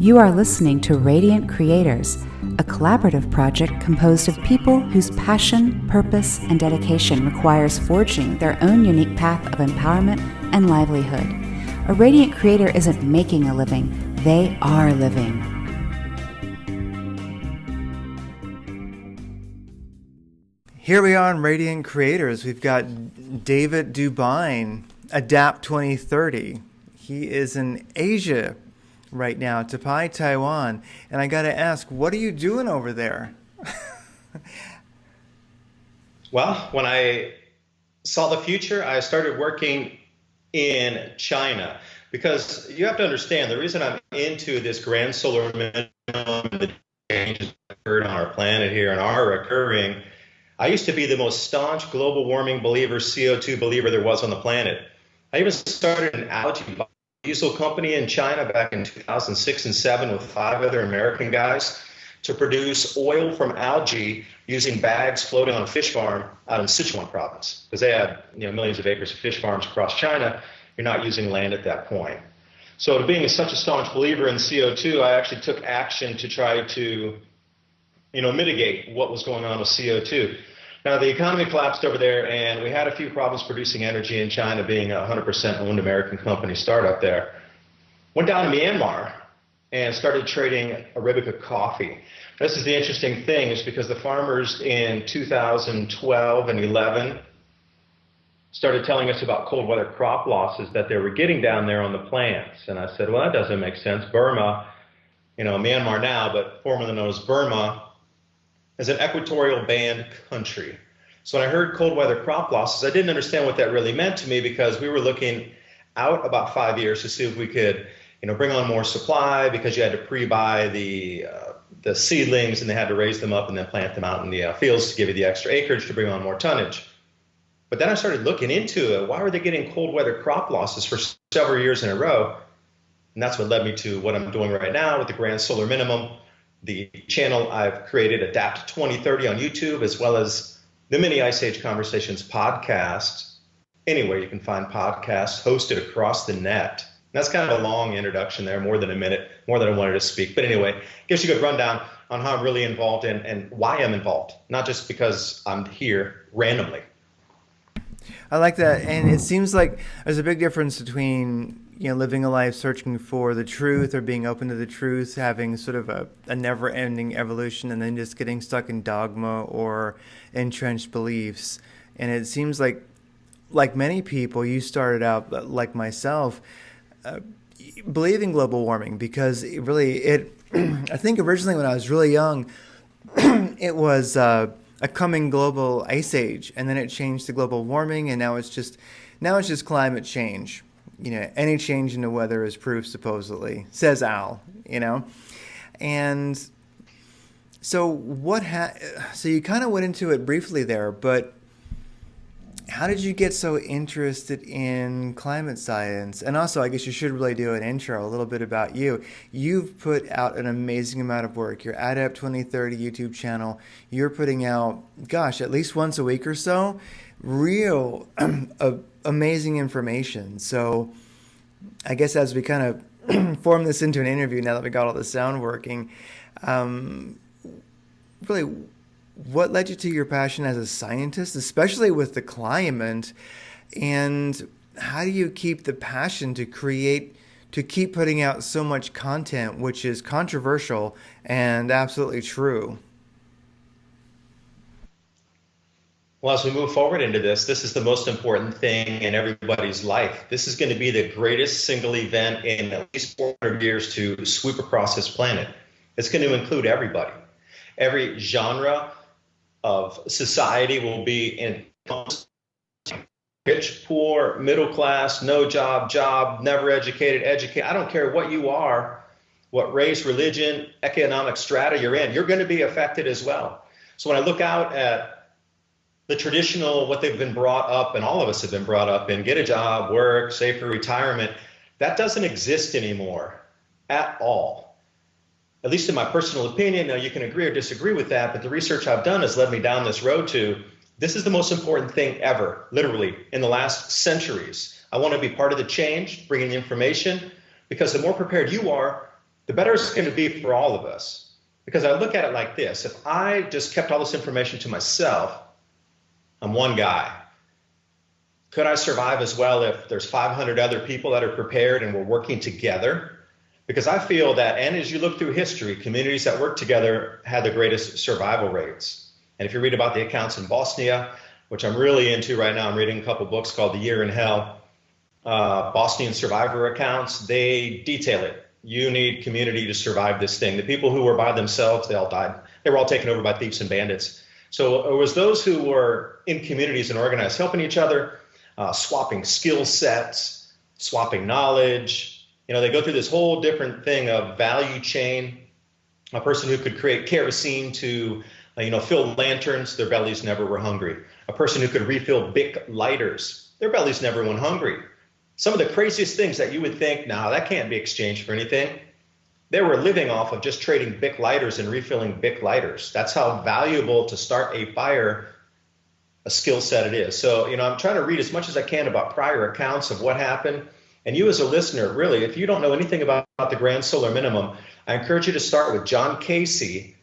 You are listening to Radiant Creators, a collaborative project composed of people whose passion, purpose, and dedication requires forging their own unique path of empowerment and livelihood. A radiant creator isn't making a living, they are living. Here we are on Radiant Creators. We've got David DuByne, Adapt 2030. He is in Asia right now, Taipei, Taiwan. And I got to ask, what are you doing over there? Well, when I saw the future, I started working in China, because you have to understand the reason I'm into this grand solar minimum, the changes that occurred on our planet here and are occurring. I used to be the most staunch global warming believer, CO2 believer there was on the planet. I even started an algae biodiesel company in China back in 2006 and 2007 with 5 other American guys to produce oil from algae using bags floating on a fish farm out in Sichuan province, because they had millions of acres of fish farms across China. You're not using land at that point. So being such a staunch believer in CO2, I actually took action to try to mitigate what was going on with CO2. Now, the economy collapsed over there, and we had a few problems producing energy in China, being a 100% owned American company startup there. Went down to Myanmar and started trading Arabica coffee. This is the interesting thing, is because the farmers in 2012 and 11 started telling us about cold weather crop losses that they were getting down there on the plants. And I said, well, that doesn't make sense. Burma, Myanmar now, but formerly known as Burma, is an equatorial band country. So when I heard cold weather crop losses, I didn't understand what that really meant to me, because we were looking out about 5 years to see if we could bring on more supply, because you had to pre-buy the seedlings and they had to raise them up and then plant them out in the fields to give you the extra acreage to bring on more tonnage. But then I started looking into it. Why were they getting cold weather crop losses for several years in a row? And that's what led me to what I'm doing right now with the Grand Solar Minimum, the channel I've created, Adapt 2030 on YouTube, as well as the Mini Ice Age Conversations podcast. Anywhere you can find podcasts hosted across the net. That's kind of a long introduction there, more than a minute, more than I wanted to speak. But anyway, gives you a good rundown on how I'm really involved and why I'm involved, not just because I'm here randomly. I like that. And it seems like there's a big difference between living a life searching for the truth or being open to the truth, having sort of a never-ending evolution, and then just getting stuck in dogma or entrenched beliefs. And it seems like many people, you started out, like myself, believing global warming, because I think originally when I was really young, it was a coming global ice age, and then it changed to global warming, and now it's just climate change. Any change in the weather is proof, supposedly, says Al. And so so you kind of went into it briefly there, but how did you get so interested in climate science? And also, I guess you should really do an intro, a little bit about you. You've put out an amazing amount of work. Your Adapt 2030 YouTube channel, you're putting out, at least once a week or so, real amazing information. So I guess as we kind of form this into an interview, now that we got all the sound working, really, what led you to your passion as a scientist, especially with the climate, and how do you keep the passion to keep putting out so much content which is controversial and absolutely true? Well, as we move forward into this is the most important thing in everybody's life. This is going to be the greatest single event in at least 400 years to sweep across this planet. It's going to include everybody. Every genre of society will be in rich, poor, middle class, no job, never educated, educated. I don't care what you are, what race, religion, economic strata you're in, you're going to be affected as well. So when I look out at the traditional, what they've been brought up, and all of us have been brought up in, get a job, work, save for retirement, that doesn't exist anymore at all. At least in my personal opinion. Now, you can agree or disagree with that, but the research I've done has led me down this road to, this is the most important thing ever, literally, in the last centuries. I want to be part of the change, bringing the information, because the more prepared you are, the better it's going to be for all of us. Because I look at it like this: if I just kept all this information to myself, I'm one guy. Could I survive as well if there's 500 other people that are prepared and we're working together? Because I feel that, and as you look through history, communities that work together had the greatest survival rates. And if you read about the accounts in Bosnia, which I'm really into right now, I'm reading a couple books called The Year in Hell, Bosnian survivor accounts, they detail it. You need community to survive this thing. The people who were by themselves, they all died. They were all taken over by thieves and bandits. So it was those who were in communities and organized, helping each other, swapping skill sets, swapping knowledge. You know, they go through this whole different thing of value chain. A person who could create kerosene to, fill lanterns, their bellies never were hungry. A person who could refill Bic lighters, their bellies never went hungry. Some of the craziest things that you would think, nah, that can't be exchanged for anything. They were living off of just trading Bic lighters and refilling Bic lighters. That's how valuable to start a fire, a skill set it is. So, I'm trying to read as much as I can about prior accounts of what happened. And you as a listener, really, if you don't know anything about the Grand Solar Minimum, I encourage you to start with John Casey,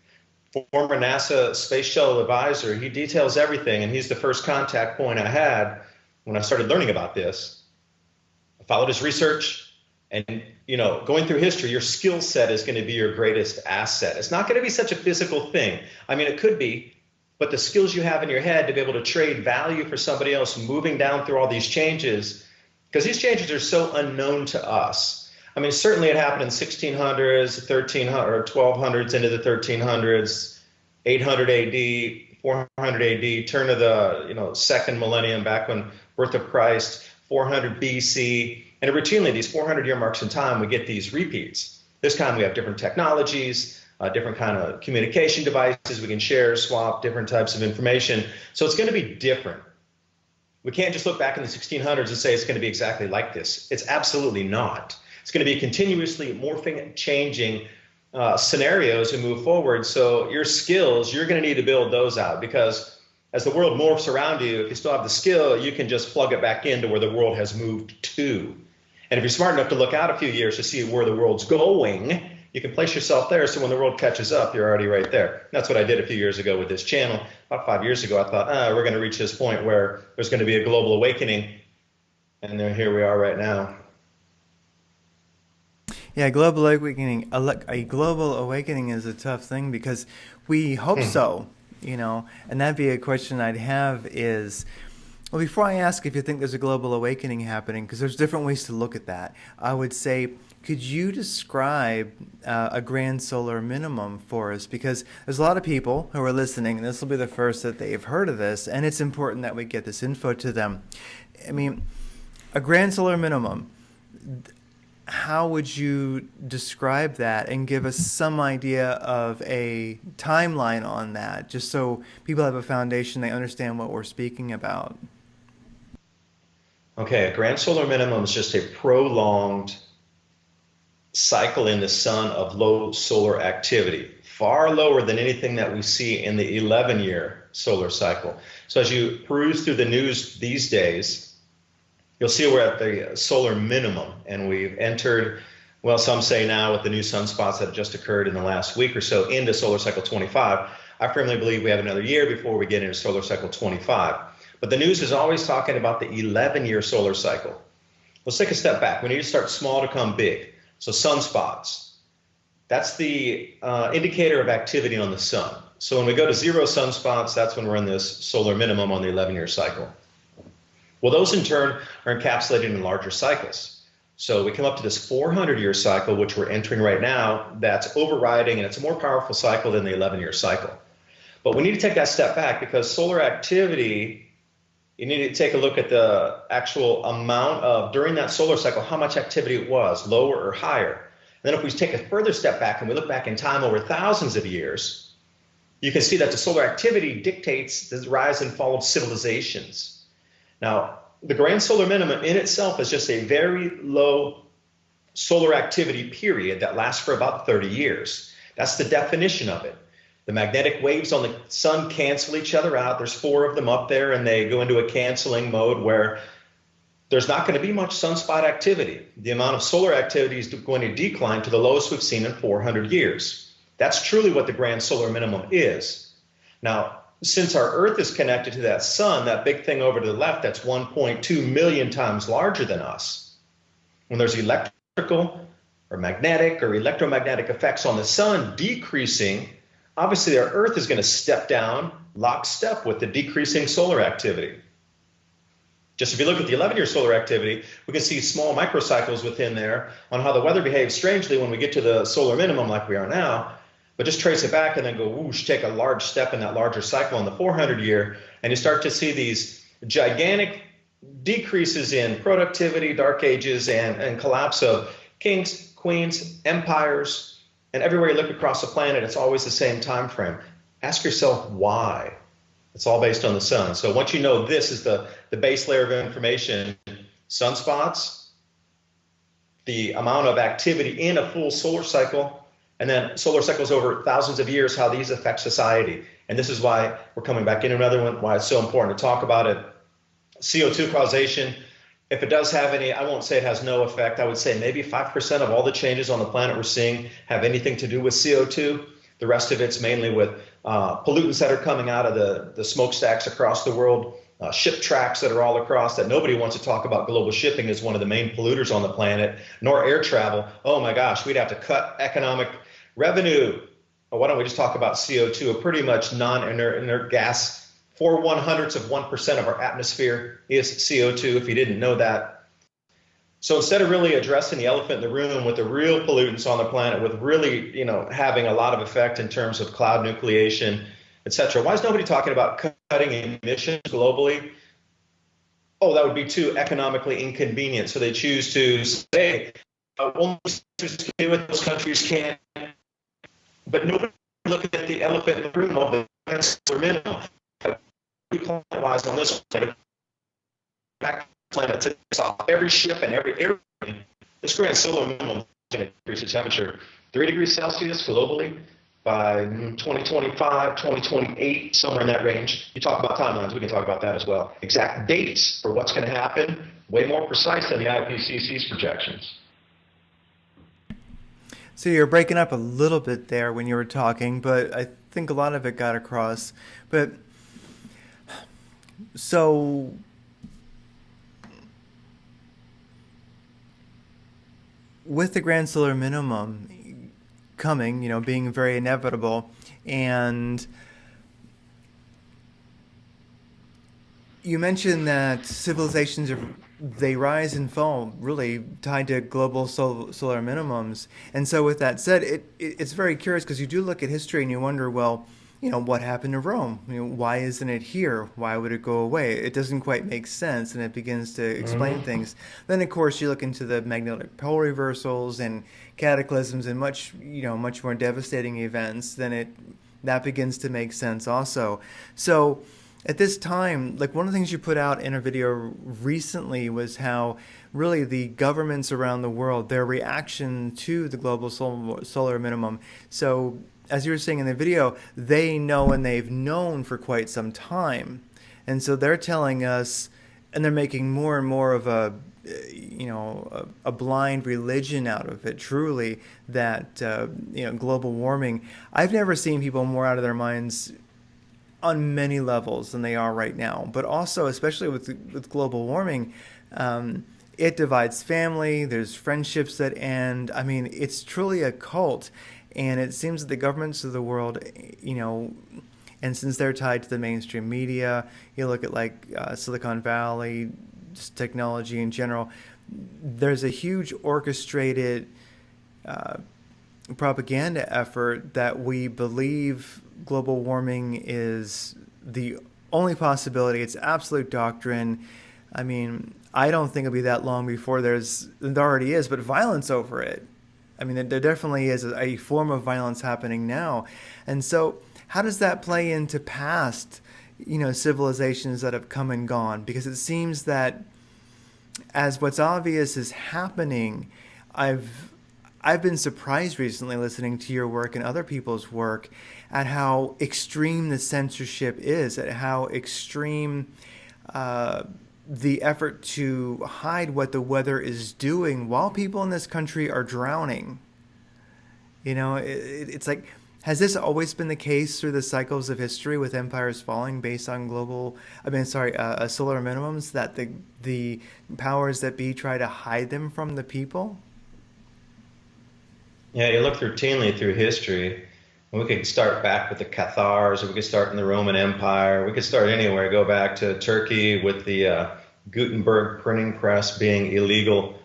former NASA Space Shuttle advisor. He details everything, and he's the first contact point I had when I started learning about this. I followed his research, and, going through history, your skill set is going to be your greatest asset. It's not going to be such a physical thing. I mean, it could be, but the skills you have in your head to be able to trade value for somebody else, moving down through all these changes, because these changes are so unknown to us. I mean, certainly it happened in 1600s, 1300 or 1200s into the 1300s, 800 AD, 400 AD, turn of the second millennium, back when birth of Christ, 400 BC, and routinely these 400-year marks in time, we get these repeats. This time we have different technologies, different kind of communication devices. We can share, swap different types of information. So it's going to be different. We can't just look back in the 1600s and say it's going to be exactly like this. It's absolutely not. It's going to be continuously morphing, changing scenarios and move forward. So your skills, you're going to need to build those out, because as the world morphs around you, if you still have the skill, you can just plug it back into where the world has moved to. And if you're smart enough to look out a few years to see where the world's going, you can place yourself there, so when the world catches up, you're already right there. That's what I did a few years ago with this channel. About 5 years ago, I thought, we're going to reach this point where there's going to be a global awakening. And then here we are right now. Yeah, global awakening. A global awakening is a tough thing, because we hope so, and that'd be a question I'd have is, well, before I ask if you think there's a global awakening happening, because there's different ways to look at that, I would say, could you describe a grand solar minimum for us? Because there's a lot of people who are listening, and this will be the first that they've heard of this, and it's important that we get this info to them. I mean, a grand solar minimum, how would you describe that and give us some idea of a timeline on that, just so people have a foundation, they understand what we're speaking about? Okay, a grand solar minimum is just a prolonged cycle in the sun of low solar activity, far lower than anything that we see in the 11-year solar cycle. So as you peruse through the news these days, you'll see we're at the solar minimum, and we've entered, well, some say now with the new sunspots that have just occurred in the last week or so, into solar cycle 25. I firmly believe we have another year before we get into solar cycle 25. But the news is always talking about the 11-year solar cycle. Let's take a step back. We need to start small to come big. So sunspots, that's the indicator of activity on the sun. So when we go to 0 sunspots, that's when we're in this solar minimum on the 11-year cycle. Well, those in turn are encapsulated in larger cycles. So we come up to this 400-year cycle, which we're entering right now, that's overriding, and it's a more powerful cycle than the 11-year cycle. But we need to take that step back, because solar activity, you need to take a look at the actual amount of, during that solar cycle, how much activity it was, lower or higher. And then if we take a further step back and we look back in time over thousands of years, you can see that the solar activity dictates the rise and fall of civilizations. Now, the grand solar minimum in itself is just a very low solar activity period that lasts for about 30 years. That's the definition of it. The magnetic waves on the sun cancel each other out. There's 4 of them up there, and they go into a canceling mode where there's not going to be much sunspot activity. The amount of solar activity is going to decline to the lowest we've seen in 400 years. That's truly what the grand solar minimum is. Now, since our Earth is connected to that sun, that big thing over to the left, that's 1.2 million times larger than us. When there's electrical or magnetic or electromagnetic effects on the sun decreasing, obviously our Earth is going to step down lockstep with the decreasing solar activity. Just if you look at the 11-year solar activity, we can see small microcycles within there on how the weather behaves strangely when we get to the solar minimum like we are now. But just trace it back and then go whoosh, take a large step in that larger cycle in the 400-year, and you start to see these gigantic decreases in productivity, dark ages, and collapse of kings, queens, empires, and everywhere you look across the planet, it's always the same time frame. Ask yourself why. It's all based on the sun. So once you know this is the base layer of information, sunspots, the amount of activity in a full solar cycle, and then solar cycles over thousands of years, how these affect society. And this is why we're coming back in another one, why it's so important to talk about it. CO2 causation, if it does have any, I won't say it has no effect. I would say maybe 5% of all the changes on the planet we're seeing have anything to do with CO2. The rest of it's mainly with pollutants that are coming out of the smokestacks across the world, ship tracks that are all across that nobody wants to talk about. Global shipping is one of the main polluters on the planet, nor air travel. Oh my gosh, we'd have to cut economic revenue. Well, why don't we just talk about CO2, a pretty much non-inert gas. 0.04% of our atmosphere is CO2, if you didn't know that. So instead of really addressing the elephant in the room with the real pollutants on the planet, with really, having a lot of effect in terms of cloud nucleation, et cetera, why is nobody talking about cutting emissions globally? Oh, that would be too economically inconvenient. So they choose to say, only countries can do it, those countries can't. But nobody looking at the elephant in the room of the minimum. Climate-wise on this planet, to every ship and every airplane, this grand solar minimum is going to increase the temperature 3 degrees Celsius globally by 2025, 2028, somewhere in that range. You talk about timelines, we can talk about that as well. Exact dates for what's going to happen, way more precise than the IPCC's projections. So you're breaking up a little bit there when you were talking, but I think a lot of it got across. But so with the grand solar minimum coming, being very inevitable, and you mentioned that civilizations they rise and fall really tied to global solar minimums. And so with that said, it's very curious because you do look at history and you wonder, well, what happened to Rome? Why isn't it here? Why would it go away? It doesn't quite make sense, and it begins to explain things. Then, of course, you look into the magnetic pole reversals and cataclysms and much more devastating events. Then that begins to make sense also. So at this time, like one of the things you put out in a video recently was how really the governments around the world, their reaction to the global solar minimum. So as you were saying in the video, they know and they've known for quite some time. And so they're telling us, and they're making more and more of a blind religion out of it, truly, that, global warming. I've never seen people more out of their minds on many levels than they are right now. But also, especially with global warming, it divides family, there's friendships that end. I mean, it's truly a cult. And it seems that the governments of the world, and since they're tied to the mainstream media, you look at like Silicon Valley, just technology in general, there's a huge orchestrated propaganda effort that we believe global warming is the only possibility. It's absolute doctrine. I mean, I don't think it'll be that long before there already is, but violence over it. I mean, there definitely is a form of violence happening now. And so how does that play into past, civilizations that have come and gone? Because it seems that as what's obvious is happening, I've been surprised recently listening to your work and other people's work at how extreme the censorship is, at how extreme the effort to hide what the weather is doing while people in this country are drowning. It's like, has this always been the case through the cycles of history with empires falling based on solar minimums, that the powers that be try to hide them from the people? Yeah, you look routinely through history. We could start back with the Cathars, or we could start in the Roman Empire. We could start anywhere. Go back to Turkey with the Gutenberg printing press being illegal.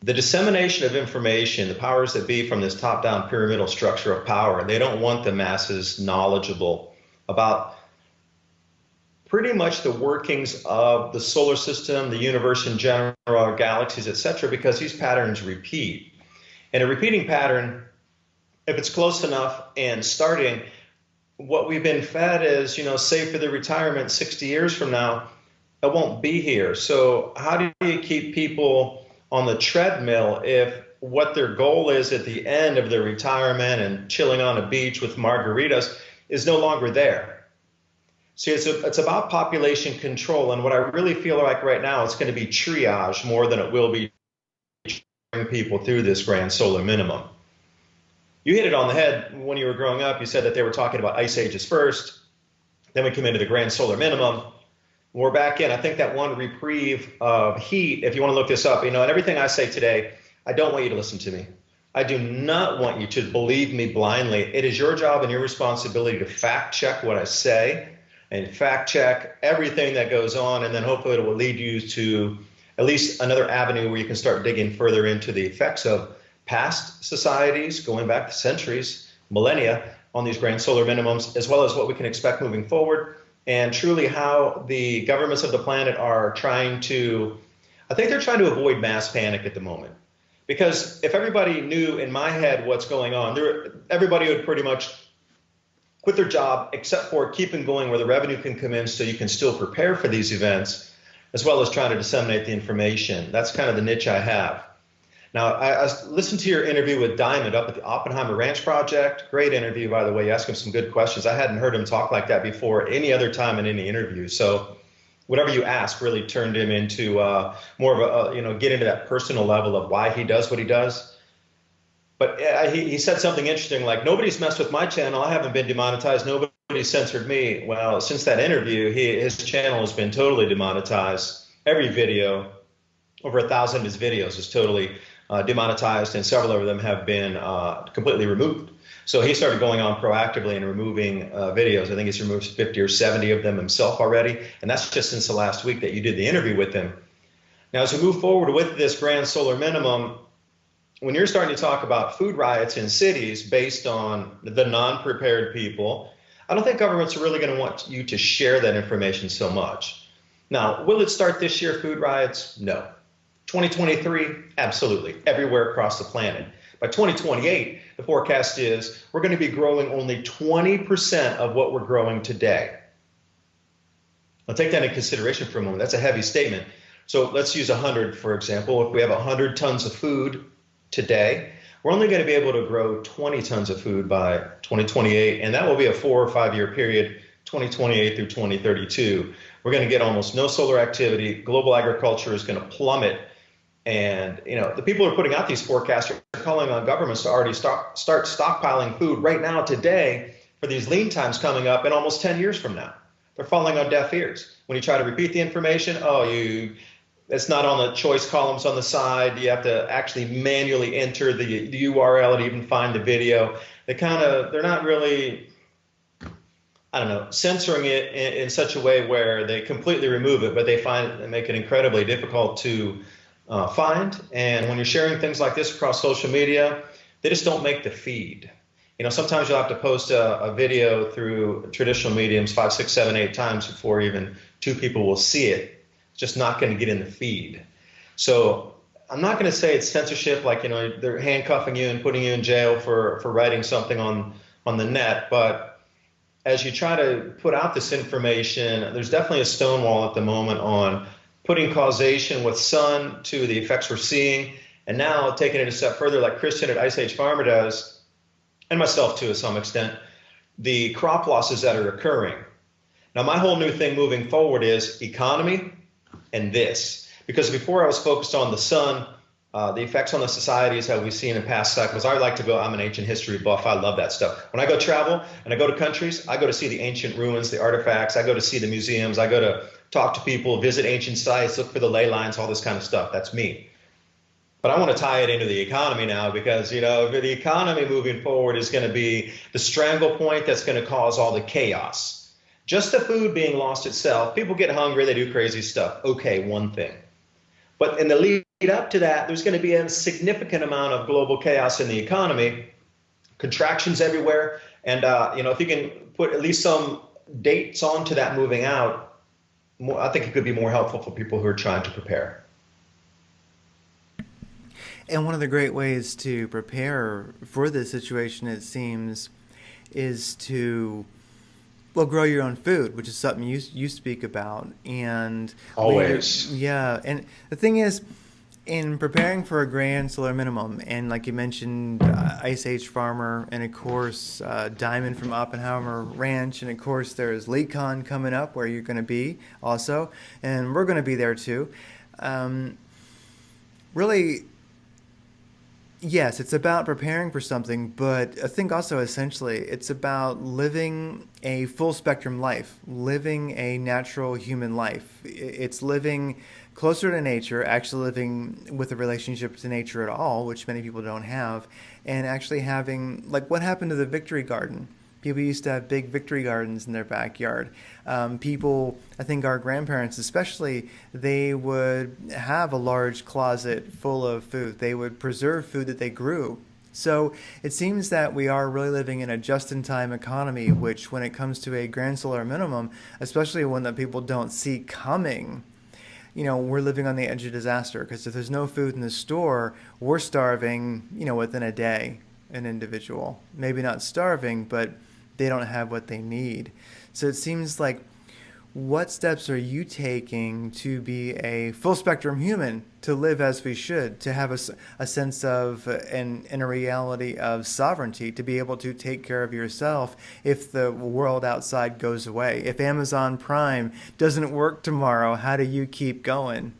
The dissemination of information, the powers that be from this top-down pyramidal structure of power, they don't want the masses knowledgeable about pretty much the workings of the solar system, the universe in general, our galaxies, etc., because these patterns repeat. And a repeating pattern, if it's close enough and starting, what we've been fed is, save for the retirement 60 years from now, it won't be here. So how do you keep people on the treadmill if what their goal is at the end of their retirement and chilling on a beach with margaritas is no longer there? See, it's about population control. And what I really feel like right now, it's going to be triage more than it will be bring people through this grand solar minimum. You hit it on the head when you were growing up. You said that they were talking about ice ages first. Then we come into the grand solar minimum. We're back in. I think that one reprieve of heat, if you want to look this up, and everything I say today, I don't want you to listen to me. I do not want you to believe me blindly. It is your job and your responsibility to fact check what I say and fact check everything that goes on, and then hopefully it will lead you to at least another avenue where you can start digging further into the effects of past societies, going back to centuries, millennia, on these grand solar minimums, as well as what we can expect moving forward, and truly how the governments of the planet are trying to, I think they're trying to avoid mass panic at the moment. Because if everybody knew in my head what's going on, everybody would pretty much quit their job, except for keeping going where the revenue can come in so you can still prepare for these events, as well as trying to disseminate the information. That's kind of the niche I have. Now, I listened to your interview with Diamond up at the Oppenheimer Ranch Project. Great interview, by the way. You asked him some good questions. I hadn't heard him talk like that before any other time in any interview. So whatever you asked really turned him into more of a, get into that personal level of why he does what he does. But he said something interesting, like, nobody's messed with my channel. I haven't been demonetized. Nobody censored me. Well, since that interview, his channel has been totally demonetized. Every video, over 1,000 of his videos is totally demonetized, and several of them have been completely removed. So he started going on proactively and removing videos. I think he's removed 50 or 70 of them himself already, and that's just since the last week that you did the interview with him. Now, as we move forward with this grand solar minimum, when you're starting to talk about food riots in cities based on the non-prepared people, I don't think governments are really going to want you to share that information so much. Now, will it start this year, food riots? No. 2023, absolutely, everywhere across the planet. By 2028, the forecast is we're going to be growing only 20% of what we're growing today. I'll take that into consideration for a moment. That's a heavy statement. So let's use 100, for example. If we have 100 tons of food today, we're only going to be able to grow 20 tons of food by 2028, and that will be a 4 or 5 year period, 2028 through 2032. We're going to get almost no solar activity. Global agriculture is going to plummet. And, the people who are putting out these forecasts are calling on governments to already start stockpiling food right now, today, for these lean times coming up in almost 10 years from now. They're falling on deaf ears. When you try to repeat the information, it's not on the choice columns on the side. You have to actually manually enter the URL to even find the video. They're not really, censoring it in such a way where they completely remove it, but they make it incredibly difficult to find. And when you're sharing things like this across social media, they just don't make the feed. Sometimes you'll have to post a video through traditional mediums 5, 6, 7, 8 times before even 2 people will see it. It's just not going to get in the feed. So I'm not going to say it's censorship, like, they're handcuffing you and putting you in jail for writing something on the net. But as you try to put out this information, there's definitely a stonewall at the moment on putting causation with sun to the effects we're seeing, and now taking it a step further, like Christian at Ice Age Farmer does, and myself too to some extent, the crop losses that are occurring. Now, my whole new thing moving forward is economy, and this. Because before I was focused on the sun, the effects on the societies that we've seen in past cycles. I like to go, I'm an ancient history buff. I love that stuff. When I go travel and I go to countries, I go to see the ancient ruins, the artifacts. I go to see the museums. I go to talk to people, visit ancient sites, look for the ley lines, all this kind of stuff. That's me. But I want to tie it into the economy now because, you know, the economy moving forward is going to be the strangle point that's going to cause all the chaos. Just the food being lost itself. People get hungry, they do crazy stuff. Okay, one thing. But in the lead up to that, there's going to be a significant amount of global chaos in the economy, contractions everywhere. And, you know, if you can put at least some dates onto that moving out, I think it could be more helpful for people who are trying to prepare. And one of the great ways to prepare for this situation, it seems, is to, well, grow your own food, which is something you speak about. And always. Yeah. And the thing is, in preparing for a grand solar minimum, and like you mentioned, Ice Age Farmer, and of course, Diamond from Oppenheimer Ranch, and of course, there's LeakCon coming up where you're going to be also, and we're going to be there too. Really, yes, it's about preparing for something, but I think also essentially it's about living a full spectrum life, living a natural human life. It's living closer to nature, actually living with a relationship to nature at all, which many people don't have, and actually having, like what happened to the Victory Garden? People used to have big victory gardens in their backyard. People, I think our grandparents especially, they would have a large closet full of food. They would preserve food that they grew. So it seems that we are really living in a just-in-time economy, which when it comes to a grand solar minimum, especially one that people don't see coming, you know, we're living on the edge of disaster because if there's no food in the store, we're starving, you know, within a day, an individual. Maybe not starving, but they don't have what they need. So it seems like, what steps are you taking to be a full spectrum human, to live as we should, to have a sense of and a reality of sovereignty, to be able to take care of yourself if the world outside goes away? If Amazon Prime doesn't work tomorrow, how do you keep going?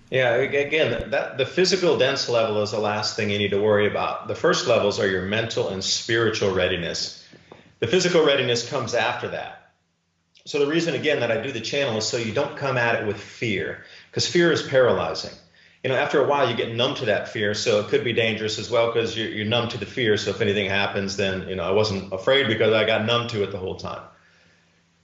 Yeah, again, the physical dense level is the last thing you need to worry about. The first levels are your mental and spiritual readiness. The physical readiness comes after that. So the reason, again, that I do the channel is so you don't come at it with fear, because fear is paralyzing. You know, after a while, you get numb to that fear, so it could be dangerous as well because you're numb to the fear. So if anything happens, then, you know, I wasn't afraid because I got numb to it the whole time.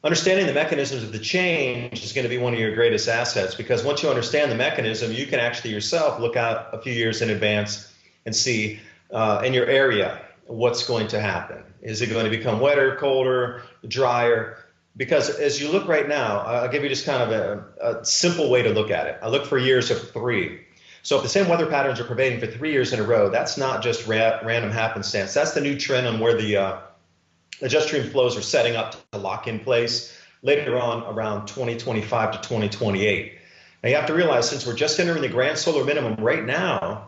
Understanding the mechanisms of the change is going to be one of your greatest assets, because once you understand the mechanism, you can actually yourself look out a few years in advance and see in your area what's going to happen. Is it going to become wetter, colder, drier? Because as you look right now, I'll give you just kind of a simple way to look at it. I look for years of 3. So if the same weather patterns are pervading for 3 years in a row, that's not just random happenstance. That's the new trend on where the jet stream flows are setting up to lock in place later on around 2025 to 2028. Now you have to realize, since we're just entering the grand solar minimum right now,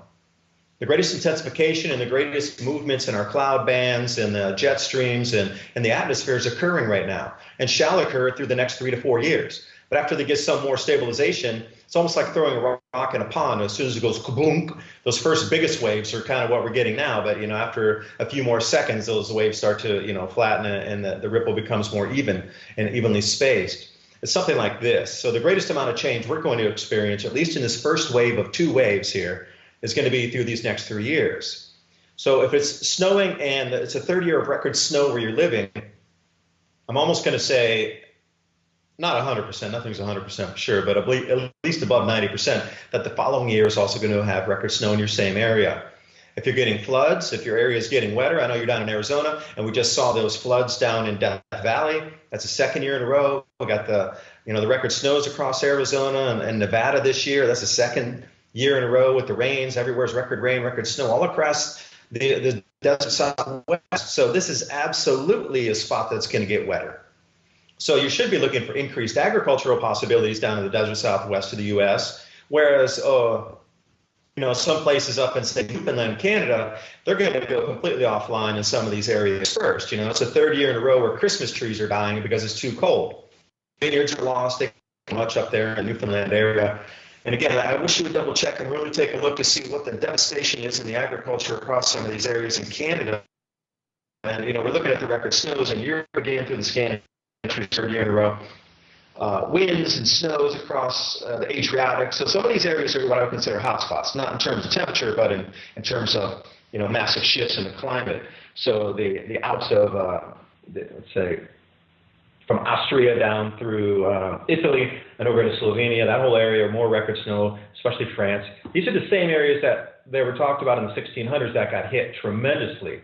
the greatest intensification and the greatest movements in our cloud bands and the jet streams and the atmosphere is occurring right now and shall occur through the next 3 to 4 years. But after they get some more stabilization, it's almost like throwing a rock in a pond. As soon as it goes kaboom, those first biggest waves are kind of what we're getting now. But, you know, after a few more seconds, those waves start to, you know, flatten and the ripple becomes more even and evenly spaced. It's something like this. So the greatest amount of change we're going to experience, at least in this first wave of 2 waves here, is going to be through these next 3 years. So if it's snowing and it's a 3rd year of record snow where you're living, I'm almost going to say, not 100%, nothing's 100% for sure, but at least above 90%, that the following year is also going to have record snow in your same area. If you're getting floods, if your area is getting wetter, I know you're down in Arizona, and we just saw those floods down in Death Valley. That's the 2nd year in a row. We got the record snows across Arizona and Nevada this year. That's the 2nd year in a row with the rains. Everywhere's record rain, record snow, all across the desert Southwest. So this is absolutely a spot that's going to get wetter. So you should be looking for increased agricultural possibilities down in the desert Southwest of the U.S., whereas some places up in, say, Newfoundland, Canada, they're going to go completely offline in some of these areas first. You know, it's the 3rd year in a row where Christmas trees are dying because it's too cold. Vineyards are lost. much up there in the Newfoundland area. And again, I wish you would double check and really take a look to see what the devastation is in the agriculture across some of these areas in Canada. And, we're looking at the record snows in Europe again through the scan third year in a row. Winds and snows across the Adriatic. So some of these areas are what I would consider hotspots, not in terms of temperature, but in terms of, massive shifts in the climate. So the Alps of, let's say, from Austria down through Italy and over into Slovenia, that whole area, more record snow, especially France. These are the same areas that they were talked about in the 1600s that got hit tremendously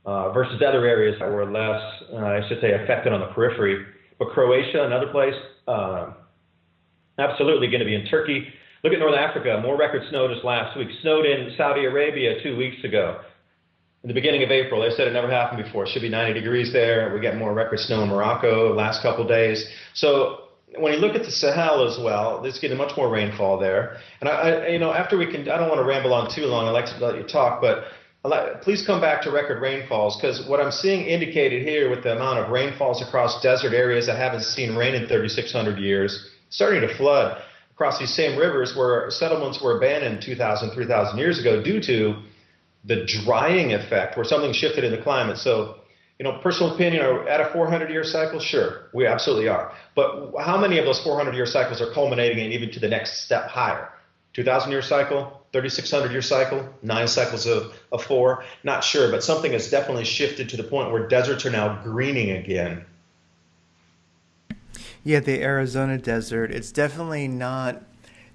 versus other areas that were less, I should say, affected on the periphery. But Croatia, another place, absolutely going to be in Turkey. Look at North Africa, more record snow just last week. Snowed in Saudi Arabia 2 weeks ago. In the beginning of April, they said it never happened before. It should be 90 degrees there. We get more record snow in Morocco last couple days. So when you look at the Sahel as well, there's getting much more rainfall there. And after we can, I don't want to ramble on too long. I like to let you talk, but please come back to record rainfalls, because what I'm seeing indicated here with the amount of rainfalls across desert areas that haven't seen rain in 3,600 years, starting to flood across these same rivers where settlements were abandoned 2,000, 3,000 years ago due to the drying effect, where something shifted in the climate. So, personal opinion, are at a 400-year cycle? Sure, we absolutely are. But how many of those 400-year cycles are culminating in even to the next step higher? 2,000-year cycle, 3,600-year cycle, 9 cycles of 4? Not sure, but something has definitely shifted to the point where deserts are now greening again. Yeah, the Arizona desert, it's definitely not,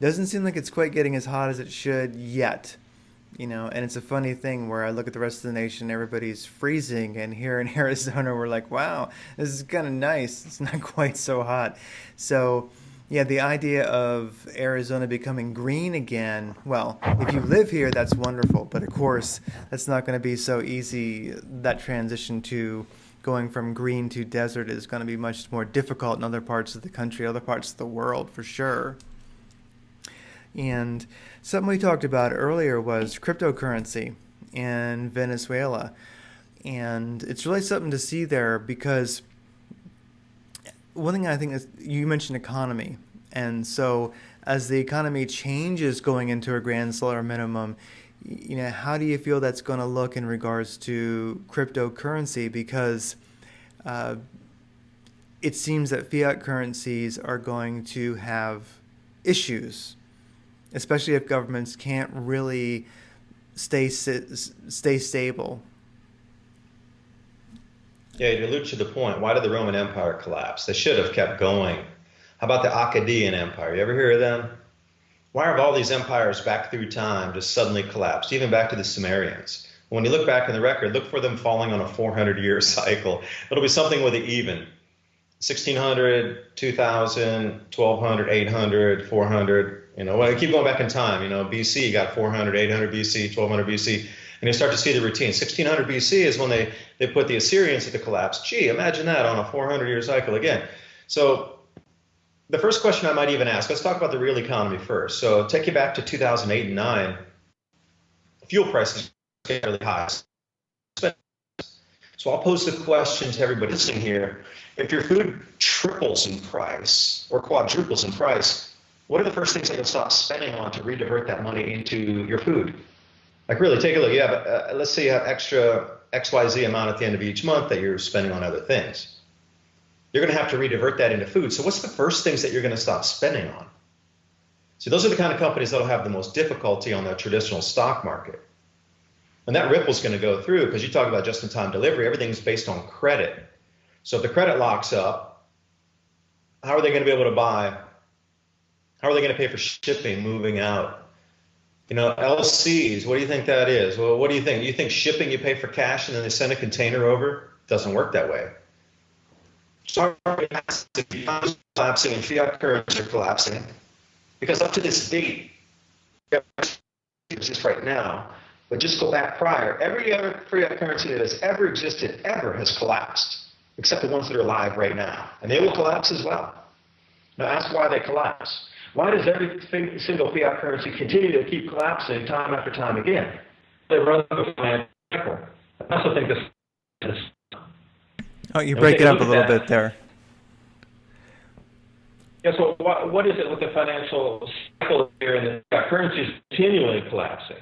doesn't seem like it's quite getting as hot as it should yet. And it's a funny thing where I look at the rest of the nation, everybody's freezing, and here in Arizona, we're like, wow, this is kind of nice. It's not quite so hot. So, yeah, the idea of Arizona becoming green again, well, if you live here, that's wonderful. But of course, that's not going to be so easy. That transition to going from green to desert is going to be much more difficult in other parts of the country, other parts of the world, for sure. And something we talked about earlier was cryptocurrency in Venezuela. And it's really something to see there, because one thing I think is, you mentioned economy. And so as the economy changes going into a grand solar minimum, how do you feel that's going to look in regards to cryptocurrency? Because it seems that fiat currencies are going to have issues, especially if governments can't really stay stable. Yeah, you allude to the point. Why did the Roman Empire collapse? They should have kept going. How about the Akkadian Empire? You ever hear of them? Why have all these empires back through time just suddenly collapsed, even back to the Sumerians? When you look back in the record, look for them falling on a 400-year cycle. It'll be something with an even. 1600, 2000, 1200, 800, 400. When I keep going back in time, BC, you got 400, 800 BC, 1200 BC, and you start to see the routine. 1600 BC is when they put the Assyrians at the collapse. Gee, imagine that on a 400-year cycle again. So the first question I might even ask, let's talk about the real economy first. So take you back to 2008 and 9. Fuel prices get really high. So I'll pose the question to everybody listening here. If your food triples in price or quadruples in price, what are the first things that you'll stop spending on to redivert that money into your food? Like, really, take a look. Let's say you have extra XYZ amount at the end of each month that you're spending on other things. You're going to have to redivert that into food. So what's the first things that you're going to stop spending on? See, those are the kind of companies that will have the most difficulty on the traditional stock market. And that ripple's going to go through, because you talk about just-in-time delivery, everything's based on credit. So if the credit locks up, how are they going to be able to buy? How are they going to pay for shipping, moving out? LCs, what do you think that is? Well, what do you think? You think shipping, you pay for cash and then they send a container over? It doesn't work that way. So collapsing and fiat currencies are collapsing, because up to this date, just right now, but just go back prior, every other fiat currency that has ever existed ever has collapsed, except the ones that are alive right now. And they will collapse as well. Now ask why they collapse. Why does every single fiat currency continue to keep collapsing time after time again? They run the plan cycle. I also think this is... Oh, you break it up a little bit there. Yeah, so what is it with the financial cycle here and the currency is continually collapsing?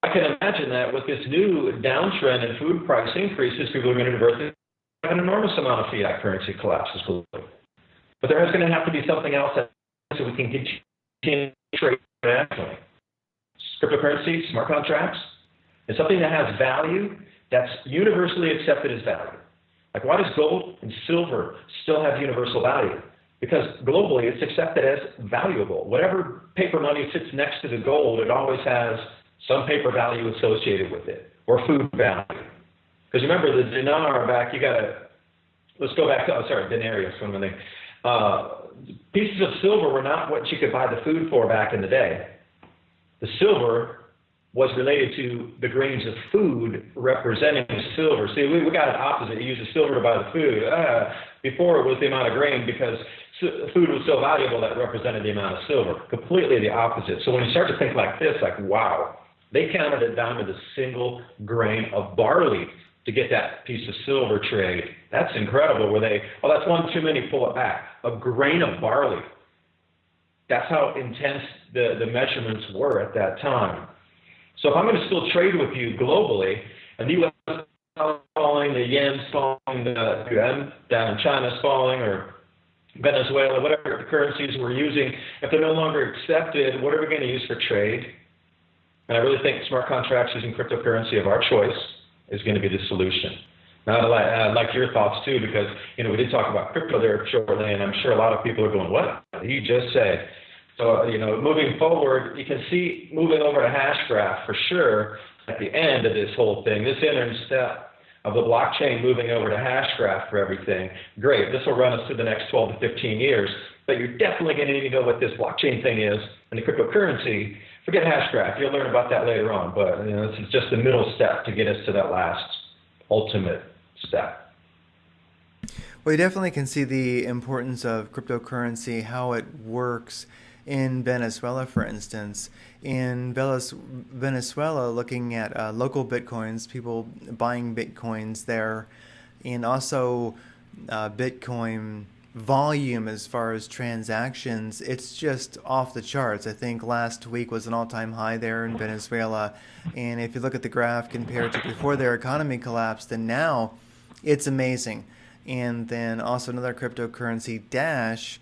I can imagine that with this new downtrend in food price increases, people are going to divert an enormous amount of fiat currency collapses globally. But there is going to have to be something else so we can continue to trade internationally. Cryptocurrency, smart contracts, is something that has value that's universally accepted as value. Like, why does gold and silver still have universal value? Because globally it's accepted as valuable. Whatever paper money sits next to the gold, it always has some paper value associated with it, or food value. Because remember, the dinar back, let's go back to, denarius, one of the things. Pieces of silver were not what you could buy the food for back in the day. The silver was related to the grains of food representing silver. See, we got it opposite. You use the silver to buy the food. Before it was the amount of grain because food was so valuable that represented the amount of silver. Completely the opposite. So when you start to think like this, like, wow, they counted it down to the single grain of barley to get that piece of silver trade. That's incredible. Where they, oh, that's one too many, pull it back. A grain of barley. That's how intense the measurements were at that time. So if I'm going to still trade with you globally, and the U.S. is falling, the yen's falling, the yuan down in China's falling, or Venezuela, whatever the currencies we're using, if they're no longer accepted, what are we going to use for trade? And I really think smart contracts using cryptocurrency of our choice is going to be the solution. Now, I'd like your thoughts too, because we did talk about crypto there shortly, and I'm sure a lot of people are going, what did he just say? So, moving forward, you can see moving over to Hashgraph for sure at the end of this whole thing, this interim step of the blockchain moving over to Hashgraph for everything. Great, this will run us through the next 12 to 15 years, but you're definitely going to need to know what this blockchain thing is and the cryptocurrency. Forget Hashgraph, you'll learn about that later on, but this is just the middle step to get us to that last ultimate step. Well, you definitely can see the importance of cryptocurrency, how it works in Venezuela, for instance. In Venezuela, looking at local bitcoins, people buying bitcoins there, and also Bitcoin volume as far as transactions, it's just off the charts. I think last week was an all-time high there in Venezuela, and if you look at the graph compared to before their economy collapsed and now, it's amazing. And then also another cryptocurrency, Dash,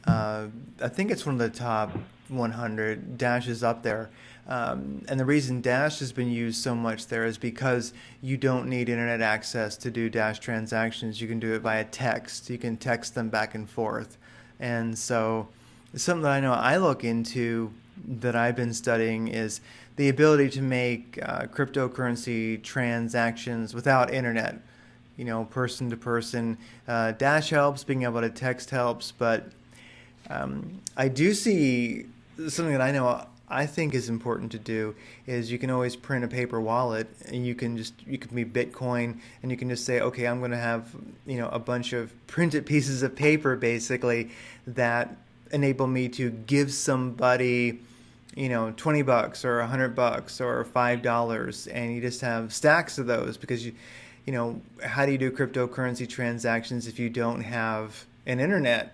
I think it's one of the top 100. Dash is up there. And the reason Dash has been used so much there is because you don't need internet access to do Dash transactions. You can do it via text. You can text them back and forth. And so something that I know I look into that I've been studying is the ability to make cryptocurrency transactions without internet, person to person. Dash helps, being able to text helps, but I do see something that I think is important to do is you can always print a paper wallet, and you can be Bitcoin, and you can just say, okay, I'm going to have a bunch of printed pieces of paper basically that enable me to give somebody $20 or $100 or $5, and you just have stacks of those because how do you do cryptocurrency transactions if you don't have an internet?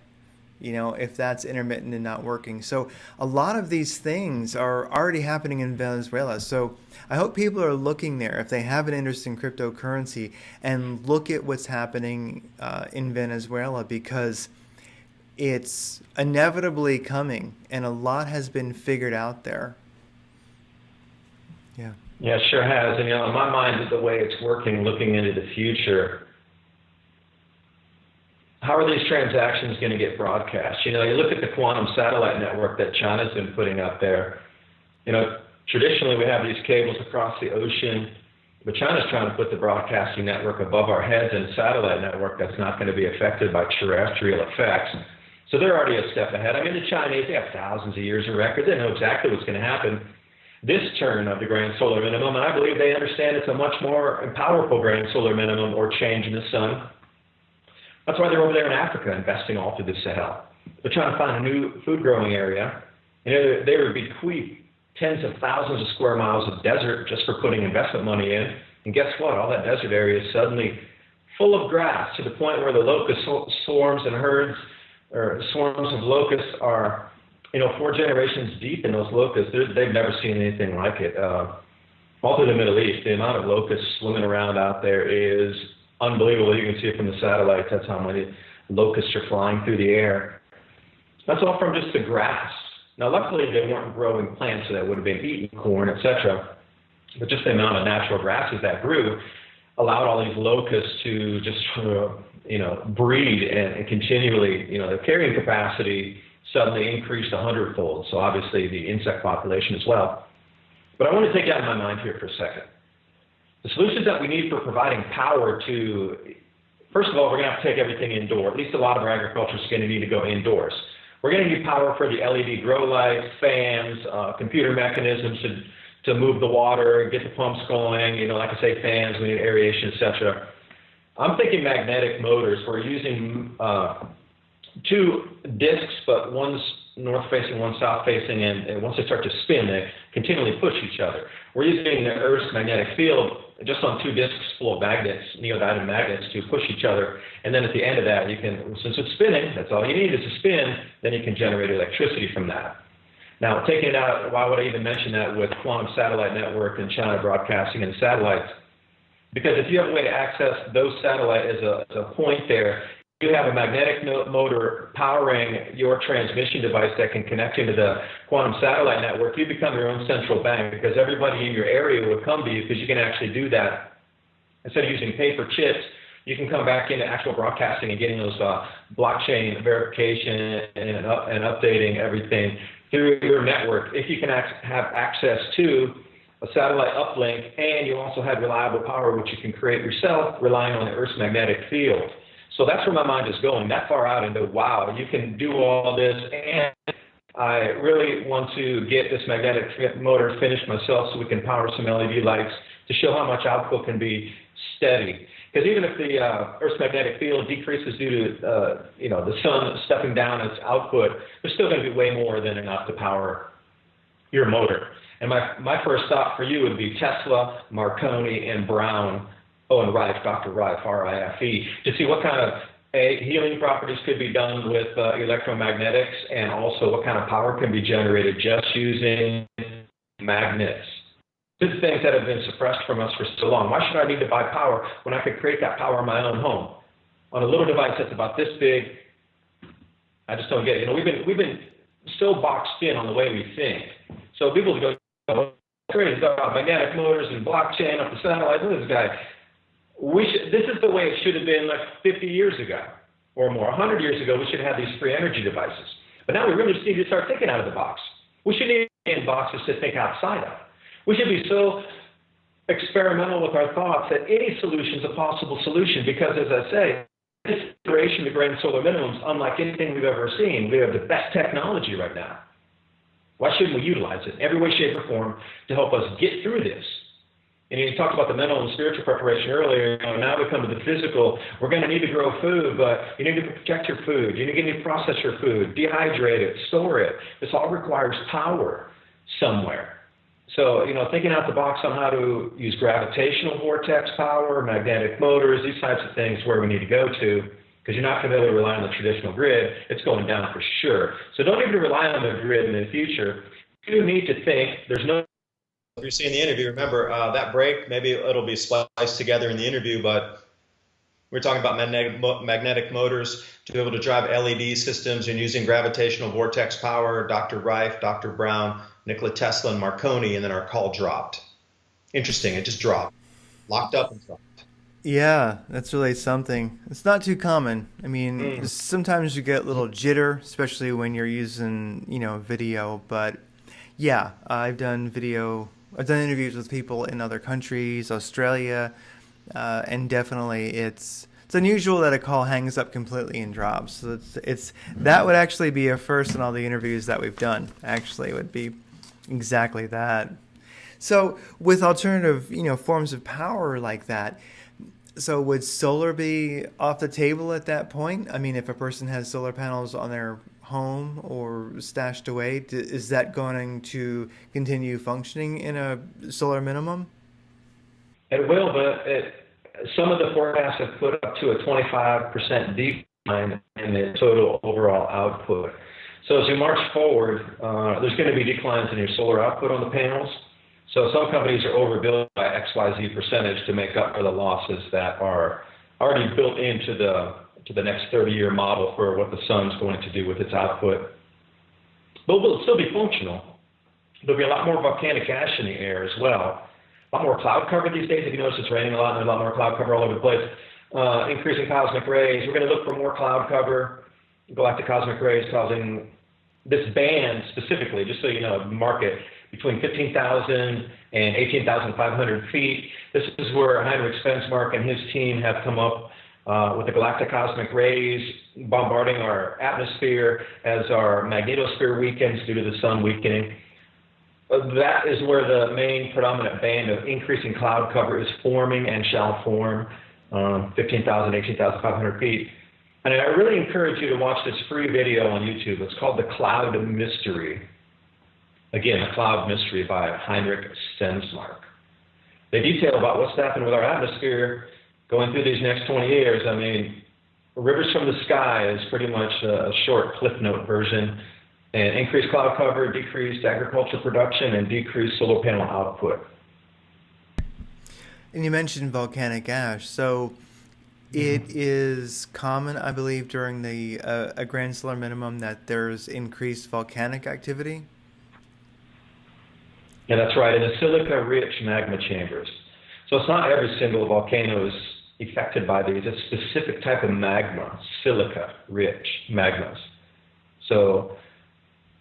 If that's intermittent and not working. So a lot of these things are already happening in Venezuela. So I hope people are looking there if they have an interest in cryptocurrency and look at what's happening in Venezuela, because it's inevitably coming and a lot has been figured out there. Yeah. Yeah, it sure has. And in my mind, the way it's working, looking into the future, how are these transactions going to get broadcast? You look at the quantum satellite network that China's been putting up there. Traditionally we have these cables across the ocean, but China's trying to put the broadcasting network above our heads and a satellite network that's not going to be affected by terrestrial effects. So they're already a step ahead. I mean, the Chinese, they have thousands of years of record. They know exactly what's going to happen this turn of the grand solar minimum, and I believe they understand it's a much more powerful grand solar minimum or change in the sun. That's why they're over there in Africa investing all through the Sahel. They're trying to find a new food growing area. They would bequeath tens of thousands of square miles of desert just for putting investment money in. And guess what? All that desert area is suddenly full of grass to the point where the locust swarms and herds or swarms of locusts are, 4 generations deep in those locusts. They've never seen anything like it. All through the Middle East, the amount of locusts swimming around out there is unbelievable. You can see it from the satellites. That's how many locusts are flying through the air. That's all from just the grass. Now, luckily, they weren't growing plants that would have been eating corn, etc. But just the amount of natural grasses that grew allowed all these locusts to just, breed and continually, their carrying capacity suddenly increased 100-fold. So obviously, the insect population as well. But I want to take you out of my mind here for a second. The solutions that we need for providing power to, first of all, we're going to have to take everything indoor. At least a lot of our agriculture is going to need to go indoors. We're going to need power for the LED grow lights, fans, computer mechanisms to move the water, get the pumps going, like I say, fans, we need aeration, etc. I'm thinking magnetic motors. We're using 2 discs, but one's north-facing, one's south-facing, and once they start to spin, they continually push each other. We're using the Earth's magnetic field just on 2 discs full of magnets, neodymium magnets, to push each other. And then at the end of that, since it's spinning, that's all you need is a spin, then you can generate electricity from that. Now, taking it out, why would I even mention that with quantum satellite network and China broadcasting and satellites? Because if you have a way to access those satellites as a point there, you have a magnetic motor powering your transmission device that can connect into the quantum satellite network. You become your own central bank, because everybody in your area will come to you, because you can actually do that. Instead of using paper chips, you can come back into actual broadcasting and getting those blockchain verification and updating everything through your network. If you can have access to a satellite uplink, and you also have reliable power, which you can create yourself, relying on the Earth's magnetic field. So that's where my mind is going, that far out into, wow, you can do all this, and I really want to get this magnetic motor finished myself so we can power some LED lights to show how much output can be steady. Because even if the Earth's magnetic field decreases due to the sun stepping down its output, there's still going to be way more than enough to power your motor. And my first thought for you would be Tesla, Marconi, and Brown. And Rife, Dr. Rife, R-I-F-E, to see what kind of healing properties could be done with electromagnetics, and also what kind of power can be generated just using magnets. These are things that have been suppressed from us for so long. Why should I need to buy power when I could create that power in my own home? On a little device that's about this big, I just don't get it. We've been so boxed in on the way we think. So people go, great, he's got about magnetic motors and blockchain up the satellite. Look at this guy. This is the way it should have been like 50 years ago or more. 100 years ago, we should have these free energy devices. But now we really just need to start thinking out of the box. We shouldn't need in boxes to think outside of. We should be so experimental with our thoughts that any solution is a possible solution, because, as I say, this iteration of grand solar minimums, unlike anything we've ever seen, we have the best technology right now. Why shouldn't we utilize it in every way, shape, or form to help us get through this? And you talked about the mental and spiritual preparation earlier. Now we come to the physical. We're going to need to grow food, but you need to protect your food. You need to process your food, dehydrate it, store it. This all requires power somewhere. So, thinking out the box on how to use gravitational vortex power, magnetic motors, these types of things where we need to go to, because you're not going to be able to rely on the traditional grid. It's going down for sure. So don't even rely on the grid in the future. You need to think. There's no. If you're seeing the interview, remember that break, maybe it'll be spliced together in the interview, but we're talking about magnetic motors to be able to drive LED systems and using gravitational vortex power, Dr. Rife, Dr. Brown, Nikola Tesla, and Marconi, and then our call dropped. Interesting, it just dropped. Locked up and dropped. Yeah, that's really something. It's not too common. I mean, sometimes you get a little jitter, especially when you're using, video, but yeah, I've done interviews with people in other countries, Australia, and definitely it's unusual that a call hangs up completely and drops. So it's that would actually be a first in all the interviews that we've done. Actually, it would be exactly that. So with alternative, forms of power like that, so would solar be off the table at that point? I mean, if a person has solar panels on their home or stashed away, is that going to continue functioning in a solar minimum? It will, but some of the forecasts have put up to a 25% decrease decline in the total overall output. So as we march forward, there's going to be declines in your solar output on the panels. So some companies are overbuilt by XYZ percentage to make up for the losses that are already built into the next 30-year model for what the sun's going to do with its output. But will still be functional. There'll be a lot more volcanic ash in the air as well. A lot more cloud cover these days. If you notice, it's raining a lot, and there's a lot more cloud cover all over the place. Increasing cosmic rays. We're going to look for more cloud cover, galactic cosmic rays causing this band specifically, just so you know, market between 15,000 and 18,500 feet. This is where Heinrich Svensmark and his team have come up with the galactic cosmic rays bombarding our atmosphere as our magnetosphere weakens due to the sun weakening. That is where the main predominant band of increasing cloud cover is forming and shall form, 15,000, 18,500 feet. And I really encourage you to watch this free video on YouTube. It's called The Cloud Mystery. Again, The Cloud Mystery by Heinrich Svensmark. They detail about what's happened with our atmosphere going through these next 20 years. I mean, Rivers from the Sky is pretty much a short Cliff Note version. And increased cloud cover, decreased agriculture production, and decreased solar panel output. And you mentioned volcanic ash. So it is common, I believe, during the a grand solar minimum that there's increased volcanic activity? Yeah, that's right. In the silica-rich magma chambers. So it's not every single volcano is affected by these. It's a specific type of magma, silica-rich magmas. So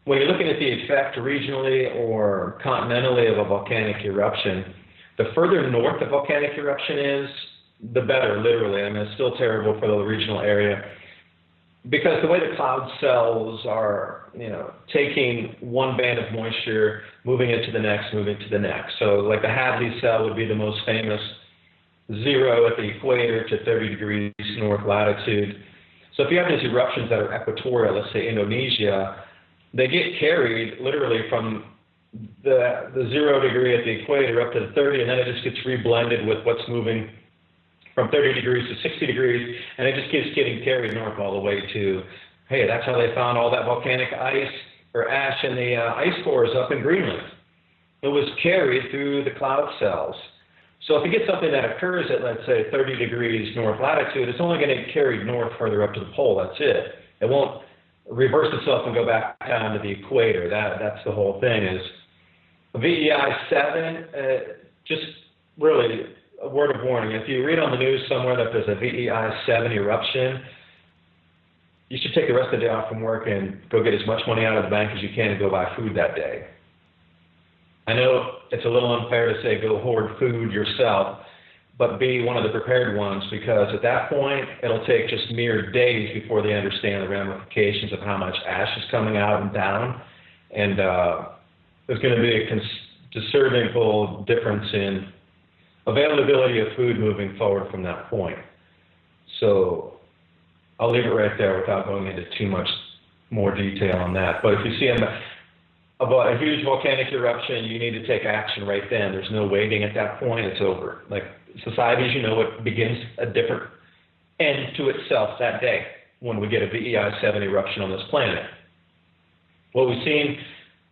when you're looking at the effect regionally or continentally of a volcanic eruption, the further north the volcanic eruption is, the better, literally. I mean, it's still terrible for the regional area because the way the cloud cells are, taking one band of moisture, moving it to the next, moving to the next. So like the Hadley cell would be the most famous, 0 at the equator to 30 degrees north latitude. So if you have these eruptions that are equatorial, let's say Indonesia, they get carried literally from the 0 degree at the equator up to the 30, and then it just gets reblended with what's moving from 30 degrees to 60 degrees, and it just keeps getting carried north all the way to, hey, that's how they found all that volcanic ice or ash in the ice cores up in Greenland. It was carried through the cloud cells. So if you get something that occurs at, let's say, 30 degrees north latitude, it's only going to get carried north further up to the pole. That's it. It won't reverse itself and go back down to the equator. That's the whole thing. Is VEI 7, just really a word of warning. If you read on the news somewhere that there's a VEI 7 eruption, you should take the rest of the day off from work and go get as much money out of the bank as you can and go buy food that day. I know it's a little unfair to say go hoard food yourself, but be one of the prepared ones, because at that point, it'll take just mere days before they understand the ramifications of how much ash is coming out and down. And there's going to be a discernible difference in availability of food moving forward from that point. So I'll leave it right there without going into too much more detail on that. But if you see about a huge volcanic eruption, you need to take action right then. There's no waiting at that point. It's over. Like society, as you know, it begins a different end to itself that day when we get a VEI 7 eruption on this planet. What we've seen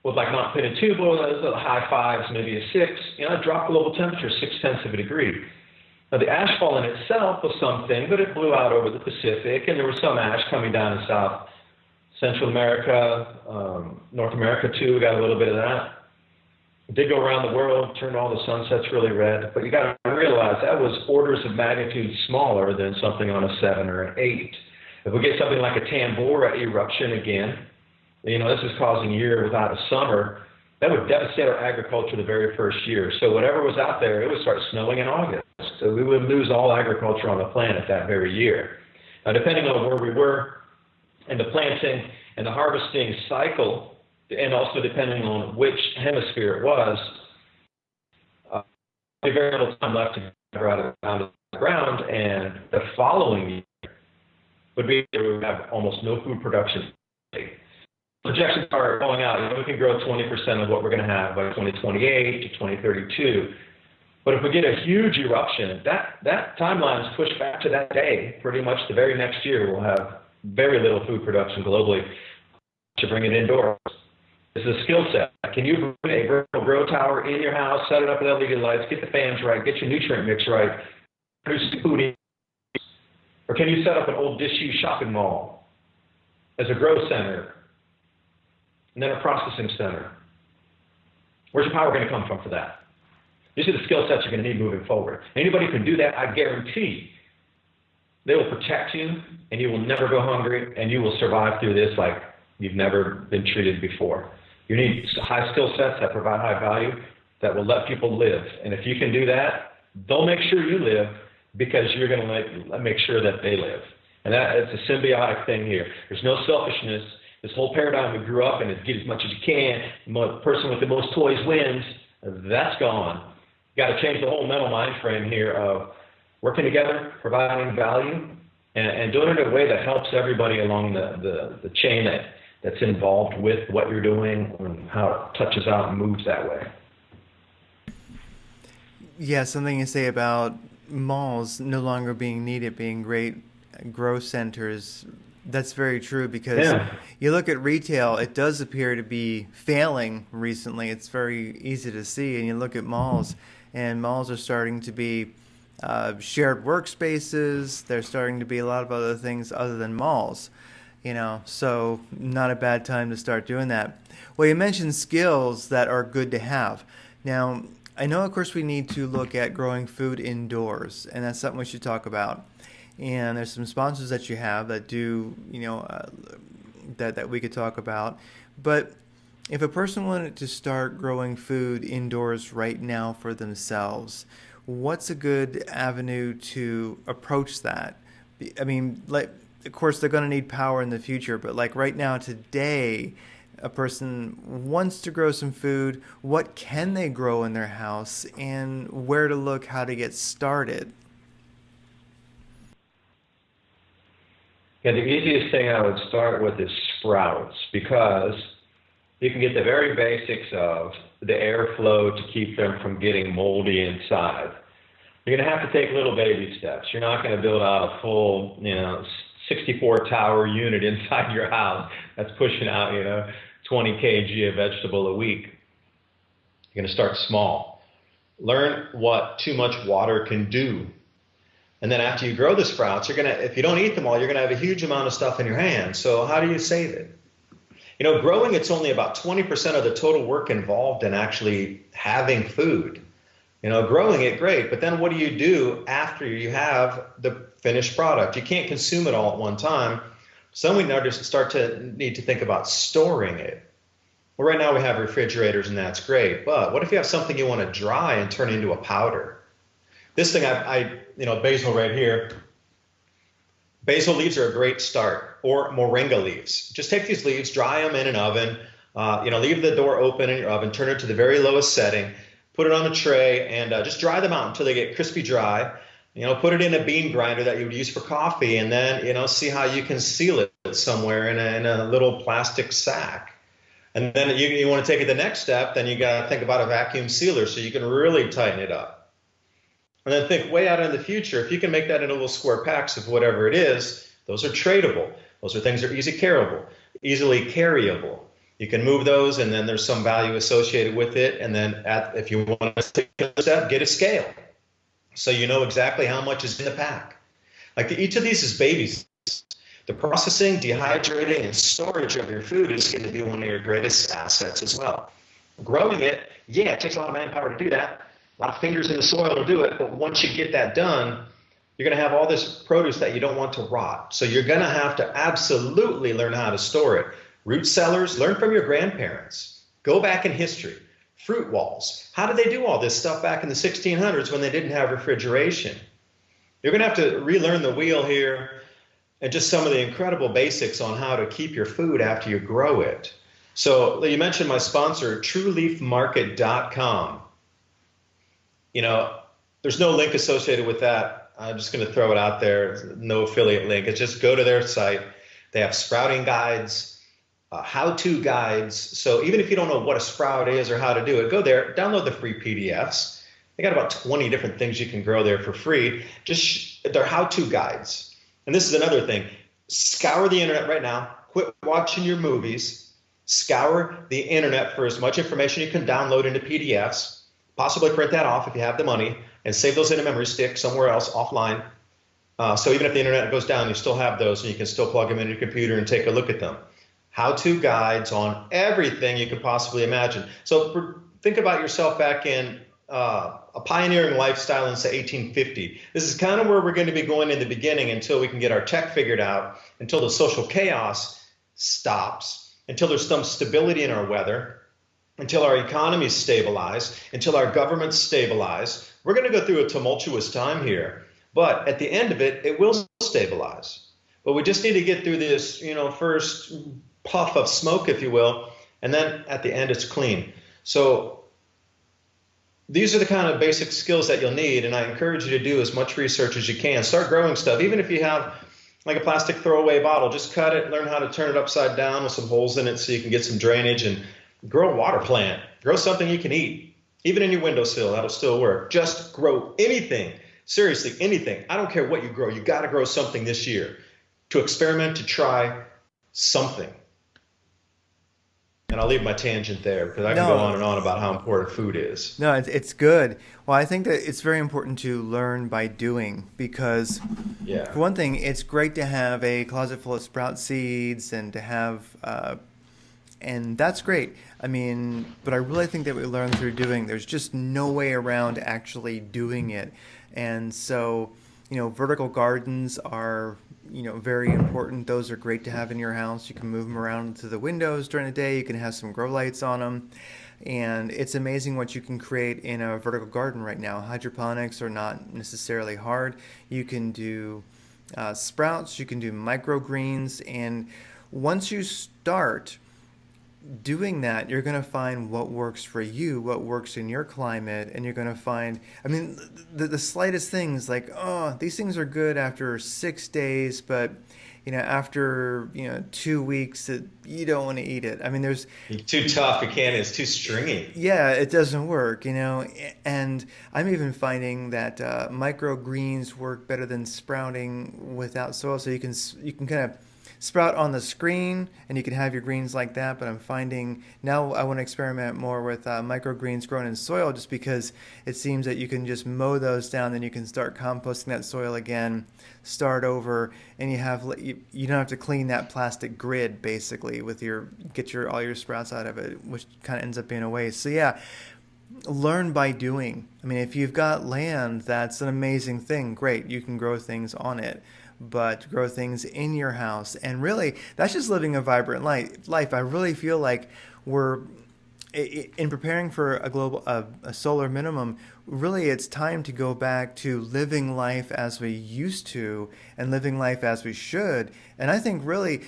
with like Mount Pinatubo, the high 5s, maybe a 6, it dropped global temperature 0.6 of a degree. Now the ash fall in itself was something, but it blew out over the Pacific, and there was some ash coming down in South Central America, North America too. We got a little bit of that. It did go around the world, turned all the sunsets really red, but you got to realize that was orders of magnitude smaller than something on a 7 or an 8. If we get something like a Tambora eruption again, this is causing a year without a summer, that would devastate our agriculture the very first year. So whatever was out there, it would start snowing in August. So we would lose all agriculture on the planet that very year. Now, depending on where we were in the planting and the harvesting cycle, and also depending on which hemisphere it was, very little time left to grow out of the ground, and the following year would be we would have almost no food production. Projections are going out. We can grow 20% of what we're going to have by 2028 to 2032. But if we get a huge eruption, that timeline is pushed back to that day. Pretty much the very next year, we'll have very little food production globally to bring it indoors. This is a skill set. Can you put a vertical grow tower in your house, set it up with LED lights, get the fans right, get your nutrient mix right, produce food? Or can you set up an old disused shopping mall as a grow center and then a processing center? Where's your power going to come from for that? These are the skill sets you're going to need moving forward. Anybody who can do that, I guarantee they will protect you, and you will never go hungry, and you will survive through this like you've never been treated before. You need high skill sets that provide high value that will let people live. And if you can do that, they'll make sure you live because you're going to make sure that they live. And it's a symbiotic thing here. There's no selfishness. This whole paradigm we grew up in is get as much as you can. The person with the most toys wins. That's gone. You got to change the whole mental mind frame here of working together, providing value, and doing it in a way that helps everybody along the chain that's involved with what you're doing and how it touches out and moves that way. Yeah, something you say about malls no longer being needed, being great growth centers. That's very true because you look at retail, it does appear to be failing recently. It's very easy to see. And you look at malls, and malls are starting to be shared workspaces. They're starting to be a lot of other things other than malls, so not a bad time to start doing that. Well, you mentioned skills that are good to have. Now, I know, of course, we need to look at growing food indoors, and that's something we should talk about. And there's some sponsors that you have that do, that we could talk about. But if a person wanted to start growing food indoors right now for themselves, what's a good avenue to approach that? I mean, of course, they're going to need power in the future, but right now, today, a person wants to grow some food. What can they grow in their house, and where to look, how to get started? Yeah, the easiest thing I would start with is sprouts, because you can get the very basics of the airflow to keep them from getting moldy inside. You're going to have to take little baby steps. You're not going to build out a full, 64 tower unit inside your house that's pushing out, 20 kg of vegetable a week. You're going to start small. Learn what too much water can do. And then after you grow the sprouts, if you don't eat them all, you're going to have a huge amount of stuff in your hands. So how do you save it? Growing, it's only about 20% of the total work involved in actually having food. Growing it, great, but then what do you do after you have the finished product? You can't consume it all at one time. So we now just need to think about storing it. Well, right now we have refrigerators, and that's great, but what if you have something you want to dry and turn into a powder? This thing, basil right here. Basil leaves are a great start, or moringa leaves. Just take these leaves, dry them in an oven, leave the door open in your oven, turn it to the very lowest setting, put it on a tray, and just dry them out until they get crispy dry. Put it in a bean grinder that you would use for coffee, and then, see how you can seal it somewhere in a little plastic sack. And then you want to take it the next step, then you got to think about a vacuum sealer so you can really tighten it up. And then think way out in the future, if you can make that into little square packs of whatever it is, those are tradable. Those are things that are easily carryable. You can move those, and then there's some value associated with it. And then if you want to take a step, get a scale, so you know exactly how much is in the pack. Each of these is babies. The processing, dehydrating, and storage of your food is going to be one of your greatest assets as well. Growing it, it takes a lot of manpower to do that. A lot of fingers in the soil to do it, but once you get that done, you're going to have all this produce that you don't want to rot. So you're going to have to absolutely learn how to store it. Root cellars, learn from your grandparents. Go back in history. Fruit walls. How did they do all this stuff back in the 1600s when they didn't have refrigeration? You're going to have to relearn the wheel here, and just some of the incredible basics on how to keep your food after you grow it. So you mentioned my sponsor, trueleafmarket.com. There's no link associated with that. I'm just going to throw it out there. No affiliate link. It's just go to their site. They have sprouting guides, how-to guides. So even if you don't know what a sprout is or how to do it, go there, download the free PDFs, They got about 20 different things you can grow there for free. They're how-to guides. And this is another thing. Scour the internet right now. Quit watching your movies. Scour the internet for as much information you can download into PDFs. Possibly print that off if you have the money, and save those in a memory stick somewhere else offline. So even if the internet goes down, you still have those, and you can still plug them into your computer and take a look at them. How-to guides on everything you could possibly imagine. So think about yourself back in a pioneering lifestyle in, say, 1850. This is kind of where we're going to be going in the beginning until we can get our tech figured out, until the social chaos stops, until there's some stability in our weather, until our economies stabilize, until our governments stabilize. We're going to go through a tumultuous time here, but at the end of it, it will stabilize. But we just need to get through this, first puff of smoke, if you will, and then at the end, it's clean. So these are the kind of basic skills that you'll need, and I encourage you to do as much research as you can. Start growing stuff, even if you have like a plastic throwaway bottle. Just cut it, learn how to turn it upside down with some holes in it so you can get some drainage, and grow a water plant. Grow something you can eat. Even in your windowsill, that'll still work. Just grow anything. Seriously, anything. I don't care what you grow. You got to grow something this year. To experiment, to try something. And I'll leave my tangent there because I can go on and on about how important food is. No, it's good. Well, I think that it's very important to learn by doing because, for one thing, it's great to have a closet full of sprout seeds and to have, and that's great. I mean, but I really think that we learn through doing. There's just no way around actually doing it. And so, vertical gardens are very important. Those are great to have in your house. You can move them around to the windows during the day. You can have some grow lights on them. And it's amazing what you can create in a vertical garden right now. Hydroponics are not necessarily hard. You can do sprouts, you can do microgreens. And once you start doing that, you're going to find what works for you, what works in your climate, and you're going to find, the slightest things like, these things are good after 6 days, but after 2 weeks, you don't want to eat it. There's too tough. You can't. It's too stringy. Yeah, it doesn't work. And I'm even finding that microgreens work better than sprouting without soil. So you can kind of sprout on the screen and you can have your greens like that, but I'm finding now I want to experiment more with microgreens grown in soil, just because it seems that you can just mow those down, then you can start composting that soil again, start over, and you don't have to clean that plastic grid basically with all your sprouts out of it, which kind of ends up being a waste. So learn by doing. If you've got land, that's an amazing thing. Great, you can grow things on it. But grow things in your house. And really, that's just living a vibrant life. I really feel like we're, in preparing for a solar minimum, really it's time to go back to living life as we used to and living life as we should. And I think really,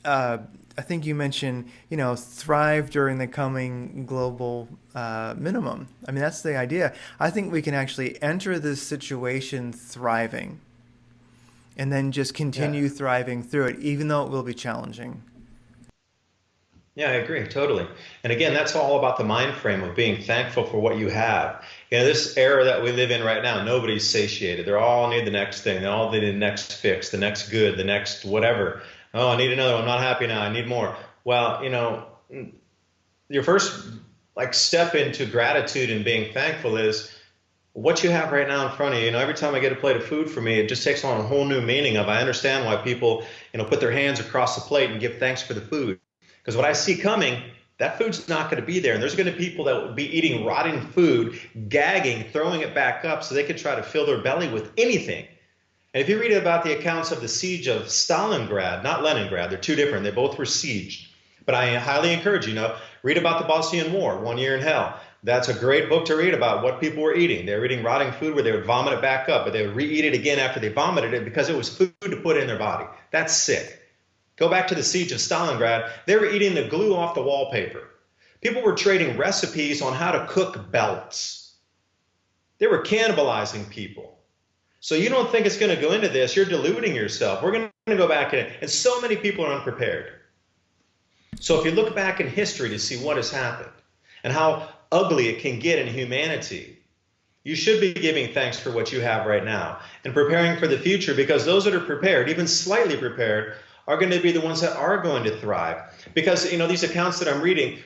I think you mentioned, thrive during the coming global minimum. That's the idea. I think we can actually enter this situation thriving, and then just continue thriving through it, even though it will be challenging. Yeah, I agree, totally. And again, that's all about the mind frame of being thankful for what you have. This era that we live in right now, nobody's satiated. They all need the next thing. They all need the next fix, the next good, the next whatever. Oh, I need another one. I'm not happy now. I need more. Well, your first step into gratitude and being thankful is what you have right now in front of you. Every time I get a plate of food for me, it just takes on a whole new meaning of, I understand why people, put their hands across the plate and give thanks for the food. Because what I see coming, that food's not going to be there. And there's going to be people that will be eating rotting food, gagging, throwing it back up so they can try to fill their belly with anything. And if you read about the accounts of the siege of Stalingrad, not Leningrad, they're two different. They both were sieged. But I highly encourage you, read about the Bosnian War, 1 Year in Hell. That's a great book to read about what people were eating. They were eating rotting food where they would vomit it back up, but they would re-eat it again after they vomited it because it was food to put in their body. That's sick. Go back to the siege of Stalingrad. They were eating the glue off the wallpaper. People were trading recipes on how to cook belts. They were cannibalizing people. So you don't think it's going to go into this. You're deluding yourself. We're going to go back in it. And so many people are unprepared. So if you look back in history to see what has happened and how ugly it can get in humanity, You should be giving thanks for what you have right now and preparing for the future, because those that are prepared, even slightly prepared, are going to be the ones that are going to thrive. Because, these accounts that I'm reading,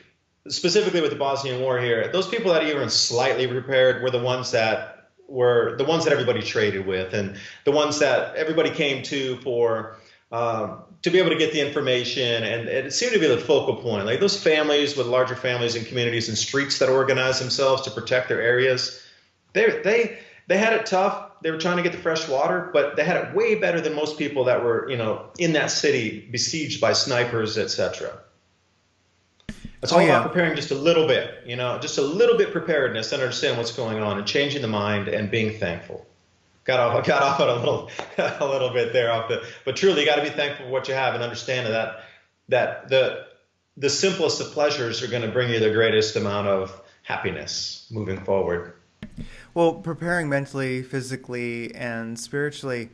specifically with the Bosnian War here, those people that are even slightly prepared were the ones that everybody traded with, and the ones that everybody came to for to be able to get the information, and it seemed to be the focal point. Like those families with larger families and communities and streets that organize themselves to protect their areas, they had it tough. They were trying to get the fresh water, but they had it way better than most people that were, in that city besieged by snipers, etc. It's all about preparing just a little bit, just a little bit preparedness and understand what's going on and changing the mind and being thankful. Got off on a little bit there but truly you got to be thankful for what you have and understand that the simplest of pleasures are going to bring you the greatest amount of happiness moving forward. Well, preparing mentally, physically, and spiritually,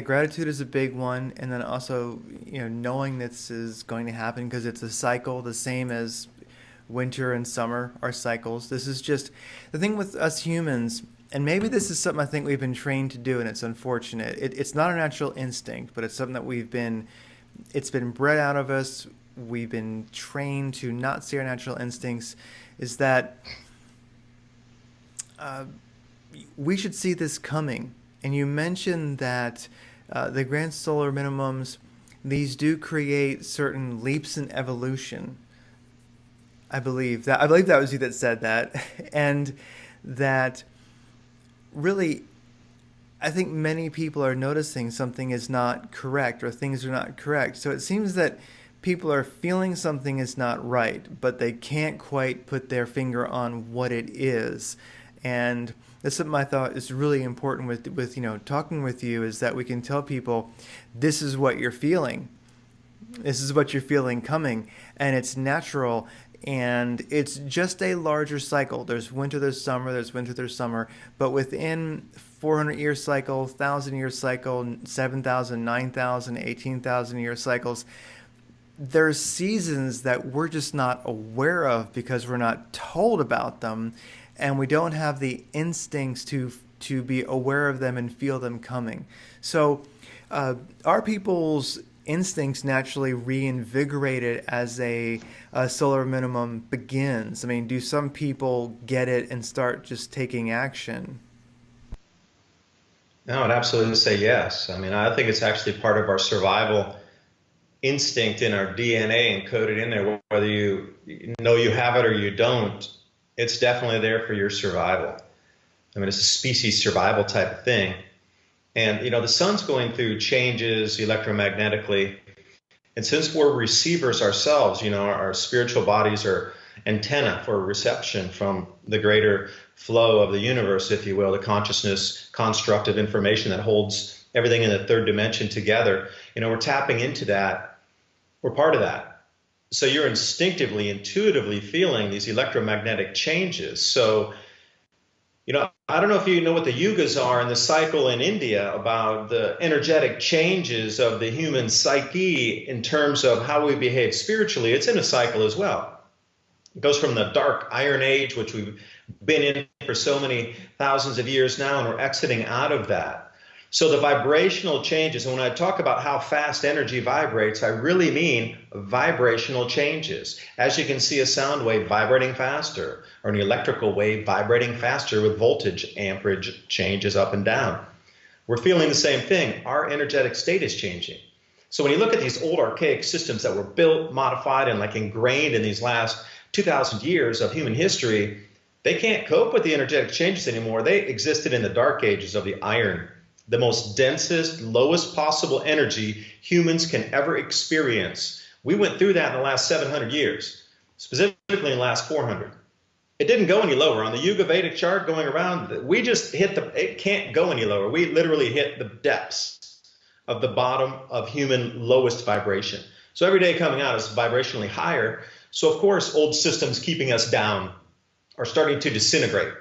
gratitude is a big one, and then also, knowing this is going to happen because it's a cycle, the same as winter and summer are cycles. This is just the thing with us humans, and maybe this is something I think we've been trained to do, and it's unfortunate. It's not a natural instinct, but it's something that it's been bred out of us. We've been trained to not see our natural instincts, is that we should see this coming. And you mentioned that the grand solar minimums, these do create certain leaps in evolution. I believe that was you that said that, and that really, I think many people are noticing something is not correct or things are not correct. So it seems that people are feeling something is not right, but they can't quite put their finger on what it is. And that's something I thought is really important with talking with you, is that we can tell people this is what you're feeling. This is what you're feeling coming, and it's natural, and it's just a larger cycle. There's winter, there's summer, there's winter, there's summer, but within 400-year cycle, 1,000-year cycle, 7,000, 9,000, 18,000-year cycles, there's seasons that we're just not aware of because we're not told about them, and we don't have the instincts to be aware of them and feel them coming. So are people's instincts naturally reinvigorated as a solar minimum begins? I mean, do some people get it and start just taking action? No, I'd absolutely say yes. I mean, I think it's actually part of our survival instinct in our DNA encoded in there, whether you know you have it or you don't. It's definitely there for your survival. I mean, it's a species survival type of thing. And, the sun's going through changes electromagnetically. And since we're receivers ourselves, our spiritual bodies are antenna for reception from the greater flow of the universe, if you will, the consciousness construct of information that holds everything in the third dimension together. We're tapping into that. We're part of that. So you're instinctively, intuitively feeling these electromagnetic changes. So, I don't know if you know what the yugas are in the cycle in India about the energetic changes of the human psyche in terms of how we behave spiritually. It's in a cycle as well. It goes from the dark iron age, which we've been in for so many thousands of years now, and we're exiting out of that. So the vibrational changes, and when I talk about how fast energy vibrates, I really mean vibrational changes. As you can see, a sound wave vibrating faster, or an electrical wave vibrating faster with voltage amperage changes up and down. We're feeling the same thing. Our energetic state is changing. So when you look at these old archaic systems that were built, modified, and ingrained in these last 2,000 years of human history, they can't cope with the energetic changes anymore. They existed in the dark ages of the iron, the most densest, lowest possible energy humans can ever experience. We went through that in the last 700 years, specifically in the last 400. It didn't go any lower. On the Yuga Vedic chart going around, we just it can't go any lower. We literally hit the depths of the bottom of human lowest vibration. So every day coming out is vibrationally higher. So of course, old systems keeping us down are starting to disintegrate.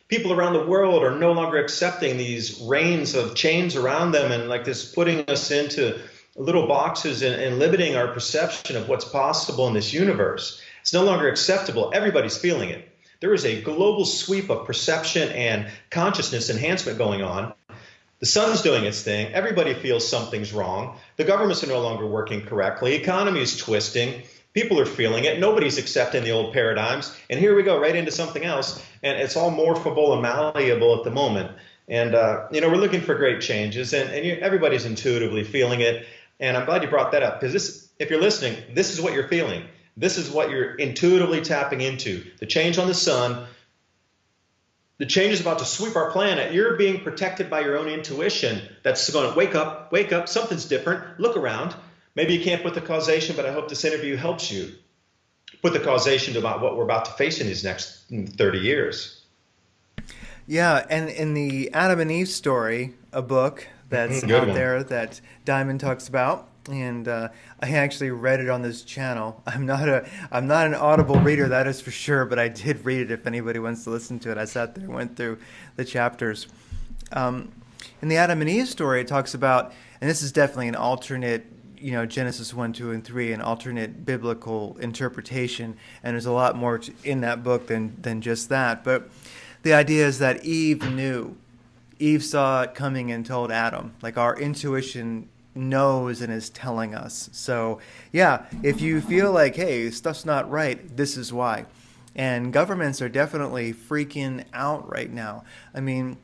People around the world are no longer accepting these reins of chains around them and this putting us into little boxes and limiting our perception of what's possible in this universe. It's no longer acceptable. Everybody's feeling it. There is a global sweep of perception and consciousness enhancement going on. The sun's doing its thing. Everybody feels something's wrong. The governments are no longer working correctly. Economy is twisting. People are feeling it. Nobody's accepting the old paradigms. And here we go right into something else. And it's all morphable and malleable at the moment. And, we're looking for great changes. And everybody's intuitively feeling it. And I'm glad you brought that up, because if you're listening, this is what you're feeling. This is what you're intuitively tapping into. The change on the sun, the change is about to sweep our planet. You're being protected by your own intuition that's going to wake up, something's different, look around. Maybe you can't put the causation, but I hope this interview helps you put the causation to about what we're about to face in these next 30 years. Yeah, and in the Adam and Eve story, a book that's out there that DuByne talks about, and I actually read it on this channel. I'm not an Audible reader, that is for sure, but I did read it if anybody wants to listen to it. I sat there and went through the chapters. In the Adam and Eve story, it talks about, and this is definitely an alternate, Genesis 1, 2, and 3, an alternate biblical interpretation, and there's a lot more in that book than just that. But the idea is that Eve knew. Eve saw it coming and told Adam. Like, our intuition knows and is telling us. So yeah, if you feel like, hey, stuff's not right, this is why. And governments are definitely freaking out right now. I mean,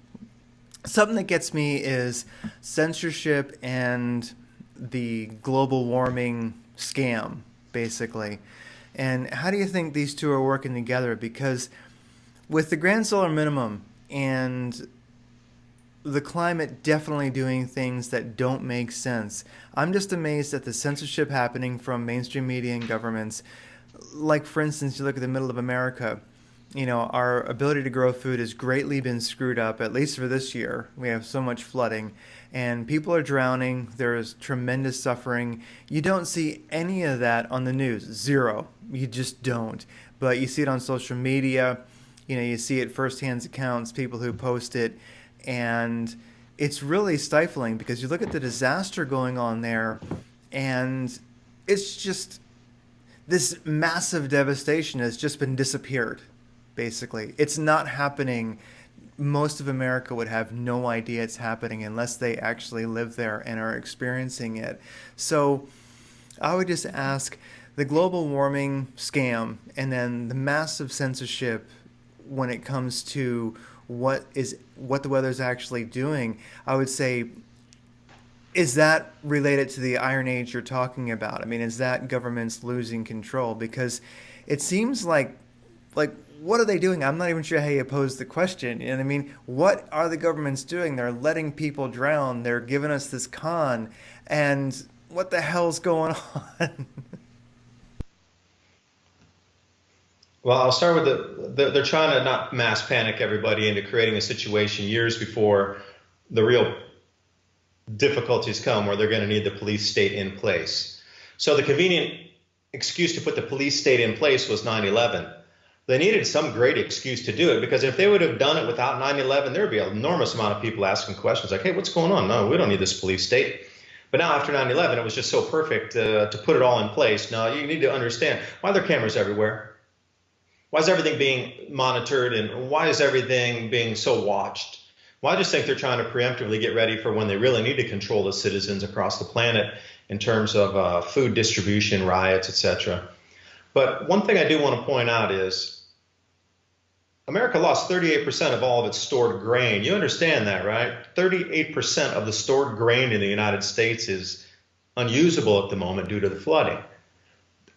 something that gets me is censorship and the global warming scam, basically. And how do you think these two are working together? Because with the grand solar minimum and the climate definitely doing things that don't make sense, I'm just amazed at the censorship happening from mainstream media and governments. Like, for instance, you look at the middle of America, our ability to grow food has greatly been screwed up, at least for this year. We have so much flooding, and people are drowning. There is tremendous suffering. You don't see any of that on the news. Zero. You just don't. But you see it on social media. You see it firsthand accounts, people who post it. And it's really stifling, because you look at the disaster going on there, and it's just this massive devastation has just been disappeared, basically. It's not happening. Most of America would have no idea it's happening unless they actually live there and are experiencing it. So I would just ask, the global warming scam and then the massive censorship when it comes to what the weather's actually doing, I would say, is that related to the Iron Age you're talking about? I mean, is that governments losing control? Because it seems like what are they doing? I'm not even sure how you pose the question. You know what I mean? What are the governments doing? They're letting people drown. They're giving us this con. And what the hell's going on? Well, I'll start with they're trying to not mass panic everybody into creating a situation years before the real difficulties come, where they're going to need the police state in place. So the convenient excuse to put the police state in place was 9/11. They needed some great excuse to do it, because if they would have done it without 9/11, there would be an enormous amount of people asking questions like, hey, what's going on? No, we don't need this police state. But now after 9/11, it was just so perfect to put it all in place. Now you need to understand, why are there cameras everywhere? Why is everything being monitored, and why is everything being so watched? Well, I just think they're trying to preemptively get ready for when they really need to control the citizens across the planet in terms of food distribution, riots, etc. But one thing I do want to point out is America lost 38% of all of its stored grain. You understand that, right? 38% of the stored grain in the United States is unusable at the moment due to the flooding.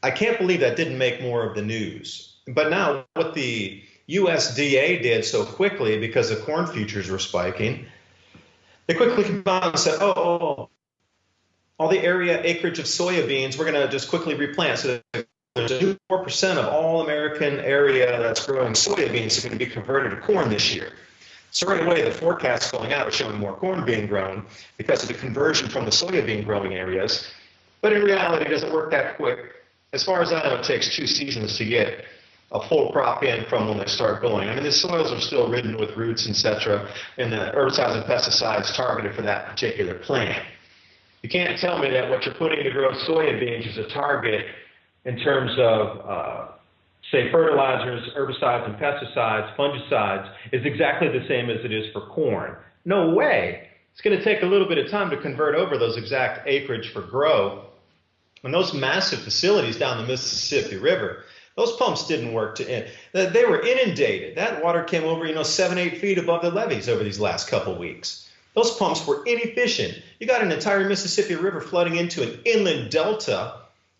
I can't believe that didn't make more of the news. But now what the USDA did so quickly, because the corn futures were spiking, they quickly came out and said, all the area acreage of soybeans, we're going to just quickly replant. So there's 4% of all American area that's growing soybeans is going to be converted to corn this year. So right away, the forecasts going out are showing more corn being grown because of the conversion from the soybean growing areas. But in reality, it doesn't work that quick. As far as I know, it takes 2 seasons to get a full crop in from when they start going. I mean, the soils are still ridden with roots, etc., and the herbicides and pesticides targeted for that particular plant. You can't tell me that what you're putting to grow soybeans is a target in terms of say, fertilizers, herbicides, and pesticides, fungicides, is exactly the same as it is for corn. No way. It's going to take a little bit of time to convert over those exact acreage for grow. And those massive facilities down the Mississippi River, those pumps didn't work they were inundated. That water came over, 7, 8 feet above the levees over these last couple weeks. Those pumps were inefficient. You got an entire Mississippi River flooding into an inland delta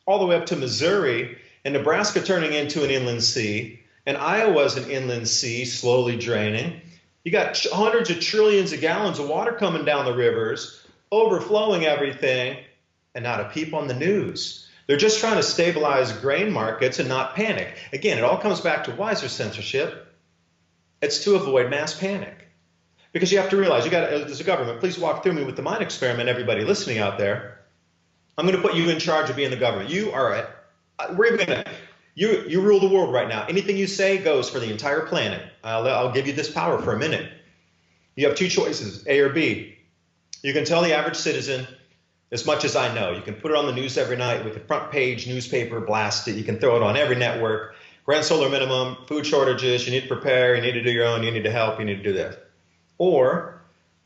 all the way up to Missouri, and Nebraska turning into an inland sea, and Iowa's an inland sea slowly draining. You got hundreds of trillions of gallons of water coming down the rivers, overflowing everything, and not a peep on the news. They're just trying to stabilize grain markets and not panic. Again, it all comes back to wiser censorship. It's to avoid mass panic. Because you have to realize, as a government, please walk through me with the mind experiment, everybody listening out there. I'm going to put you in charge of being the government. You rule the world right now. Anything you say goes for the entire planet. I'll give you this power for a minute. You have two choices, A or B. You can tell the average citizen, as much as I know, you can put it on the news every night with the front page newspaper, blast it. You can throw it on every network. Grand solar minimum, food shortages, you need to prepare, you need to do your own, you need to help, you need to do this. Or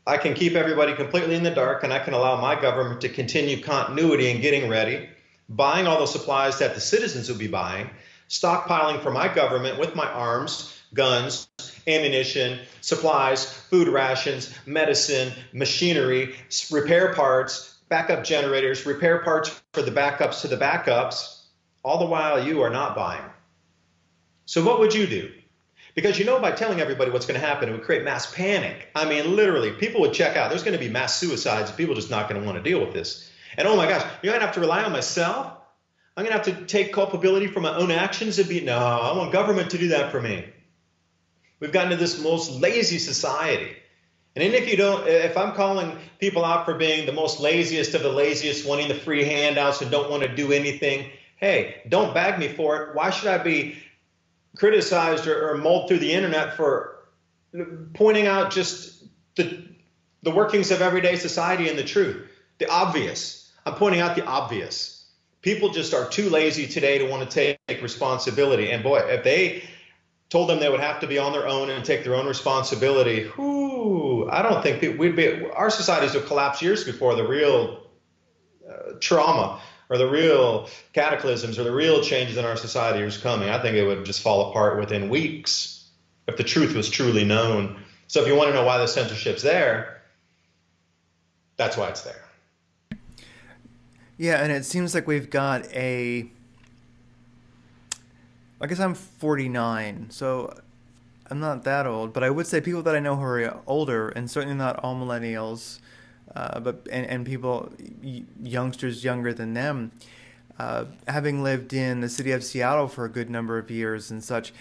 I can keep everybody completely in the dark, and I can allow my government to continue continuity and getting ready, buying all the supplies that the citizens will be buying, stockpiling for my government with my arms, guns, ammunition, supplies, food rations, medicine, machinery, repair parts, backup generators, repair parts for the backups to the backups, all the while you are not buying. So what would you do? Because by telling everybody what's going to happen, it would create mass panic. I mean, literally, people would check out. There's going to be mass suicides. People are just not going to want to deal with this. And oh my gosh, you're going to have to rely on myself? I'm going to have to take culpability for my own actions and no, I want government to do that for me. We've gotten to this most lazy society. And then if I'm calling people out for being the most laziest of the laziest, wanting the free handouts and don't want to do anything, hey, don't bag me for it. Why should I be criticized or mauled through the internet for pointing out just the workings of everyday society and the truth, the obvious? I'm pointing out the obvious. People just are too lazy today to want to take responsibility. And boy, if they told them they would have to be on their own and take their own responsibility, I don't think our societies would collapse years before the real trauma or the real cataclysms or the real changes in our society was coming. I think it would just fall apart within weeks if the truth was truly known. So if you want to know why the censorship's there, that's why it's there. Yeah, and it seems like we've got I guess I'm 49, so I'm not that old, but I would say people that I know who are older, and certainly not all millennials, but people, youngsters younger than them, having lived in the city of Seattle for a good number of years and such,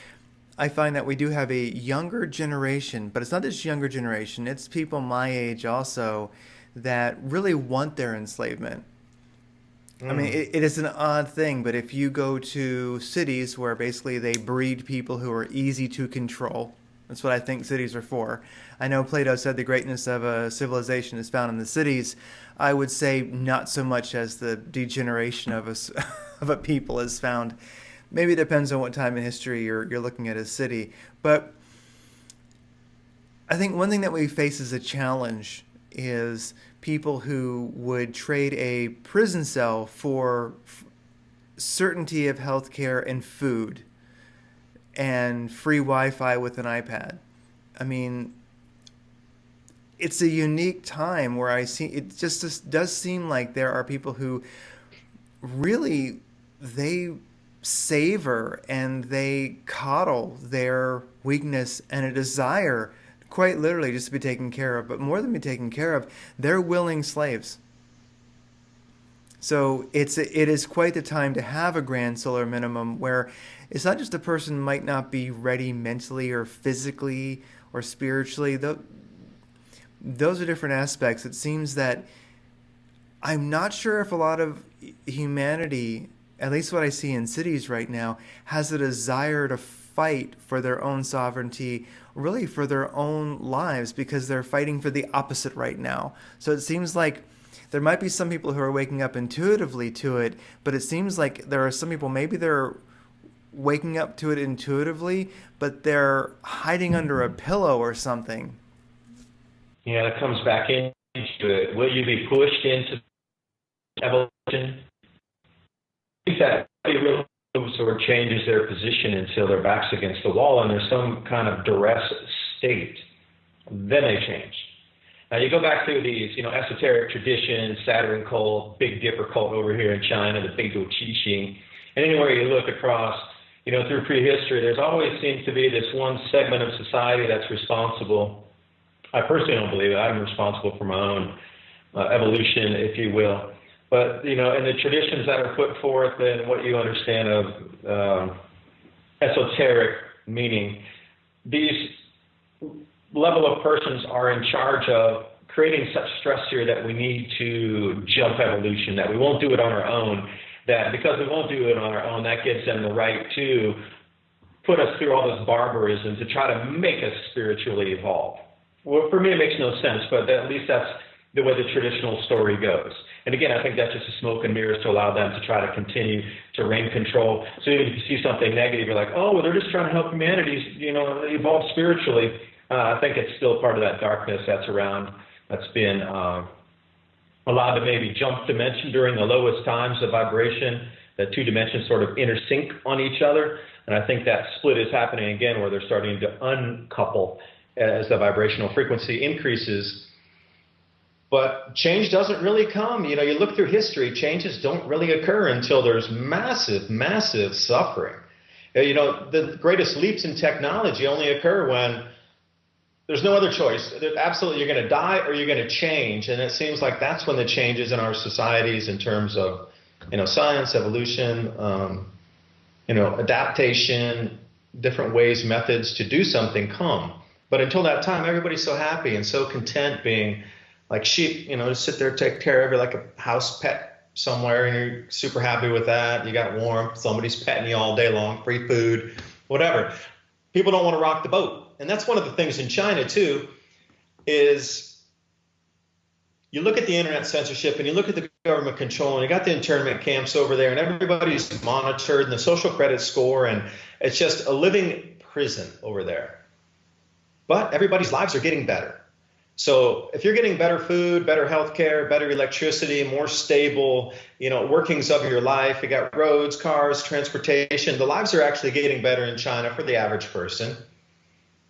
I find that we do have a younger generation, but it's not just younger generation, it's people my age also that really want their enslavement. I mean, it is an odd thing, but if you go to cities where basically they breed people who are easy to control, that's what I think cities are for. I know Plato said the greatness of a civilization is found in the cities. I would say not so much as the degeneration of a people is found. Maybe it depends on what time in history you're looking at a city. But I think one thing that we face as a challenge is people who would trade a prison cell for certainty of healthcare and food and free Wi-Fi with an iPad. I mean, it's a unique time where it just does seem like there are people who really, they savor and they coddle their weakness and a desire quite literally just to be taken care of, but more than be taken care of, they're willing slaves. So it is quite the time to have a grand solar minimum where it's not just a person might not be ready mentally or physically or spiritually. Those are different aspects. It seems that I'm not sure if a lot of humanity, at least what I see in cities right now, has a desire to fight for their own sovereignty, really for their own lives, because they're fighting for the opposite right now. So it seems like there might be some people who are waking up intuitively to it, but it seems like there are some people, maybe they're waking up to it intuitively, but they're hiding under a pillow or something. Yeah, that comes back into it. Will you be pushed into evolution? I think that nobody really moves or changes their position until their back's against the wall and there's some kind of duress state. Then they change. Now you go back through these, esoteric traditions, Saturn cult, Big Dipper cult over here in China, the Big Qixing, and anywhere you look across, through prehistory, there's always seems to be this one segment of society that's responsible. I personally don't believe it. I'm responsible for my own evolution, if you will. But, in the traditions that are put forth and what you understand of esoteric meaning, these level of persons are in charge of creating such stress here that we need to jump evolution, that we won't do it on our own, that because we won't do it on our own, that gives them the right to put us through all this barbarism to try to make us spiritually evolve. Well, for me, it makes no sense, but at least that's the way the traditional story goes. And again, I think that's just a smoke and mirrors to allow them to try to continue to reign control. So even if you see something negative, you're like, oh, well, they're just trying to help humanity, evolve spiritually. I think it's still part of that darkness that's around, that's been allowed to maybe jump dimension during the lowest times of vibration. The two dimensions sort of intersync on each other. And I think that split is happening again where they're starting to uncouple as the vibrational frequency increases. But change doesn't really come. You look through history, changes don't really occur until there's massive, massive suffering. The greatest leaps in technology only occur when there's no other choice. Absolutely, you're going to die or you're going to change. And it seems like that's when the changes in our societies in terms of, science, evolution, adaptation, different ways, methods to do something come. But until that time, everybody's so happy and so content being like sheep, to sit there, take care of you like a house pet somewhere, and you're super happy with that. You got warmth, somebody's petting you all day long, free food, whatever. People don't want to rock the boat. And that's one of the things in China, too, is you look at the internet censorship and you look at the government control, and you got the internment camps over there, and everybody's monitored, and the social credit score, and it's just a living prison over there. But everybody's lives are getting better. So if you're getting better food, better health care, better electricity, more stable, workings of your life, you got roads, cars, transportation, the lives are actually getting better in China for the average person.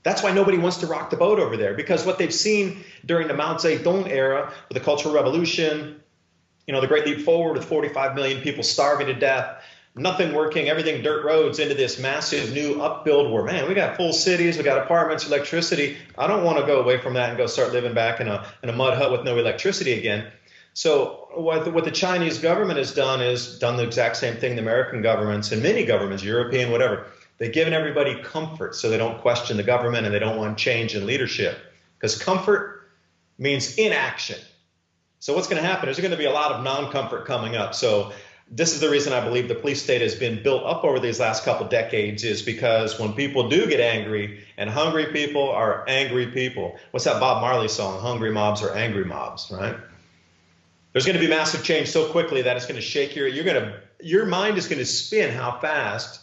That's why nobody wants to rock the boat over there, because what they've seen during the Mao Zedong era with the Cultural Revolution, the Great Leap Forward with 45 million people starving to death, nothing working, everything dirt roads into this massive new upbuild where, man, we got full cities, we got apartments, electricity. I don't want to go away from that and go start living back in a mud hut with no electricity again. So what the Chinese government has done is done the exact same thing the American governments and many governments, European, whatever. They've given everybody comfort so they don't question the government and they don't want change in leadership, because comfort means inaction. So what's going to happen is there's going to be a lot of non-comfort coming up. So this is the reason I believe the police state has been built up over these last couple decades, is because when people do get angry, and hungry people are angry people. What's that Bob Marley song? Hungry mobs are angry mobs, right? There's going to be massive change so quickly that it's going to shake your mind is going to spin how fast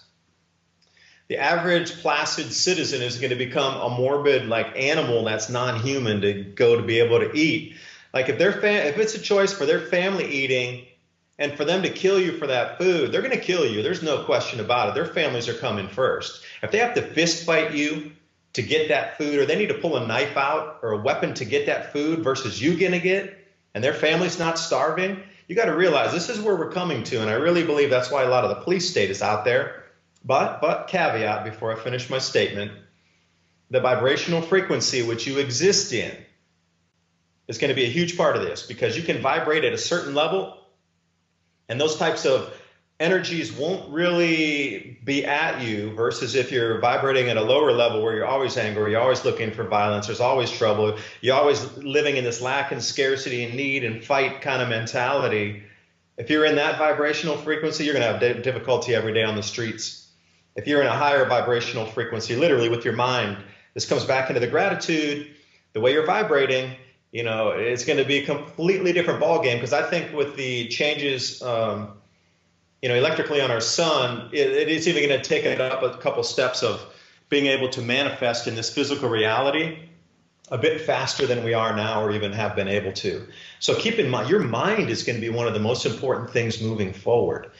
the average placid citizen is going to become a morbid animal that's non-human to go to be able to eat. Like if it's a choice for their family eating, and for them to kill you for that food, they're going to kill you. There's no question about it. Their families are coming first. If they have to fist fight you to get that food, or they need to pull a knife out or a weapon to get that food versus you getting it, and their family's not starving, you got to realize this is where we're coming to. And I really believe that's why a lot of the police state is out there. But caveat before I finish my statement, the vibrational frequency which you exist in is going to be a huge part of this, because you can vibrate at a certain level, and those types of energies won't really be at you, versus if you're vibrating at a lower level where you're always angry, you're always looking for violence, there's always trouble, you're always living in this lack and scarcity and need and fight kind of mentality. If you're in that vibrational frequency, you're going to have difficulty every day on the streets. If you're in a higher vibrational frequency, literally with your mind, this comes back into the gratitude, the way you're vibrating, it's going to be a completely different ballgame. Because I think with the changes electrically on our sun, it is even going to take it up a couple steps of being able to manifest in this physical reality a bit faster than we are now or even have been able to. So keep in mind, your mind is going to be one of the most important things moving forward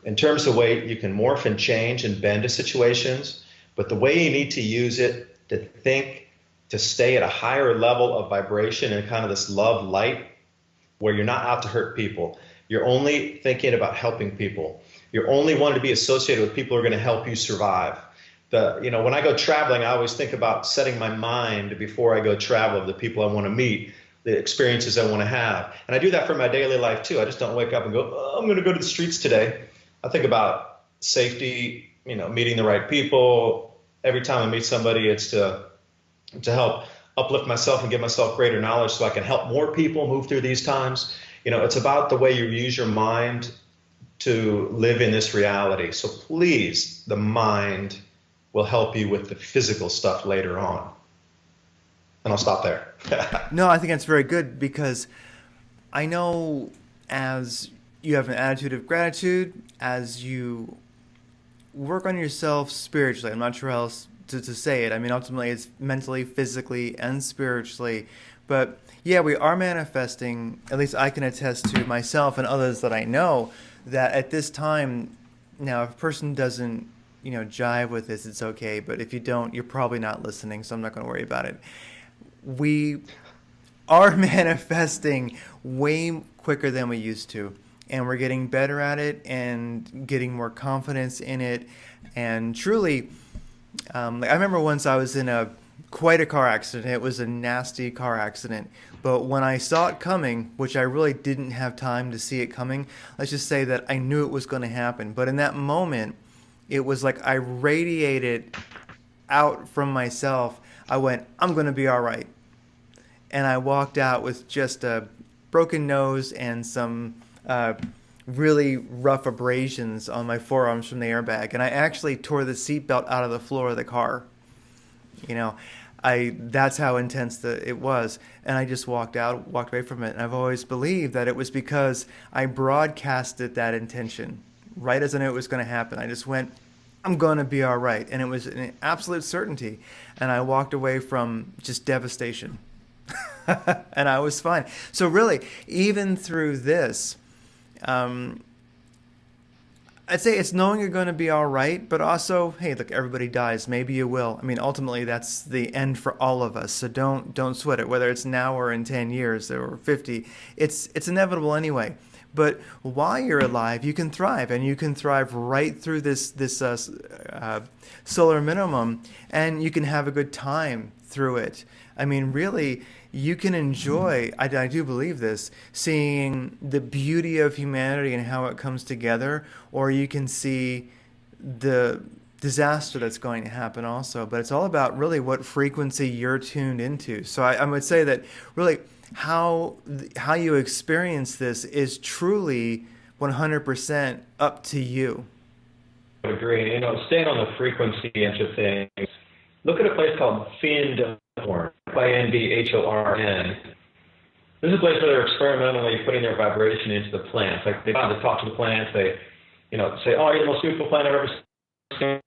in terms of the way you can morph and change and bend to situations, but the way you need to use it to think, to stay at a higher level of vibration and kind of this love light where you're not out to hurt people. You're only thinking about helping people. You're only wanting to be associated with people who are going to help you survive. When I go traveling, I always think about setting my mind before I go travel of the people I want to meet, the experiences I want to have. And I do that for my daily life too. I just don't wake up and go, oh, I'm going to go to the streets today. I think about safety, meeting the right people. Every time I meet somebody, it's to help uplift myself and give myself greater knowledge so I can help more people move through these times. It's about the way you use your mind to live in this reality. So please, the mind will help you with the physical stuff later on. And I'll stop there. No, I think that's very good, because I know as you have an attitude of gratitude, as you work on yourself spiritually, I'm not sure how else to say it. I mean, ultimately it's mentally, physically, and spiritually. But yeah, we are manifesting, at least I can attest to myself and others that I know, that at this time, now if a person doesn't jive with this, it's okay. But if you don't, you're probably not listening, so I'm not going to worry about it. We are manifesting way quicker than we used to, and we're getting better at it and getting more confidence in it. And truly, I remember once I was in quite a car accident. It was a nasty car accident. But when I saw it coming, which I really didn't have time to see it coming, let's just say that I knew it was going to happen. But in that moment, it was like I radiated out from myself. I went, I'm going to be all right. And I walked out with just a broken nose and some really rough abrasions on my forearms from the airbag. And I actually tore the seatbelt out of the floor of the car. That's how intense it was. And I just walked away from it. And I've always believed that it was because I broadcasted that intention right as I knew it was going to happen. I just went, I'm going to be all right. And it was an absolute certainty. And I walked away from just devastation. And I was fine. So really, even through this, I'd say it's knowing you're going to be all right, but also, hey, look, everybody dies. Maybe you will. I mean, ultimately, that's the end for all of us. So don't sweat it. Whether it's now or in 10 years or 50, it's inevitable anyway. But while you're alive, you can thrive, and you can thrive right through this solar minimum, and you can have a good time through it. I mean, really, you can enjoy, I do believe this, seeing the beauty of humanity and how it comes together, or you can see the disaster that's going to happen also. But it's all about really what frequency you're tuned into. So I would say that really how you experience this is truly 100% up to you. I agree. Staying on the frequency into things, look at a place called Findhorn, Findhorn. This is a place where they're experimentally putting their vibration into the plants. Like they want to talk to the plants. They, say, "Oh, you're the most beautiful plant I've ever seen.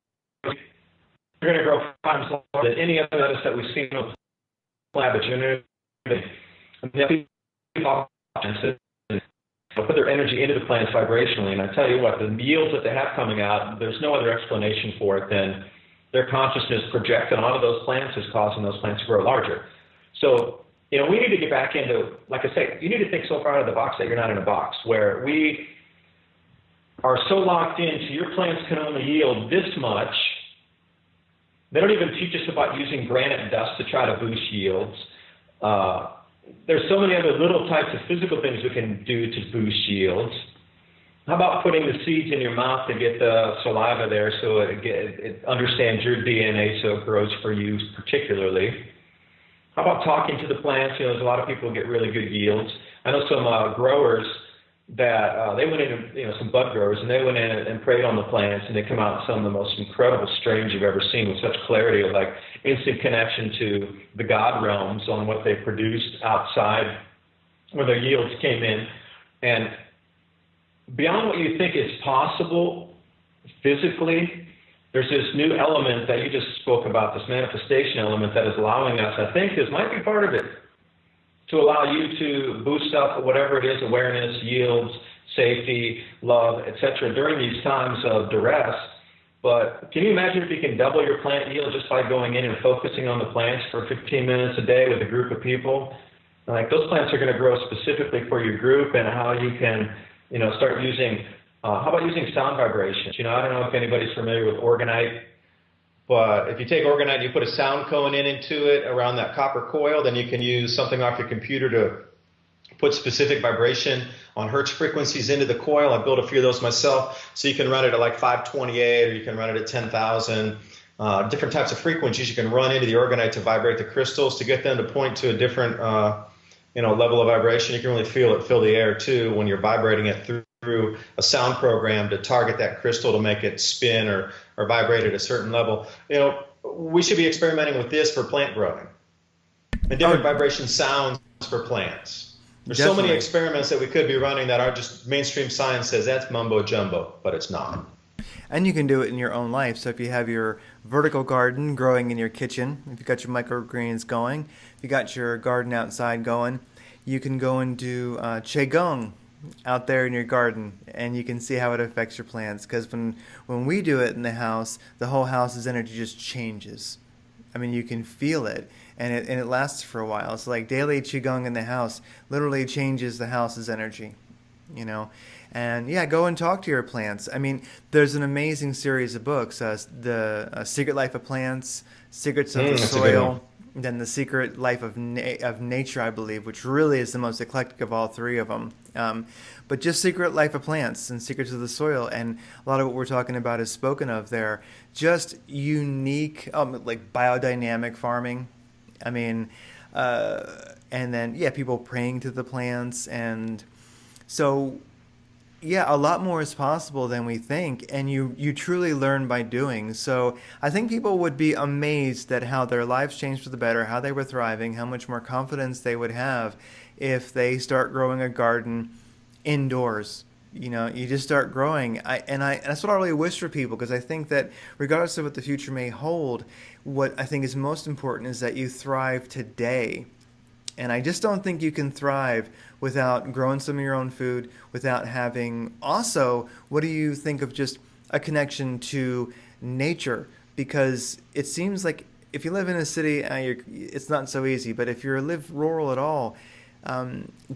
You're going to grow 5 times more than any other lettuce that we've seen on the lab." But they'll put their energy into the plants vibrationally, and I tell you what, the yields that they have coming out, there's no other explanation for it than their consciousness projected onto those plants is causing those plants to grow larger. So, we need to get back into, like I say, you need to think so far out of the box that you're not in a box, where we are so locked into your plants can only yield this much. They don't even teach us about using granite dust to try to boost yields. There's so many other little types of physical things we can do to boost yields. How about putting the seeds in your mouth to get the saliva there so it understands your DNA so it grows for you particularly? How about talking to the plants? There's a lot of people who get really good yields. I know some growers that they went in, some bud growers, and they went in and prayed on the plants, and they come out with some of the most incredible strains you've ever seen with such clarity of like instant connection to the God realms on what they produced outside where their yields came in. And beyond what you think is possible physically, there's this new element that you just spoke about, this manifestation element that is allowing us, I think this might be part of it, to allow you to boost up whatever it is, awareness, yields, safety, love, etc. during these times of duress. But can you imagine if you can double your plant yield just by going in and focusing on the plants for 15 minutes a day with a group of people? Like, those plants are going to grow specifically for your group, and how you can, start using, how about using sound vibrations? I don't know if anybody's familiar with orgonite, but if you take orgonite and you put a sound cone into it around that copper coil, then you can use something off your computer to put specific vibration on hertz frequencies into the coil. I built a few of those myself, so you can run it at like 528, or you can run it at 10,000. Different types of frequencies you can run into the orgonite to vibrate the crystals to get them to point to a different level of vibration. You can really fill the air too when you're vibrating it through a sound program to target that crystal to make it spin or vibrate at a certain level. We should be experimenting with this for plant growing and different vibration sounds for plants. There's so many experiments that we could be running that are just mainstream science says that's mumbo jumbo, but it's not. And you can do it in your own life. So if you have your vertical garden growing in your kitchen, if you got your microgreens going, if you got your garden outside going, you can go and do qigong out there in your garden, and you can see how it affects your plants. Because when we do it in the house, the whole house's energy just changes. I mean, you can feel it, and it lasts for a while. It's like daily qigong in the house literally changes the house's energy, And yeah, go and talk to your plants. I mean, there's an amazing series of books, the Secret Life of Plants, Secrets of the Soil, then The Secret Life of Nature, I believe, which really is the most eclectic of all three of them. But just Secret Life of Plants and Secrets of the Soil, and a lot of what we're talking about is spoken of there. Just unique, like biodynamic farming. I mean, and then, people praying to the plants. And so, a lot more is possible than we think, and you truly learn by doing. So I think people would be amazed at how their lives changed for the better, how they were thriving, how much more confidence they would have if they start growing a garden indoors. You just start growing. That's what I really wish for people, because I think that regardless of what the future may hold, what I think is most important is that you thrive today. And I just don't think you can thrive without growing some of your own food, without having also, what do you think of just a connection to nature? Because it seems like if you live in a city, it's not so easy. But if you live rural at all,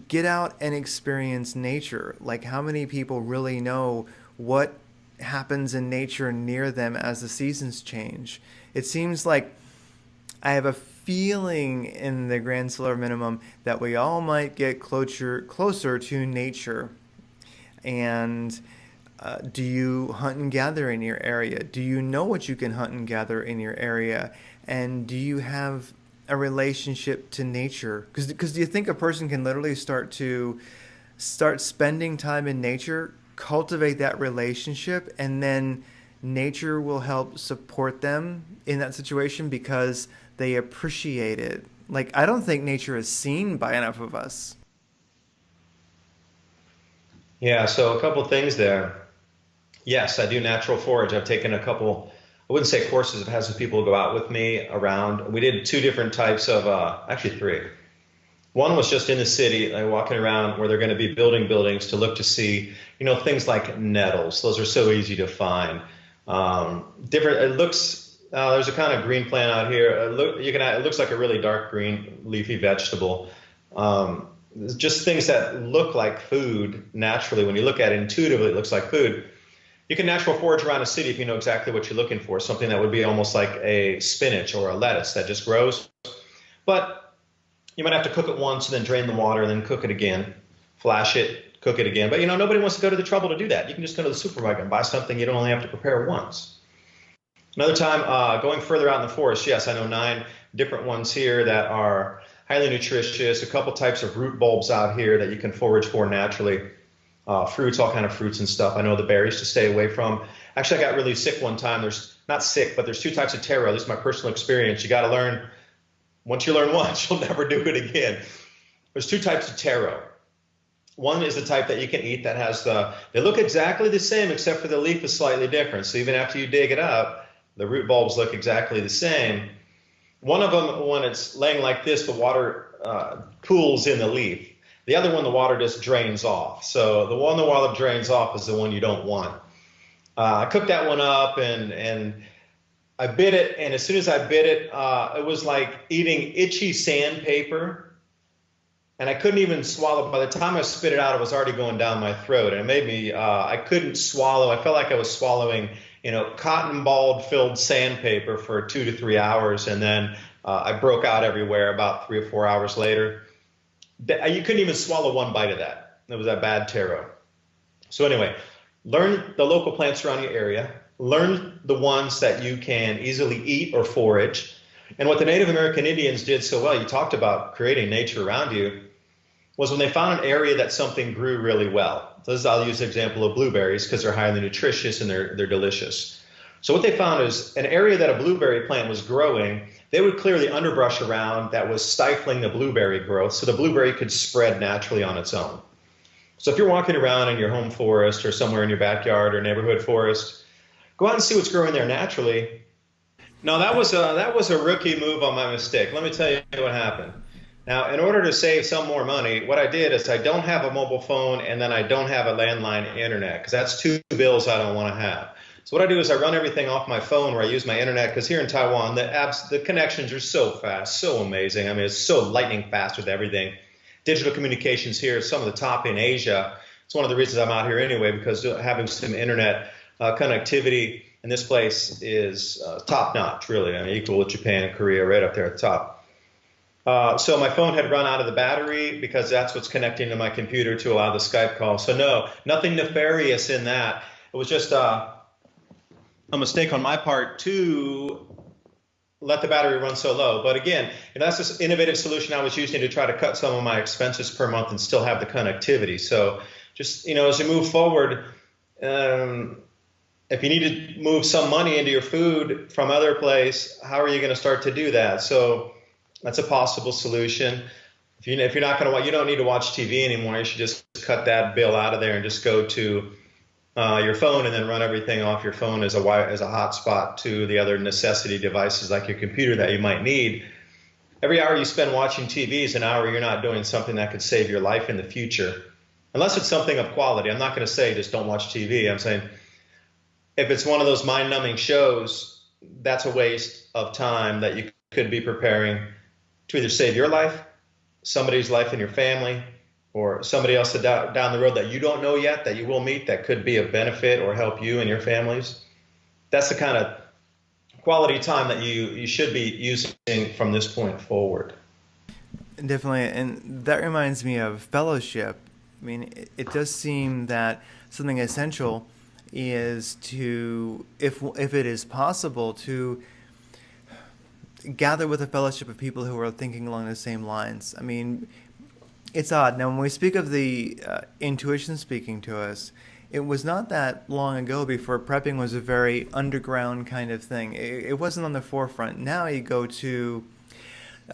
get out and experience nature. Like, how many people really know what happens in nature near them as the seasons change? It seems like I have a feeling in the Grand Solar Minimum that we all might get closer to nature. And do you hunt and gather in your area? Do you know what you can hunt and gather in your area? And do you have a relationship to nature? Because do you think a person can literally start spending time in nature, cultivate that relationship, and then nature will help support them in that situation because they appreciate it? Like, I don't think nature is seen by enough of us. Yeah, so a couple things there. Yes, I do natural forage. I've taken a couple, I wouldn't say courses, I've had some people go out with me around. We did two different types of, actually three. One was just in the city, like walking around where they're going to be building buildings to look to see, things like nettles. Those are so easy to find. It looks, there's a kind of green plant out here. It looks like a really dark green leafy vegetable. Just things that look like food naturally. When you look at it intuitively, it looks like food. You can natural forage around a city if you know exactly what you're looking for. Something that would be almost like a spinach or a lettuce that just grows. But you might have to cook it once and then drain the water and then cook it again, flash it, cook it again. But nobody wants to go to the trouble to do that. You can just go to the supermarket and buy something you don't only have to prepare once. Another time, going further out in the forest, yes, I know 9 different ones here that are highly nutritious, a couple types of root bulbs out here that you can forage for naturally, fruits, all kind of fruits and stuff. I know the berries to stay away from. Actually, I got really sick one time. There's two types of taro. This is my personal experience. You got to learn. Once you learn once, you'll never do it again. There's 2 types of taro. One is the type that you can eat that has they look exactly the same except for the leaf is slightly different. So even after you dig it up, the root bulbs look exactly the same. One of them, when it's laying like this, the water pools in the leaf. The other one, the water just drains off. So the one the water drains off is the one you don't want. I cooked that one up and I bit it. And as soon as I bit it, it was like eating itchy sandpaper. And I couldn't even swallow. By the time I spit it out, it was already going down my throat. And it made me, I couldn't swallow. I felt like I was swallowing, cotton ball filled sandpaper for 2 to 3 hours. And then I broke out everywhere about 3 or 4 hours later. You couldn't even swallow one bite of that. It was that bad taro. So anyway, learn the local plants around your area. Learn the ones that you can easily eat or forage. And what the Native American Indians did so well, you talked about creating nature around you, was when they found an area that something grew really well. I'll use the example of blueberries because they're highly nutritious and they're delicious. So what they found is an area that a blueberry plant was growing, they would clear the underbrush around that was stifling the blueberry growth so the blueberry could spread naturally on its own. So if you're walking around in your home forest or somewhere in your backyard or neighborhood forest, go out and see what's growing there naturally. No, that was a rookie move on my mistake. Let me tell you what happened. Now, in order to save some more money, what I did is I don't have a mobile phone and then I don't have a landline internet because that's 2 bills I don't want to have. So what I do is I run everything off my phone where I use my internet because here in Taiwan, the connections are so fast, so amazing. I mean, it's so lightning fast with everything. Digital communications here is some of the top in Asia. It's one of the reasons I'm out here anyway, because having some internet connectivity in this place is top notch, really. I mean, equal with Japan and Korea right up there at the top. So my phone had run out of the battery because that's what's connecting to my computer to allow the Skype call. So no, nothing nefarious in that. It was just a mistake on my part to let the battery run so low. But again, that's this innovative solution I was using to try to cut some of my expenses per month and still have the connectivity. So just, as you move forward, if you need to move some money into your food from other place, how are you going to start to do that? So that's a possible solution. If you're not going to, you don't need to watch TV anymore. You should just cut that bill out of there and just go to your phone and then run everything off your phone as a hotspot to the other necessity devices like your computer that you might need. Every hour you spend watching TV is an hour you're not doing something that could save your life in the future, unless it's something of quality. I'm not going to say just don't watch TV. I'm saying if it's one of those mind-numbing shows, that's a waste of time that you could be preparing to either save your life, somebody's life in your family, or somebody else down the road that you don't know yet that you will meet that could be of benefit or help you and your families. That's the kind of quality time that you should be using from this point forward. Definitely, and that reminds me of fellowship. I mean, it does seem that something essential is to, if it is possible, to gather with a fellowship of people who are thinking along the same lines. I mean, it's odd. Now, when we speak of the intuition speaking to us, it was not that long ago before prepping was a very underground kind of thing. It wasn't on the forefront. Now you go to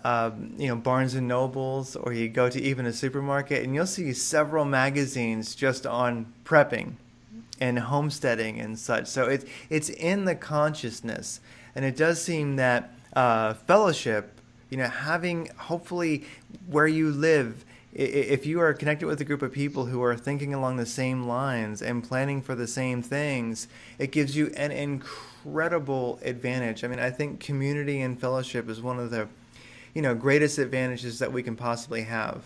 Barnes and Nobles, or you go to even a supermarket, and you'll see several magazines just on prepping and homesteading and such. So it's in the consciousness, and it does seem that fellowship, having hopefully where you live, if you are connected with a group of people who are thinking along the same lines and planning for the same things, it gives you an incredible advantage. I mean, I think community and fellowship is one of the greatest advantages that we can possibly have.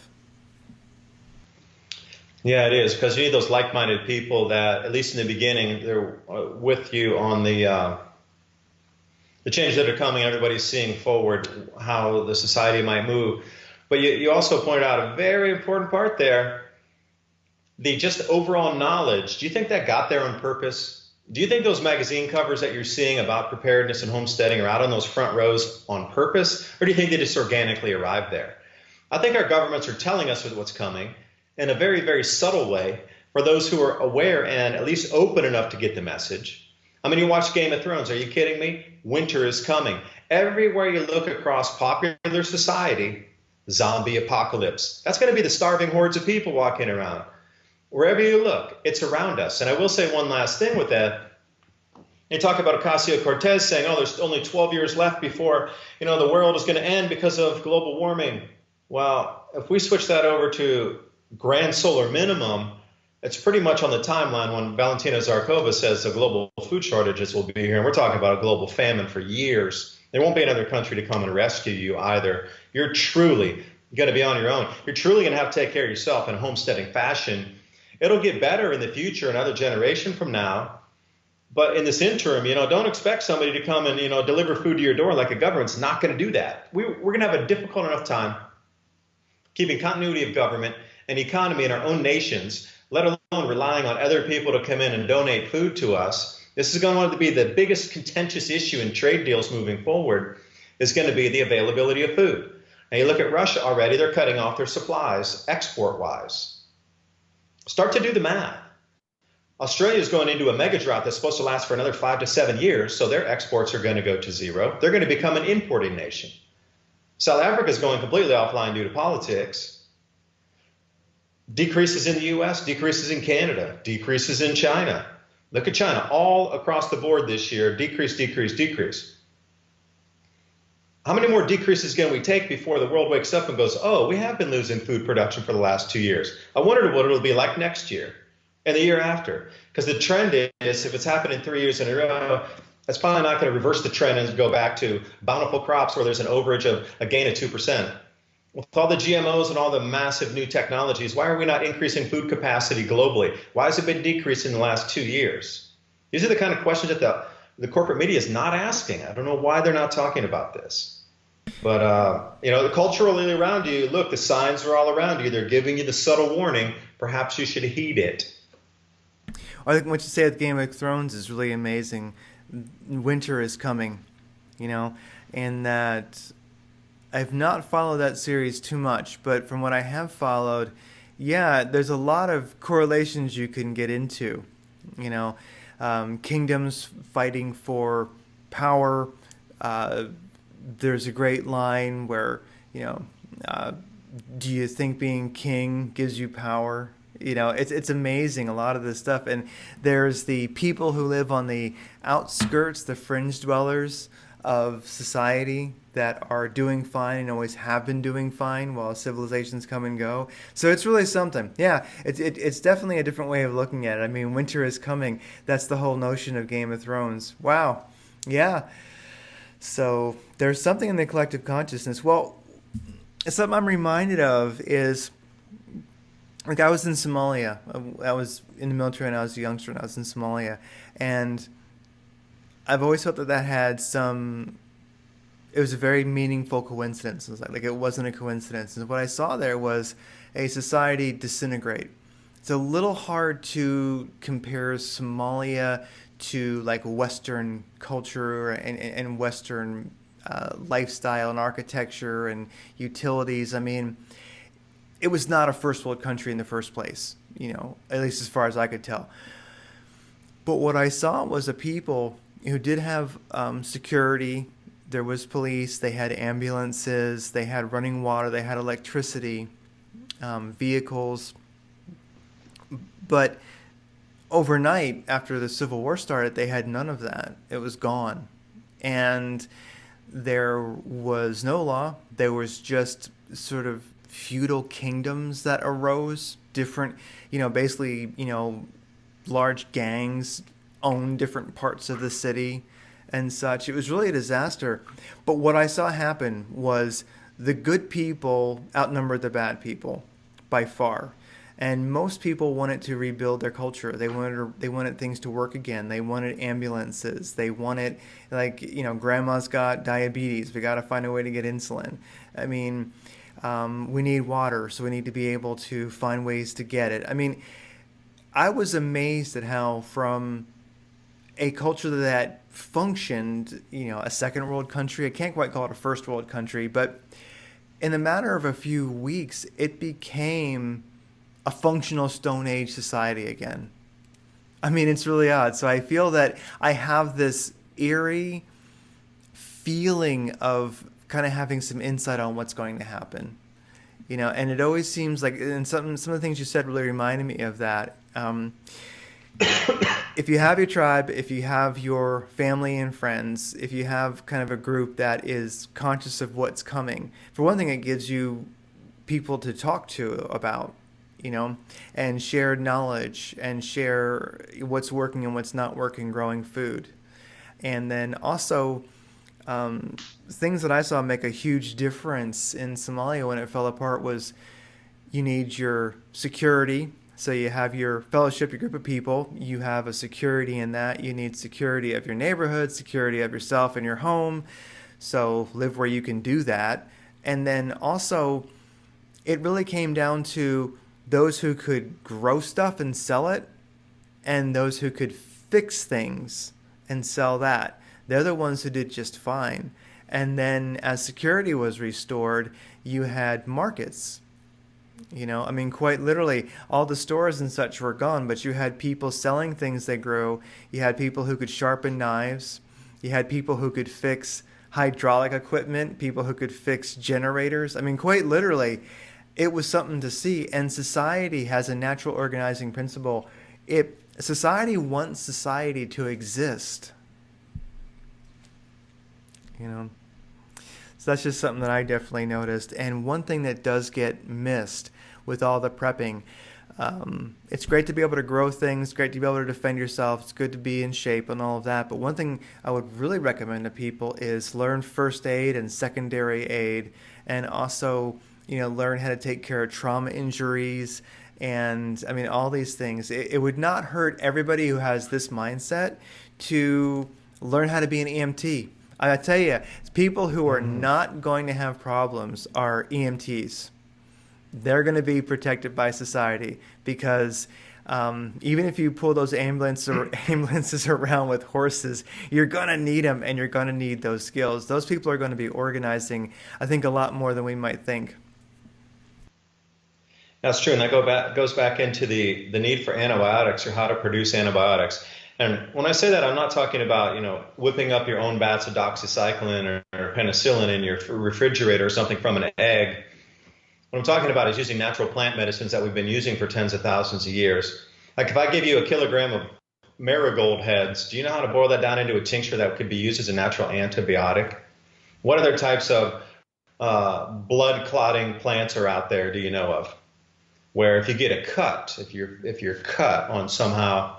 Yeah, it is, because you need those like-minded people that, at least in the beginning, they're with you on the change that are coming. Everybody's seeing forward how the society might move. But you also pointed out a very important part there, the just overall knowledge. Do you think that got there on purpose? Do you think those magazine covers that you're seeing about preparedness and homesteading are out on those front rows on purpose? Or do you think they just organically arrived there? I think our governments are telling us what's coming in a very, very subtle way for those who are aware and at least open enough to get the message. I mean, you watch Game of Thrones. Are you kidding me? Winter is coming. Everywhere you look across popular society, zombie apocalypse. That's going to be the starving hordes of people walking around. Wherever you look, it's around us. And I will say one last thing with that. They talk about Ocasio-Cortez saying, oh, there's only 12 years left before, the world is going to end because of global warming. Well, if we switch that over to grand solar minimum, it's pretty much on the timeline when Valentina Zarkova says the global food shortages will be here. And we're talking about a global famine for years. There won't be another country to come and rescue you either. You're truly going to be on your own. You're truly going to have to take care of yourself in a homesteading fashion. It'll get better in the future, another generation from now. But in this interim, don't expect somebody to come and, deliver food to your door like a government's not going to do that. We're going to have a difficult enough time keeping continuity of government and economy in our own nations, let alone relying on other people to come in and donate food to us. This is going to be the biggest contentious issue in trade deals moving forward, is going to be the availability of food. Now you look at Russia already, they're cutting off their supplies export-wise. Start to do the math. Australia is going into a mega drought that's supposed to last for another 5 to 7 years, so their exports are going to go to zero. They're going to become an importing nation. South Africa is going completely offline due to politics. Decreases in the US, decreases in Canada, decreases in China. Look at China, all across the board this year, decrease, decrease, decrease. How many more decreases can we take before the world wakes up and goes, oh, we have been losing food production for the last 2 years. I wonder what it'll be like next year and the year after. Because the trend is, if it's happening 3 years in a row, that's probably not going to reverse the trend and go back to bountiful crops where there's an overage of a gain of 2%. With all the GMOs and all the massive new technologies, why are we not increasing food capacity globally? Why has it been decreasing in the last 2 years? These are the kind of questions that the corporate media is not asking. I don't know why they're not talking about this. But, culturally around you, look, the signs are all around you. They're giving you the subtle warning. Perhaps you should heed it. I think what you say with Game of Thrones is really amazing. Winter is coming, and that I've not followed that series too much, but from what I have followed, there's a lot of correlations you can get into. Kingdoms fighting for power. There's a great line where, do you think being king gives you power? It's amazing, a lot of this stuff. And there's the people who live on the outskirts, the fringe dwellers of society that are doing fine and always have been doing fine while civilizations come and go. So it's really something. Yeah, it's definitely a different way of looking at it. I mean, winter is coming. That's the whole notion of Game of Thrones. Wow. Yeah. So there's something in the collective consciousness. Well, something I'm reminded of is, like, I was in Somalia. I was in the military when I was a youngster, and I was in Somalia. And I've always felt that had it was a very meaningful coincidence. It was like it wasn't a coincidence. And what I saw there was a society disintegrate. It's a little hard to compare Somalia to like Western culture and Western lifestyle and architecture and utilities. I mean, it was not a first world country in the first place, at least as far as I could tell. But what I saw was a people who did have security. There was police, they had ambulances, they had running water, they had electricity, vehicles. But overnight, after the Civil War started, they had none of that. It was gone. And there was no law. There was just sort of feudal kingdoms that arose, different, basically, large gangs owned different parts of the city and such. It was really a disaster. But what I saw happen was the good people outnumbered the bad people by far. And most people wanted to rebuild their culture. They wanted things to work again. They wanted ambulances. They wanted, grandma's got diabetes. We got to find a way to get insulin. I mean, we need water, so we need to be able to find ways to get it. I mean, I was amazed at how from a culture that functioned, a second world country, I can't quite call it a first world country, but in the matter of a few weeks, it became a functional Stone Age society again. I mean, it's really odd. So I feel that I have this eerie feeling of kind of having some insight on what's going to happen. And it always seems like, and some of the things you said really reminded me of that. If you have your tribe, if you have your family and friends, if you have kind of a group that is conscious of what's coming, for one thing, it gives you people to talk to about, and share knowledge and share what's working and what's not working growing food. And then also, things that I saw make a huge difference in Somalia when it fell apart was you need your security. So you have your fellowship, your group of people, you have a security in that. You need security of your neighborhood, security of yourself and your home. So live where you can do that. And then also, it really came down to those who could grow stuff and sell it and those who could fix things and sell that. They're the ones who did just fine. And then as security was restored, you had markets. Quite literally, all the stores and such were gone, but you had people selling things they grew. You had people who could sharpen knives. You had people who could fix hydraulic equipment, people who could fix generators. Quite literally, it was something to see. And society has a natural organizing principle. Society wants society to exist. So that's just something that I definitely noticed. And one thing that does get missed with all the prepping, it's great to be able to grow things, great to be able to defend yourself, it's good to be in shape and all of that. But one thing I would really recommend to people is learn first aid and secondary aid, and also, learn how to take care of trauma injuries and all these things. It would not hurt everybody who has this mindset to learn how to be an EMT. I tell you, people who are not going to have problems are EMTs. They're going to be protected by society because even if you pull those ambulances around with horses, you're going to need them and you're going to need those skills. Those people are going to be organizing, I think, a lot more than we might think. That's true, and that goes back into the need for antibiotics, or how to produce antibiotics. And when I say that, I'm not talking about, whipping up your own bats of doxycycline or penicillin in your refrigerator or something from an egg. What I'm talking about is using natural plant medicines that we've been using for tens of thousands of years. Like if I give you a kilogram of marigold heads, do you know how to boil that down into a tincture that could be used as a natural antibiotic? What other types of blood clotting plants are out there do you know of? Where if you get a cut, if you're cut on somehow,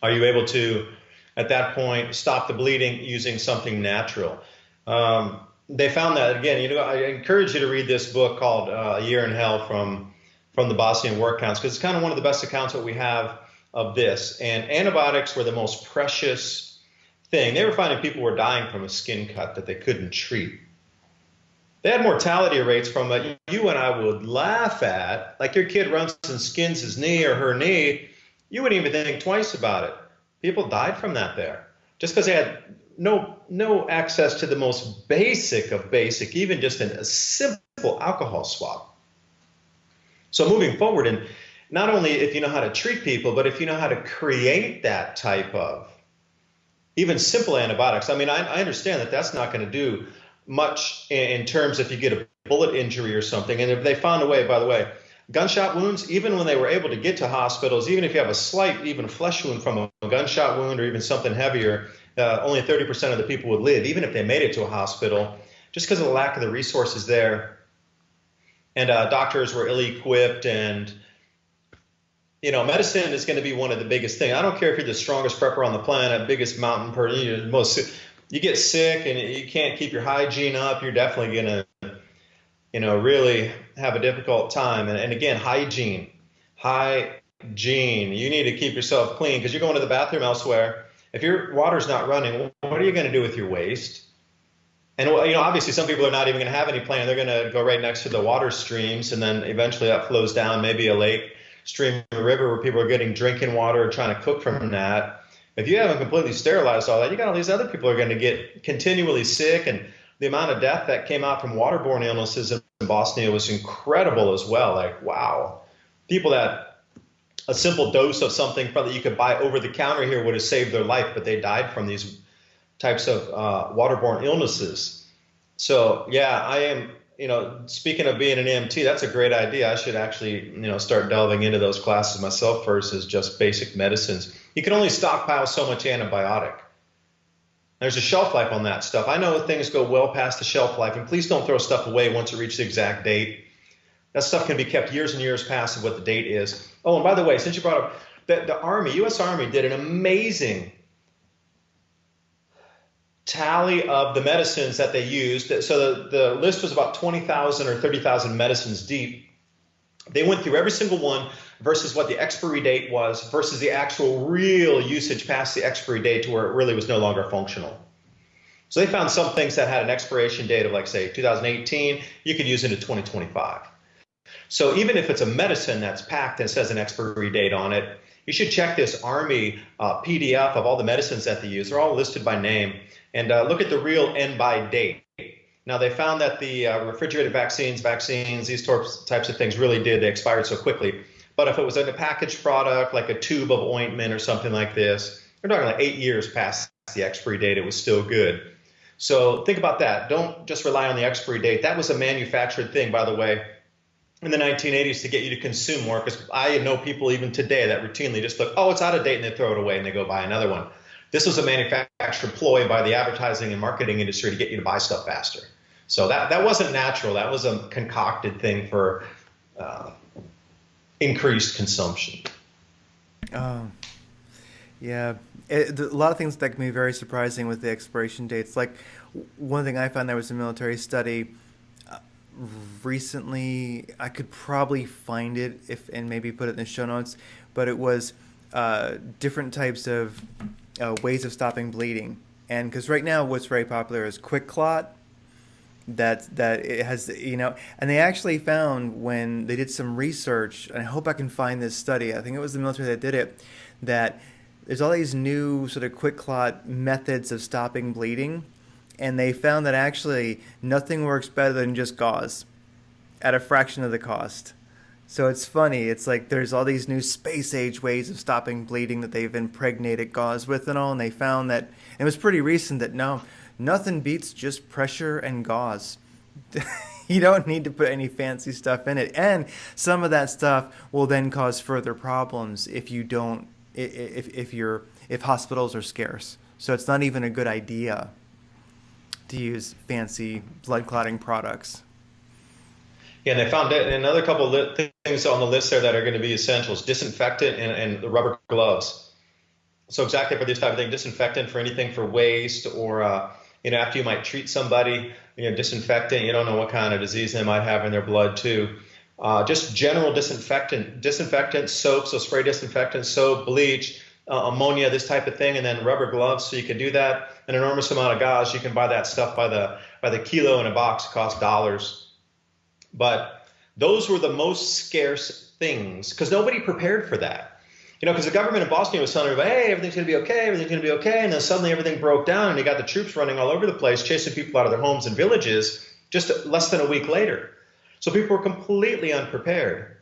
are you able to, at that point, stop the bleeding using something natural? They found that, again, I encourage you to read this book called A Year in Hell from the Bosnian War Accounts, because it's kind of one of the best accounts that we have of this. And antibiotics were the most precious thing. They were finding people were dying from a skin cut that they couldn't treat. They had mortality rates from you and I would laugh at, like your kid runs and skins his knee or her knee. You wouldn't even think twice about it. People died from that there, just because they had no access to the most basic of basic, even just a simple alcohol swab. So moving forward, and not only if you know how to treat people, but if you know how to create that type of even simple antibiotics. I understand that that's not going to do much in terms if you get a bullet injury or something. And if they found a way, by the way, gunshot wounds, even when they were able to get to hospitals, even if you have a slight, even flesh wound from a gunshot wound or even something heavier, only 30% of the people would live, even if they made it to a hospital, just because of the lack of the resources there. And doctors were ill-equipped, and medicine is going to be one of the biggest things. I don't care if you're the strongest prepper on the planet, biggest mountain person, you get sick and you can't keep your hygiene up, you're definitely going to really have a difficult time. And again, hygiene. You need to keep yourself clean because you're going to the bathroom elsewhere. If your water's not running, what are you going to do with your waste? And obviously some people are not even going to have any plan. They're going to go right next to the water streams, and then eventually that flows down, maybe a lake, stream, a river where people are getting drinking water or trying to cook from that. If you haven't completely sterilized all that, you got all these other people who are going to get continually sick, and the amount of death that came out from waterborne illnesses in Bosnia was incredible as well. Like, wow. People that a simple dose of something that you could buy over the counter here would have saved their life, but they died from these types of waterborne illnesses. So, yeah, I am speaking of being an EMT, that's a great idea. I should actually, start delving into those classes myself versus just basic medicines. You can only stockpile so much antibiotic. There's a shelf life on that stuff. I know things go well past the shelf life, and please don't throw stuff away once it reaches the exact date. That stuff can be kept years and years past what the date is. Oh, and by the way, since you brought up the Army, U.S. Army did an amazing tally of the medicines that they used. So the list was about 20,000 or 30,000 medicines deep. They went through every single one versus what the expiry date was versus the actual real usage past the expiry date to where it really was no longer functional. So they found some things that had an expiration date of, like, say, 2018, you could use into 2025. So even if it's a medicine that's packed and says an expiry date on it, you should check this Army PDF of all the medicines that they use. They're all listed by name. And look at the real end by date. Now, they found that the refrigerated vaccines, these types of things really did. They expired so quickly. But if it was in a packaged product, like a tube of ointment or something like this, we're talking like 8 years past the expiry date, it was still good. So think about that. Don't just rely on the expiry date. That was a manufactured thing, by the way, in the 1980s to get you to consume more, because I know people even today that routinely just look, oh, it's out of date, and they throw it away and they go buy another one. This was a manufactured ploy by the advertising and marketing industry to get you to buy stuff faster. So that wasn't natural. That was a concocted thing for increased consumption. Yeah. A lot of things that can be very surprising with the expiration dates. Like, one thing I found, there was a military study recently. I could probably find it and maybe put it in the show notes, but it was different types of ways of stopping bleeding. And because right now what's very popular is quick clot. That it has, and they actually found, when they did some research, and I hope I can find this study, I think it was the military that did it, that there's all these new sort of quick clot methods of stopping bleeding, and they found that actually nothing works better than just gauze at a fraction of the cost. So it's funny. It's like there's all these new space age ways of stopping bleeding that they've impregnated gauze with and all, and they found that, and it was pretty recent, that no, nothing beats just pressure and gauze. You don't need to put any fancy stuff in it. And some of that stuff will then cause further problems if you don't, if hospitals are scarce. So it's not even a good idea to use fancy blood clotting products. Yeah, and they found another couple of things on the list there that are going to be essentials: disinfectant and the rubber gloves. So exactly for this type of thing, disinfectant for anything for waste, or after you might treat somebody, disinfectant. You don't know what kind of disease they might have in their blood too. Just general disinfectant, soap, so spray disinfectant, soap, bleach, ammonia, this type of thing, and then rubber gloves. So you can do that. An enormous amount of gauze. You can buy that stuff by the kilo in a box. It costs dollars. But those were the most scarce things because nobody prepared for that. Because the government in Boston was telling everybody, hey, everything's going to be okay, everything's going to be okay. And then suddenly everything broke down, and you got the troops running all over the place, chasing people out of their homes and villages just less than a week later. So people were completely unprepared.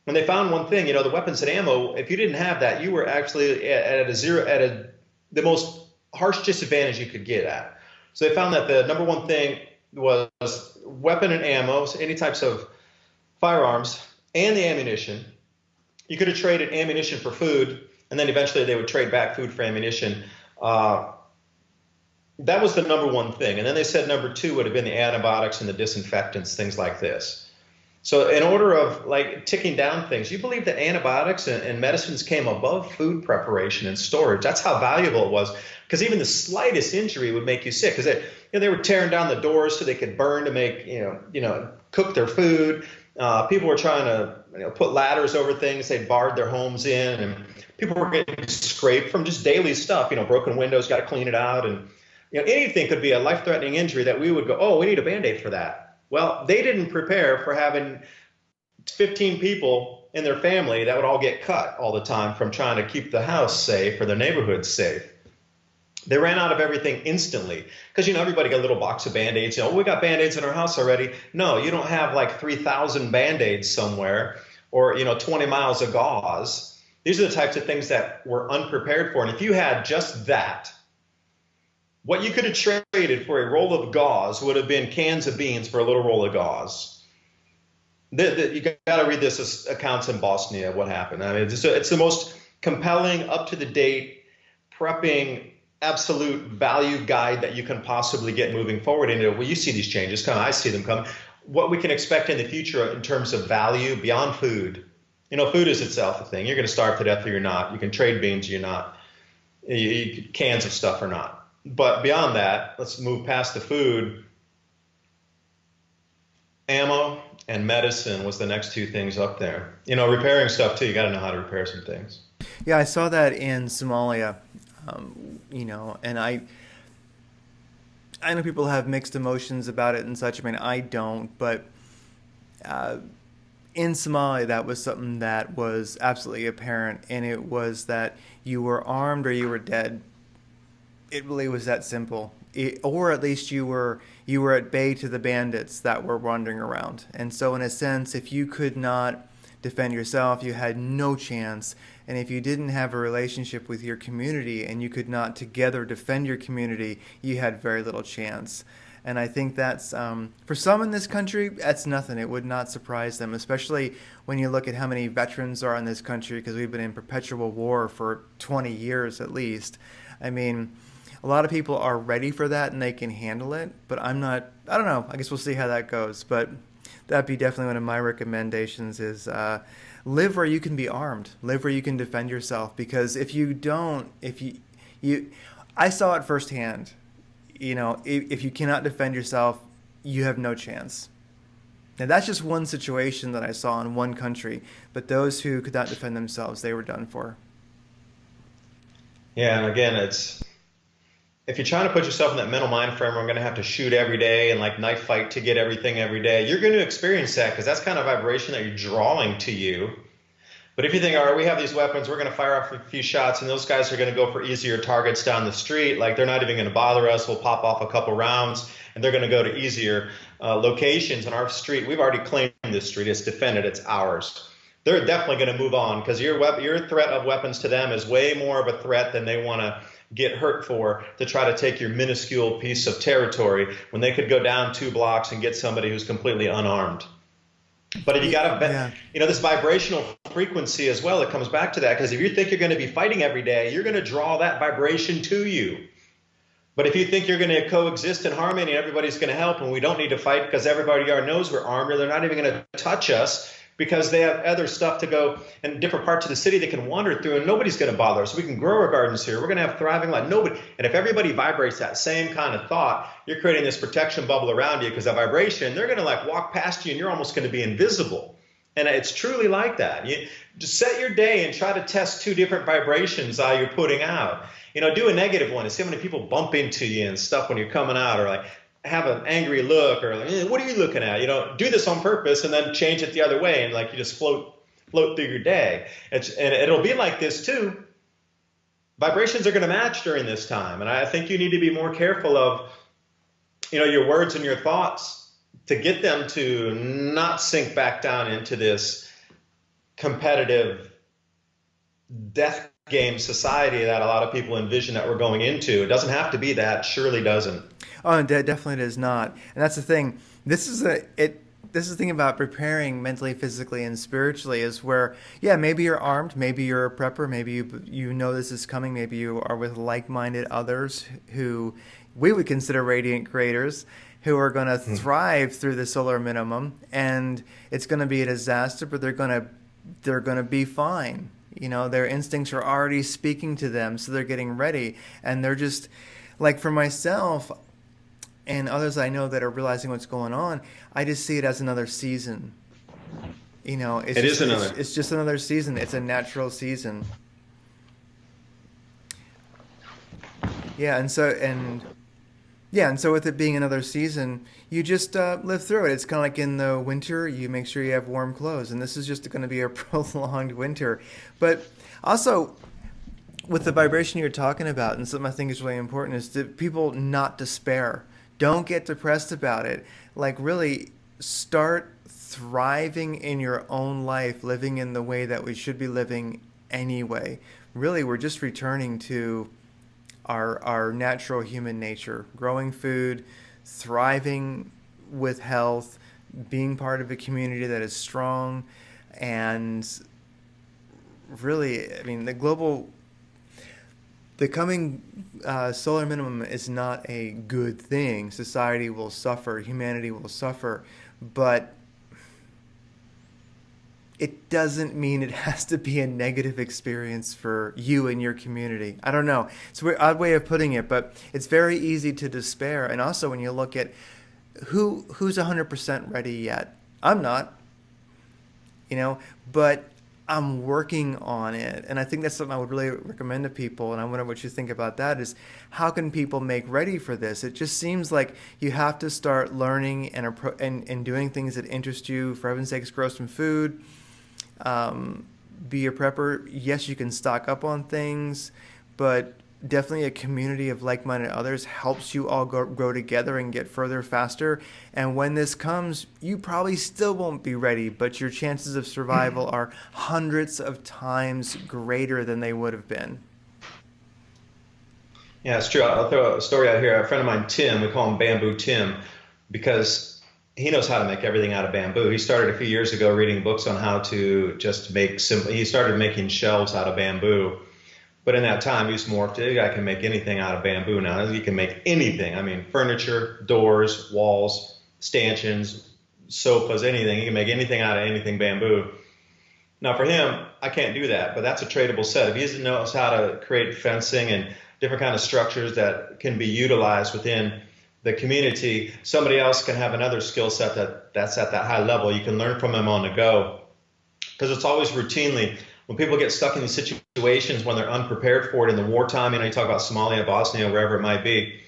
When they found one thing, the weapons and ammo, if you didn't have that, you were actually at the most harsh disadvantage you could get at. So they found that the number one thing was weapon and ammo, so any types of firearms, and the ammunition. You could have traded ammunition for food, and then eventually they would trade back food for ammunition. That was the number one thing. And then they said number two would have been the antibiotics and the disinfectants, things like this. So in order of ticking down things, you believe that antibiotics and medicines came above food preparation and storage. That's how valuable it was, because even the slightest injury would make you sick, because they were tearing down the doors so they could burn to make, cook their food. People were trying to put ladders over things. They barred their homes in, and people were getting scraped from just daily stuff, broken windows, got to clean it out. And anything could be a life-threatening injury that we would go, oh, we need a Band-Aid for that. Well, they didn't prepare for having 15 people in their family that would all get cut all the time from trying to keep the house safe or the neighborhood safe. They ran out of everything instantly because, everybody got a little box of Band-Aids. We got Band-Aids in our house already. No, you don't have 3,000 Band-Aids somewhere or, 20 miles of gauze. These are the types of things that we're unprepared for. And if you had just that, What you could have traded for a roll of gauze would have been cans of beans for a little roll of gauze. You got to read this as accounts in Bosnia, what happened. I mean, it's the most compelling, up-to-the-date, prepping, absolute value guide that you can possibly get moving forward. And well, you see these changes coming. I see them coming. What we can expect in the future in terms of value beyond food. Food is itself a thing. You're going to starve to death or you're not. You can trade beans or you're not. Cans of stuff or not. But beyond that, let's move past the food. Ammo and medicine was the next two things up there. Repairing stuff too. You got to know how to repair some things. Yeah, I saw that in Somalia. And I know people have mixed emotions about it and such. I mean, I don't, but in Somalia, that was something that was absolutely apparent, and it was that you were armed or you were dead. It really was that simple. Or at least you were at bay to the bandits that were wandering around. And so in a sense, if you could not defend yourself, you had no chance. And if you didn't have a relationship with your community and you could not together defend your community, you had very little chance. And I think that's, for some in this country, that's nothing. It would not surprise them, especially when you look at how many veterans are in this country, because we've been in perpetual war for 20 years at least. I mean, a lot of people are ready for that and they can handle it, but I'm not. I don't know. I guess we'll see how that goes. But that'd be definitely one of my recommendations is live where you can be armed. Live where you can defend yourself. Because if you don't, I saw it firsthand. If you cannot defend yourself, you have no chance. Now, that's just one situation that I saw in one country. But those who could not defend themselves, they were done for. Yeah, and again, if you're trying to put yourself in that mental mind frame, I'm going to have to shoot every day and like knife fight to get everything every day. You're going to experience that because that's kind of vibration that you're drawing to you. But if you think, all right, we have these weapons, we're going to fire off a few shots, and those guys are going to go for easier targets down the street. Like they're not even going to bother us. We'll pop off a couple rounds, and they're going to go to easier locations on our street. We've already claimed this street. It's defended. It's ours. They're definitely going to move on because your threat of weapons to them is way more of a threat than they want to get hurt for to try to take your minuscule piece of territory when they could go down 2 blocks and get somebody who's completely unarmed. But if you got this vibrational frequency as well, it comes back to that because if you think you're going to be fighting every day, you're going to draw that vibration to you. But if you think you're going to coexist in harmony and everybody's going to help and we don't need to fight because everybody already knows we're armed or they're not even going to touch us, because they have other stuff to go in different parts of the city they can wander through and nobody's going to bother us. We can grow our gardens here. We're going to have thriving life. Nobody. And if everybody vibrates that same kind of thought, you're creating this protection bubble around you because that vibration, they're going to like walk past you and you're almost going to be invisible. And it's truly like that. You just set your day and try to test 2 different vibrations you're putting out. Do a negative one and see how many people bump into you and stuff when you're coming out or like have an angry look or like, what are you looking at? Do this on purpose and then change it the other way and like you just float through your day. And it'll be like this too. Vibrations are going to match during this time. And I think you need to be more careful of, your words and your thoughts to get them to not sink back down into this competitive death game society that a lot of people envision that we're going into. It doesn't have to be that. It surely doesn't. Oh, it definitely does not. And that's the thing. This is the thing about preparing mentally, physically, and spiritually is where, yeah, maybe you're armed, maybe you're a prepper, maybe you know this is coming, maybe you are with like-minded others who we would consider radiant creators who are going to thrive through the solar minimum, and it's going to be a disaster, but they're going to be fine. Their instincts are already speaking to them, so they're getting ready, and they're just like for myself. And others I know that are realizing what's going on, I just see it as another season. It's just another season. It's a natural season. And so with it being another season, you just live through it. It's kind of like in the winter, you make sure you have warm clothes, and this is just going to be a prolonged winter. But also, with the vibration you're talking about, and something I think is really important, is that people not despair. Don't get depressed about it. Like really start thriving in your own life, living in the way that we should be living anyway. Really, we're just returning to our natural human nature, growing food, thriving with health, being part of a community that is strong, and really, I mean, the coming solar minimum is not a good thing. Society will suffer, humanity will suffer, but it doesn't mean it has to be a negative experience for you and your community. I don't know. It's an odd way of putting it, but it's very easy to despair. And also when you look at who's 100% ready yet. I'm not, but I'm working on it. And I think that's something I would really recommend to people. And I wonder what you think about that is how can people make ready for this? It just seems like you have to start learning and doing things that interest you. For heaven's sakes, grow some food. Be a prepper. Yes, you can stock up on things, but definitely a community of like-minded others helps you all grow together and get further faster. And when this comes, you probably still won't be ready, but your chances of survival are hundreds of times greater than they would have been. Yeah, it's true. I'll throw a story out here. A friend of mine, Tim, we call him Bamboo Tim, because he knows how to make everything out of bamboo. He started a few years ago reading books on how to just make simple. He started making shelves out of bamboo. But in that time, he's morphed it. I can make anything out of bamboo now. You can make anything. I mean, furniture, doors, walls, stanchions, sofas, anything. You can make anything out of anything bamboo. Now, for him, I can't do that, but that's a tradable set. If he knows how to create fencing and different kind of structures that can be utilized within the community, somebody else can have another skill set that's at that high level. You can learn from them on the go, because it's always routinely when people get stuck in these situations when they're unprepared for it in the wartime. You talk about Somalia, Bosnia, wherever it might be.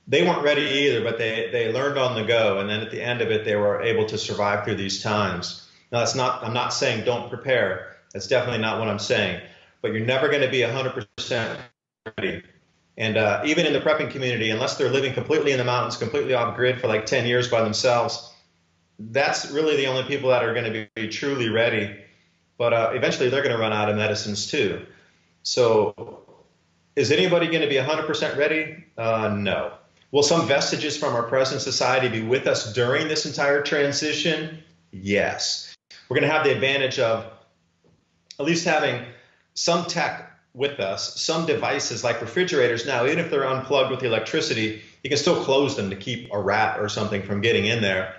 They weren't ready either, but they learned on the go, and then at the end of it, they were able to survive through these times. Now, I'm not saying don't prepare. That's definitely not what I'm saying. But you're never going to be 100% ready. And even in the prepping community, unless they're living completely in the mountains, completely off grid for like 10 years by themselves, that's really the only people that are going to be truly ready. But eventually they're going to run out of medicines too. So is anybody going to be 100% ready? No. Will some vestiges from our present society be with us during this entire transition? Yes. We're going to have the advantage of at least having some tech with us, some devices like refrigerators now, even if they're unplugged with the electricity, you can still close them to keep a rat or something from getting in there.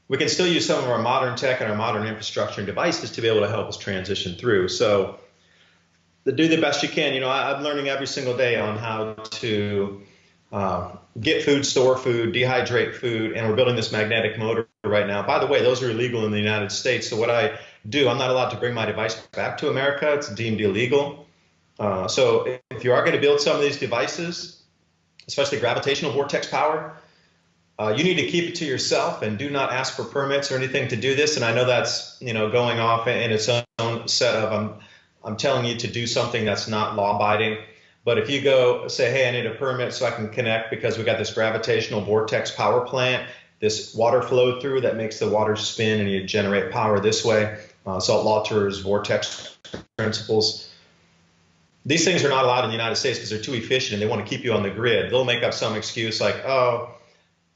We can still use some of our modern tech and our modern infrastructure and devices to be able to help us transition through. So do the best you can. I'm learning every single day on how to get food, store food, dehydrate food, and we're building this magnetic motor right now. By the way, those are illegal in the United States. So what I do, I'm not allowed to bring my device back to America. It's deemed illegal. So if you are going to build some of these devices, especially gravitational vortex power, you need to keep it to yourself and do not ask for permits or anything to do this. And I know that's going off in its own set of I'm telling you to do something that's not law-abiding. But if you go say, hey, I need a permit so I can connect because we got this gravitational vortex power plant, this water flow through that makes the water spin and you generate power this way. Salt-Lauter's vortex principles. These things are not allowed in the United States because they're too efficient and they want to keep you on the grid. They'll make up some excuse like, oh,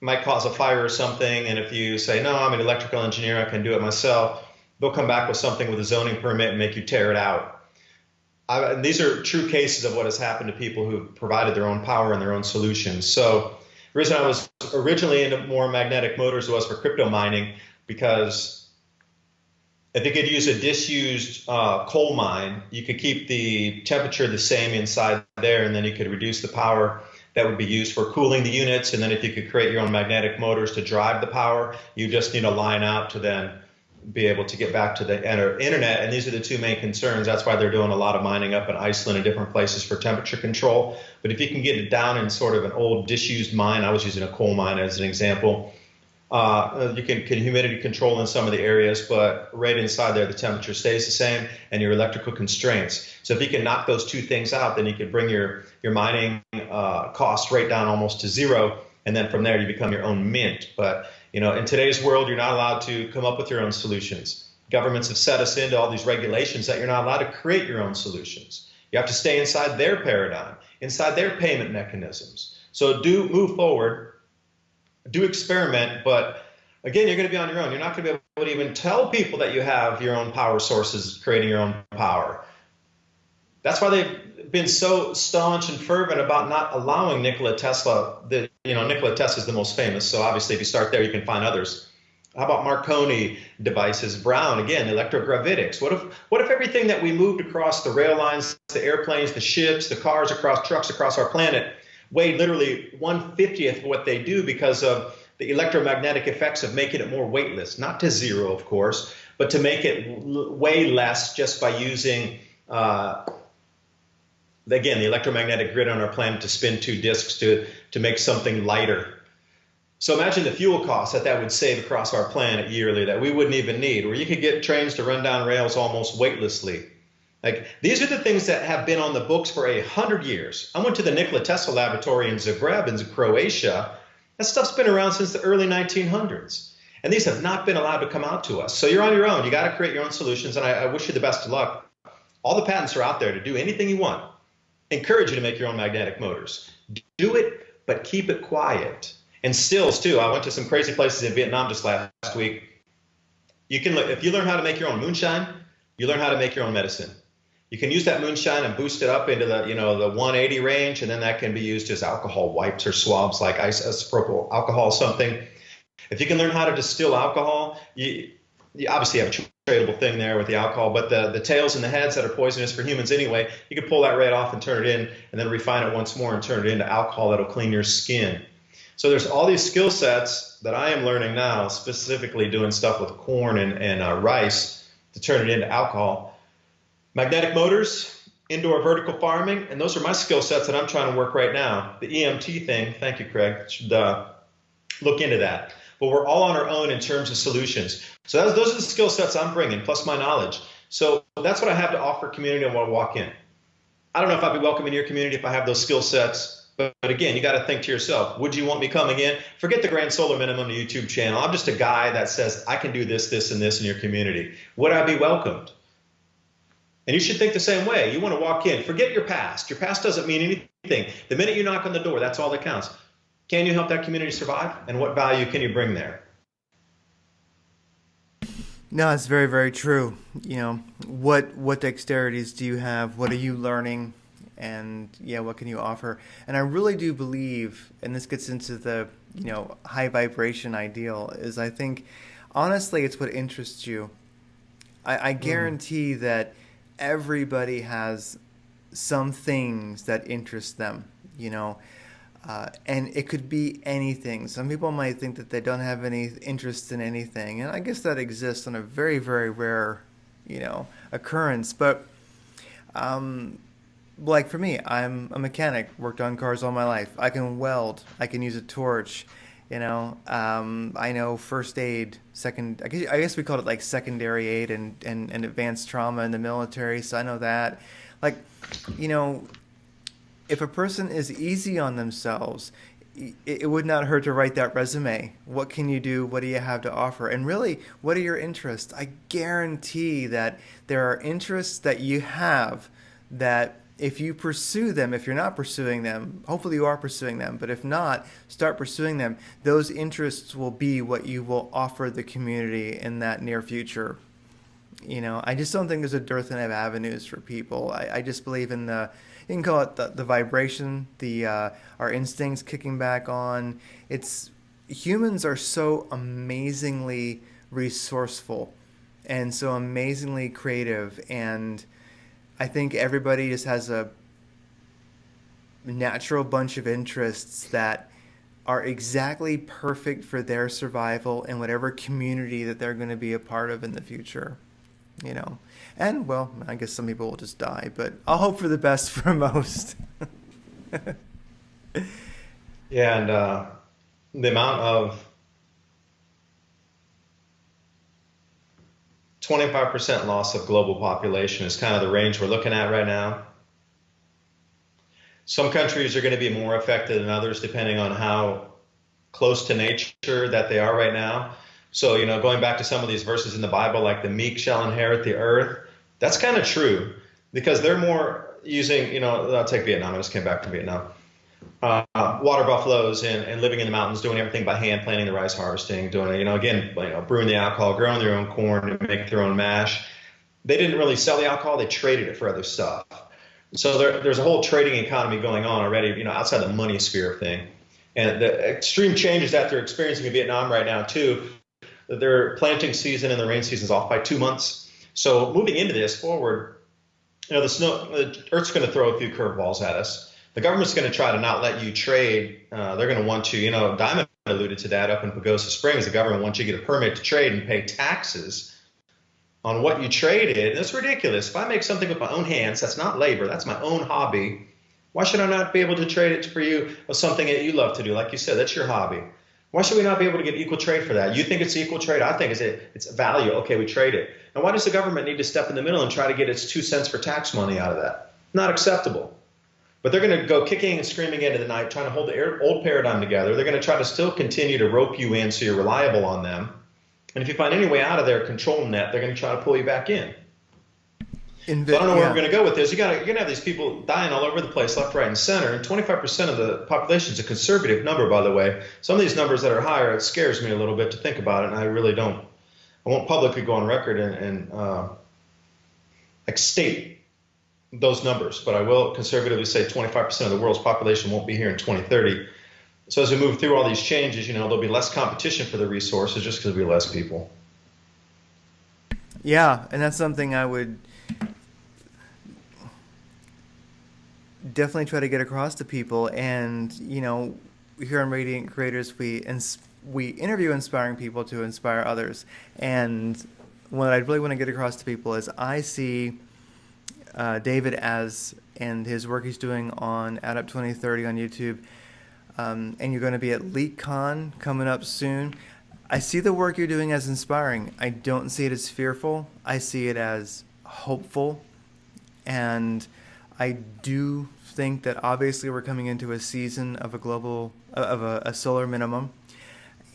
it might cause a fire or something. And if you say, no, I'm an electrical engineer, I can do it myself, they'll come back with something with a zoning permit and make you tear it out. These are true cases of what has happened to people who provided their own power and their own solutions. So the reason I was originally into more magnetic motors was for crypto mining, because if you could use a disused coal mine, you could keep the temperature the same inside there, and then you could reduce the power that would be used for cooling the units. And then if you could create your own magnetic motors to drive the power, you just need a line out to then be able to get back to the internet. And these are the two main concerns. That's why they're doing a lot of mining up in Iceland and different places for temperature control. But if you can get it down in sort of an old disused mine, I was using a coal mine as an example, you can humidity control in some of the areas, but right inside there, the temperature stays the same and your electrical constraints. So if you can knock those two things out, then you can bring your mining cost right down almost to zero. And then from there, you become your own mint. But in today's world, you're not allowed to come up with your own solutions. Governments have set us into all these regulations that you're not allowed to create your own solutions. You have to stay inside their paradigm. inside their payment mechanisms. So do move forward, do experiment, but again, you're going to be on your own. You're not going to be able to even tell people that you have your own power sources, creating your own power. That's why they've been so staunch and fervent about not allowing Nikola Tesla. Nikola Tesla is the most famous, so obviously if you start there, you can find others. How about Marconi devices? Brown, again, electrogravitics. What if everything that we moved across the rail lines, the airplanes, the ships, the cars, trucks across our planet weighed literally 1/50th of what they do because of the electromagnetic effects of making it more weightless, not to zero, of course, but to make it weigh less just by using, again, the electromagnetic grid on our planet to spin 2 disks to make something lighter. So imagine the fuel costs that would save across our planet yearly that we wouldn't even need, where you could get trains to run down rails almost weightlessly. Like, these are the things that have been on the books for 100 years. I went to the Nikola Tesla laboratory in Zagreb in Croatia. That stuff's been around since the early 1900s. And these have not been allowed to come out to us. So you're on your own. You got to create your own solutions. And I wish you the best of luck. All the patents are out there to do anything you want. Encourage you to make your own magnetic motors. Do it, but keep it quiet. And stills, too. I went to some crazy places in Vietnam just last week. If you learn how to make your own moonshine, you learn how to make your own medicine. You can use that moonshine and boost it up into the 180 range, and then that can be used as alcohol wipes or swabs like isopropyl alcohol or something. If you can learn how to distill alcohol, you obviously have a tradable thing there with the alcohol, but the tails and the heads that are poisonous for humans anyway, you can pull that right off and turn it in, and then refine it once more and turn it into alcohol that'll clean your skin. So there's all these skill sets that I am learning now, specifically doing stuff with corn and rice to turn it into alcohol. Magnetic motors, indoor vertical farming, and those are my skill sets that I'm trying to work right now. The EMT thing, thank you, Craig, should look into that. But we're all on our own in terms of solutions. So those are the skill sets I'm bringing, plus my knowledge. So that's what I have to offer community when I walk in. I don't know if I'd be welcome in your community if I have those skill sets. But again, you got to think to yourself, would you want me coming in? Forget the Grand Solar Minimum YouTube channel. I'm just a guy that says I can do this, this, and this in your community. Would I be welcomed? And you should think the same way. You want to walk in. Forget your past. Your past doesn't mean anything. The minute you knock on the door, that's all that counts. Can you help that community survive? And what value can you bring there? No, it's very, very true. What dexterities do you have? What are you learning? And what can you offer? And I really do believe, and this gets into the high vibration ideal, is I think honestly it's what interests you. I guarantee that everybody has some things that interest them, and it could be anything. Some people might think that they don't have any interest in anything, and I guess that exists on a very, very rare occurrence. But like for me, I'm a mechanic, worked on cars all my life. I can weld, I can use a torch, I know first aid, I guess we called it like secondary aid and advanced trauma in the military, so I know that. Like, if a person is easy on themselves, it would not hurt to write that resume. What can you do? What do you have to offer? And really, what are your interests? I guarantee that there are interests that you have that if you pursue them, if you're not pursuing them, hopefully you are pursuing them, but if not, start pursuing them. Those interests will be what you will offer the community in that near future. I just don't think there's a dearth of avenues for people. I just believe in you can call it the vibration, our instincts kicking back on. Humans are so amazingly resourceful and so amazingly creative, and I think everybody just has a natural bunch of interests that are exactly perfect for their survival in whatever community that they're going to be a part of in the future. And well, I guess some people will just die, but I'll hope for the best for most. Yeah, and the amount of 25% loss of global population is kind of the range we're looking at right now. Some countries are going to be more affected than others depending on how close to nature that they are right now. So, going back to some of these verses in the Bible, like the meek shall inherit the earth, that's kind of true because they're more using, I'll take Vietnam. I just came back from Vietnam. Water buffaloes and living in the mountains, doing everything by hand, planting the rice, harvesting, doing it, again, brewing the alcohol, growing their own corn, and make their own mash. They didn't really sell the alcohol; they traded it for other stuff. So there's a whole trading economy going on already, outside the money sphere of thing. And the extreme changes that they're experiencing in Vietnam right now too. Their planting season and the rain season is off by 2 months. So moving into this forward, the Earth's going to throw a few curveballs at us. The government's going to try to not let you trade. They're going to want to, Diamond alluded to that up in Pagosa Springs. The government wants you to get a permit to trade and pay taxes on what you traded. And it's ridiculous. If I make something with my own hands, that's not labor, that's my own hobby. Why should I not be able to trade it for you of something that you love to do? Like you said, that's your hobby. Why should we not be able to get equal trade for that? You think it's equal trade? I think it's value. Okay, we trade it. And why does the government need to step in the middle and try to get its 2 cents for tax money out of that? Not acceptable. But they're going to go kicking and screaming into the night, trying to hold the old paradigm together. They're going to try to still continue to rope you in so you're reliable on them. And if you find any way out of their control net, they're going to try to pull you back in. So I don't know where we're going to go with this. You're going to have these people dying all over the place, left, right, and center. And 25% of the population is a conservative number, by the way. Some of these numbers that are higher, it scares me a little bit to think about it, and I really don't. I won't publicly go on record and state those numbers, but I will conservatively say 25% of the world's population won't be here in 2030. So as we move through all these changes, there'll be less competition for the resources just because there'll be less people. Yeah, and that's something I would definitely try to get across to people. And, here on Radiant Creators, we interview inspiring people to inspire others. And what I really want to get across to people is I see David and his work he's doing on Add Up 2030 on YouTube, and you're going to be at LeakCon coming up soon. I see the work you're doing as inspiring. I don't see it as fearful. I see it as hopeful, and I do think that obviously we're coming into a season of a solar minimum,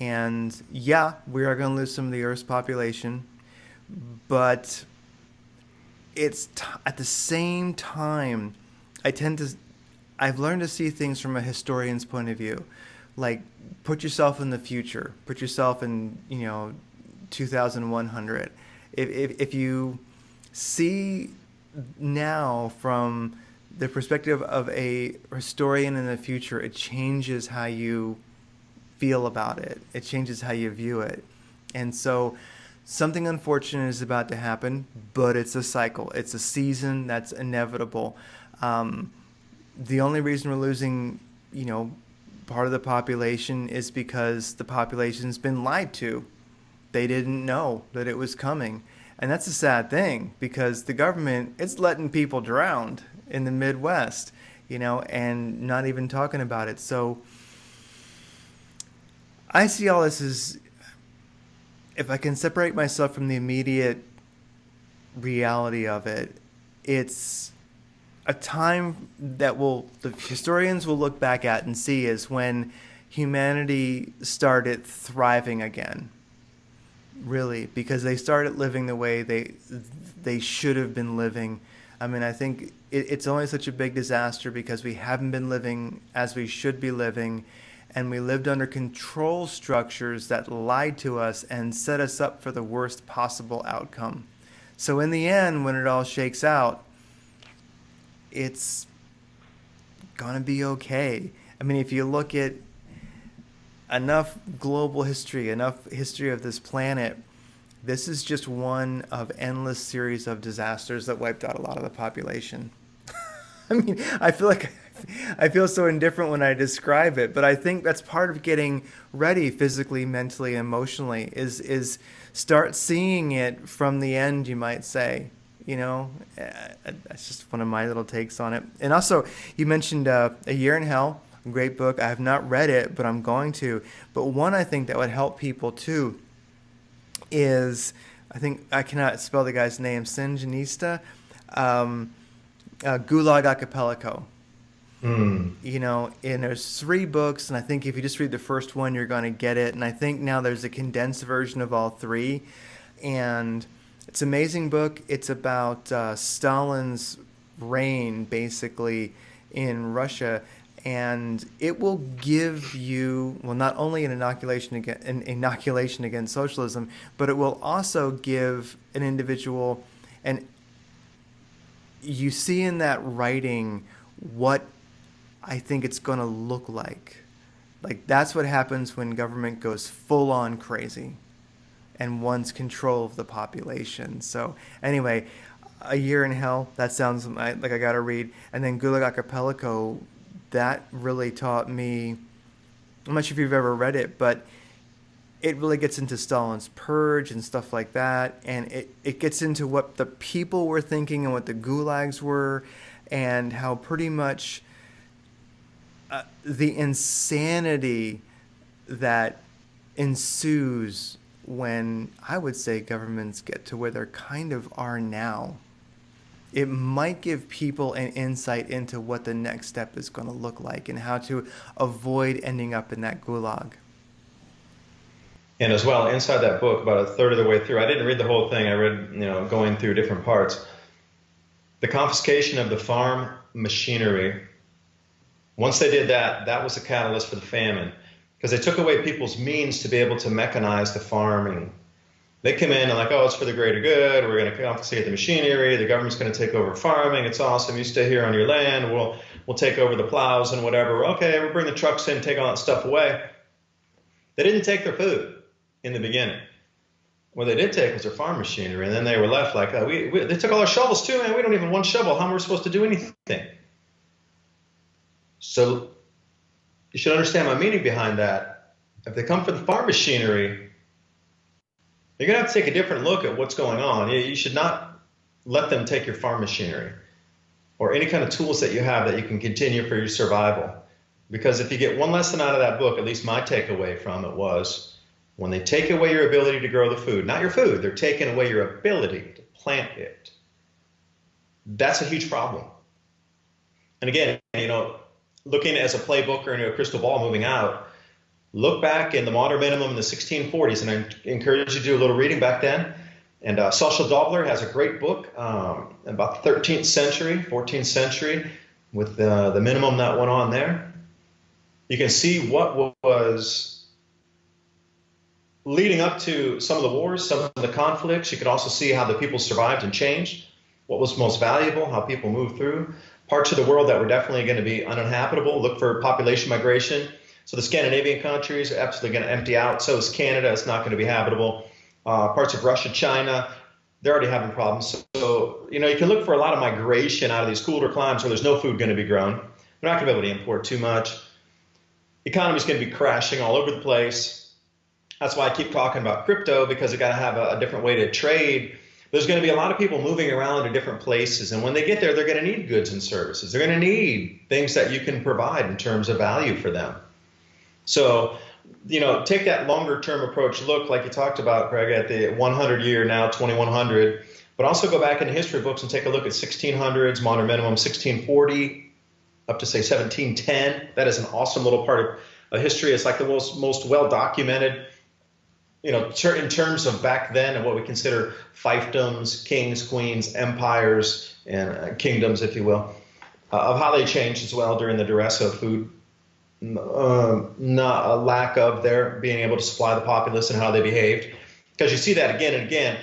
and yeah, we are going to lose some of the Earth's population, but it's at the same time, I've learned to see things from a historian's point of view. Like, put yourself in the future. Put yourself in, 2100. If you see now from the perspective of a historian in the future, it changes how you feel about it. It changes how you view it. And so something unfortunate is about to happen, but it's a cycle. It's a season that's inevitable. The only reason we're losing, part of the population is because the population's been lied to. They didn't know that it was coming. And that's a sad thing because the government, it's letting people drown in the Midwest, and not even talking about it. So I see all this as, if I can separate myself from the immediate reality of it, it's a time that the historians will look back at and see is when humanity started thriving again. Really, because they started living the way they should have been living. I mean, I think it's only such a big disaster because we haven't been living as we should be living, and we lived under control structures that lied to us and set us up for the worst possible outcome. So in the end, when it all shakes out, it's gonna be okay. I mean, if you look at enough global history, enough history of this planet, this is just one of endless series of disasters that wiped out a lot of the population. I mean, I feel so indifferent when I describe it, but I think that's part of getting ready physically, mentally, emotionally, is start seeing it from the end, you might say. That's just one of my little takes on it. And also, you mentioned A Year in Hell, a great book. I have not read it, but I'm going to. But one I think that would help people too is, I think I cannot spell the guy's name, Sanjanista, Gulag Archipelago. And there's 3 books, and I think if you just read the first one, you're going to get it. And I think now there's a condensed version of all 3. And it's an amazing book. It's about Stalin's reign basically in Russia, and it will give you, well, not only an inoculation against socialism, but it will also give an individual, and you see in that writing what I think it's going to look like. Like, that's what happens when government goes full on crazy and wants control of the population. So anyway, A Year in Hell, that sounds like I gotta read. And then Gulag Archipelago, that really taught me, I'm not sure if you've ever read it, but it really gets into Stalin's purge and stuff like that. And it gets into what the people were thinking and what the gulags were, and how pretty much the insanity that ensues when, I would say, governments get to where they're kind of are now. It might give people an insight into what the next step is going to look like and how to avoid ending up in that gulag. And as well, inside that book, about a third of the way through, I didn't read the whole thing. I read, going through different parts. The confiscation of the farm machinery, once they did that, that was the catalyst for the famine. Because they took away people's means to be able to mechanize the farming. They come in and like, oh, it's for the greater good. We're going to confiscate the machinery. The government's going to take over farming. It's awesome. You stay here on your land. We'll take over the plows and whatever. Okay, we'll bring the trucks in, take all that stuff away. They didn't take their food in the beginning. What they did take was their farm machinery, and then they were left like, oh, they took all our shovels too, man. We don't even have one shovel. How am we supposed to do anything? So you should understand my meaning behind that. If they come for the farm machinery, you're going to have to take a different look at what's going on. You should not let them take your farm machinery or any kind of tools that you have that you can continue for your survival. Because if you get one lesson out of that book, at least my takeaway from it was, when they take away your ability to grow the food, not your food, they're taking away your ability to plant it. That's a huge problem. And again, looking as a playbook or a crystal ball moving out, look back in the modern minimum in the 1640s, and I encourage you to do a little reading back then. And Social Dobler has a great book about the 13th century, 14th century, with the minimum that went on there. You can see what was leading up to some of the wars, some of the conflicts. You could also see how the people survived and changed, what was most valuable, how people moved through. Parts of the world that were definitely going to be uninhabitable. Look for population migration. So the Scandinavian countries are absolutely going to empty out. So is Canada. It's not going to be habitable. Parts of Russia, China, they're already having problems. So, you can look for a lot of migration out of these cooler climes where there's no food going to be grown. They're not going to be able to import too much. The economy's going to be crashing all over the place. That's why I keep talking about crypto, because you got to have a different way to trade. There's going to be a lot of people moving around to different places. And when they get there, they're going to need goods and services. They're going to need things that you can provide in terms of value for them. So, take that longer term approach. Look, like you talked about, Greg, at the 100 year, now 2100, but also go back into history books and take a look at 1600s, modern minimum 1640, up to say 1710. That is an awesome little part of history. It's like the most well documented, in terms of back then and what we consider fiefdoms, kings, queens, empires, and kingdoms, if you will, of how they changed as well during the duress of food. Not a lack of their being able to supply the populace and how they behaved, because you see that again and again.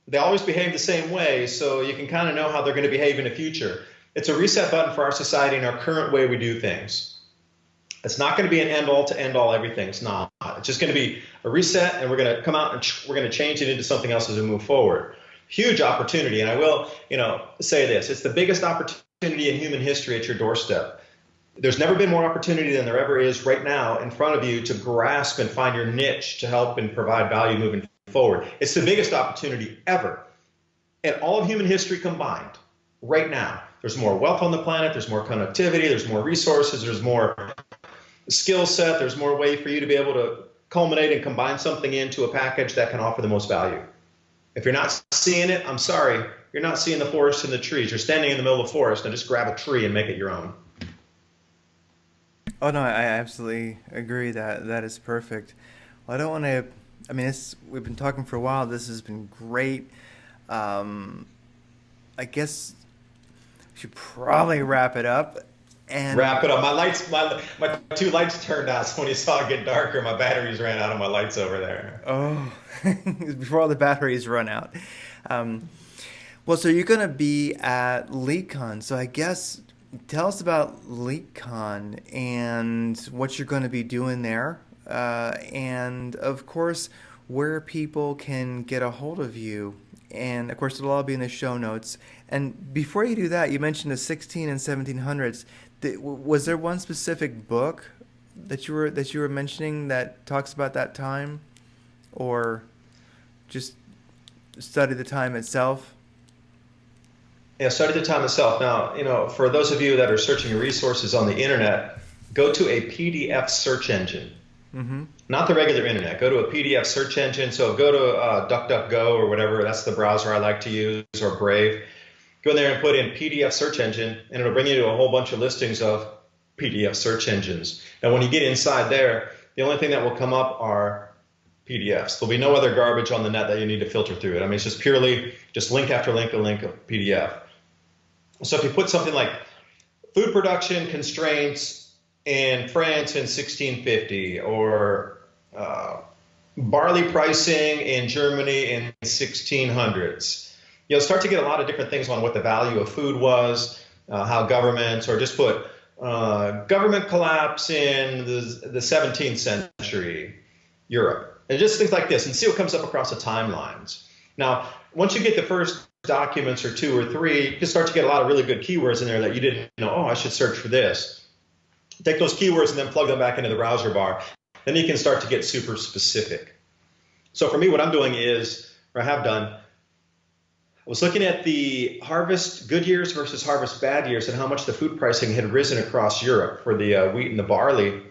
They always behave the same way, so you can kind of know how they're going to behave in the future. It's a reset button for our society and our current way we do things. It's not going to be an end-all to end-all everything. It's not. It's just going to be a reset, and we're going to come out and we're going to change it into something else as we move forward. Huge opportunity, and I will, say this: it's the biggest opportunity in human history at your doorstep. There's never been more opportunity than there ever is right now in front of you to grasp and find your niche to help and provide value moving forward. It's the biggest opportunity ever in all of human history combined right now. There's more wealth on the planet. There's more connectivity. There's more resources. There's more skill set. There's more way for you to be able to culminate and combine something into a package that can offer the most value. If you're not seeing it, I'm sorry. You're not seeing the forest and the trees. You're standing in the middle of the forest, and just grab a tree and make it your own. Oh, no, I absolutely agree that is perfect. Well, I don't want to, we've been talking for a while. This has been great. I guess should probably wrap it up. And wrap it up. My two lights turned out, so when you saw it get darker, my batteries ran out of my lights over there. Oh, before all the batteries run out. Well, so you're going to be at LeakCon. So I guess tell us about LeakCon and what you're going to be doing there. And of course, where people can get a hold of you. And of course, it'll all be in the show notes. And before you do that, you mentioned the 16 and 1700s. Was there one specific book that you were mentioning that talks about that time, or just study the time itself? Yeah, study the time itself. Now, for those of you that are searching resources on the internet, go to a PDF search engine. Mm-hmm. Not the regular internet. Go to a PDF search engine. So go to DuckDuckGo or whatever. That's the browser I like to use, or Brave. Go in there and put in PDF search engine, and it'll bring you to a whole bunch of listings of PDF search engines. And when you get inside there, the only thing that will come up are PDFs. There'll be no other garbage on the net that you need to filter through it. I mean, it's just purely just link after link, a link of PDF. So if you put something like food production constraints in France in 1650, or barley pricing in Germany in 1600s, you'll start to get a lot of different things on what the value of food was, how governments, or just put government collapse in the 17th century Europe, and just things like this, and see what comes up across the timelines. Now, once you get the first documents or two or three, you can start to get a lot of really good keywords in there that you didn't know, I should search for this. Take those keywords and then plug them back into the browser bar. Then you can start to get super specific. So for me, what I'm doing is, or I have done, I was looking at the harvest good years versus harvest bad years and how much the food pricing had risen across Europe for the wheat and the barley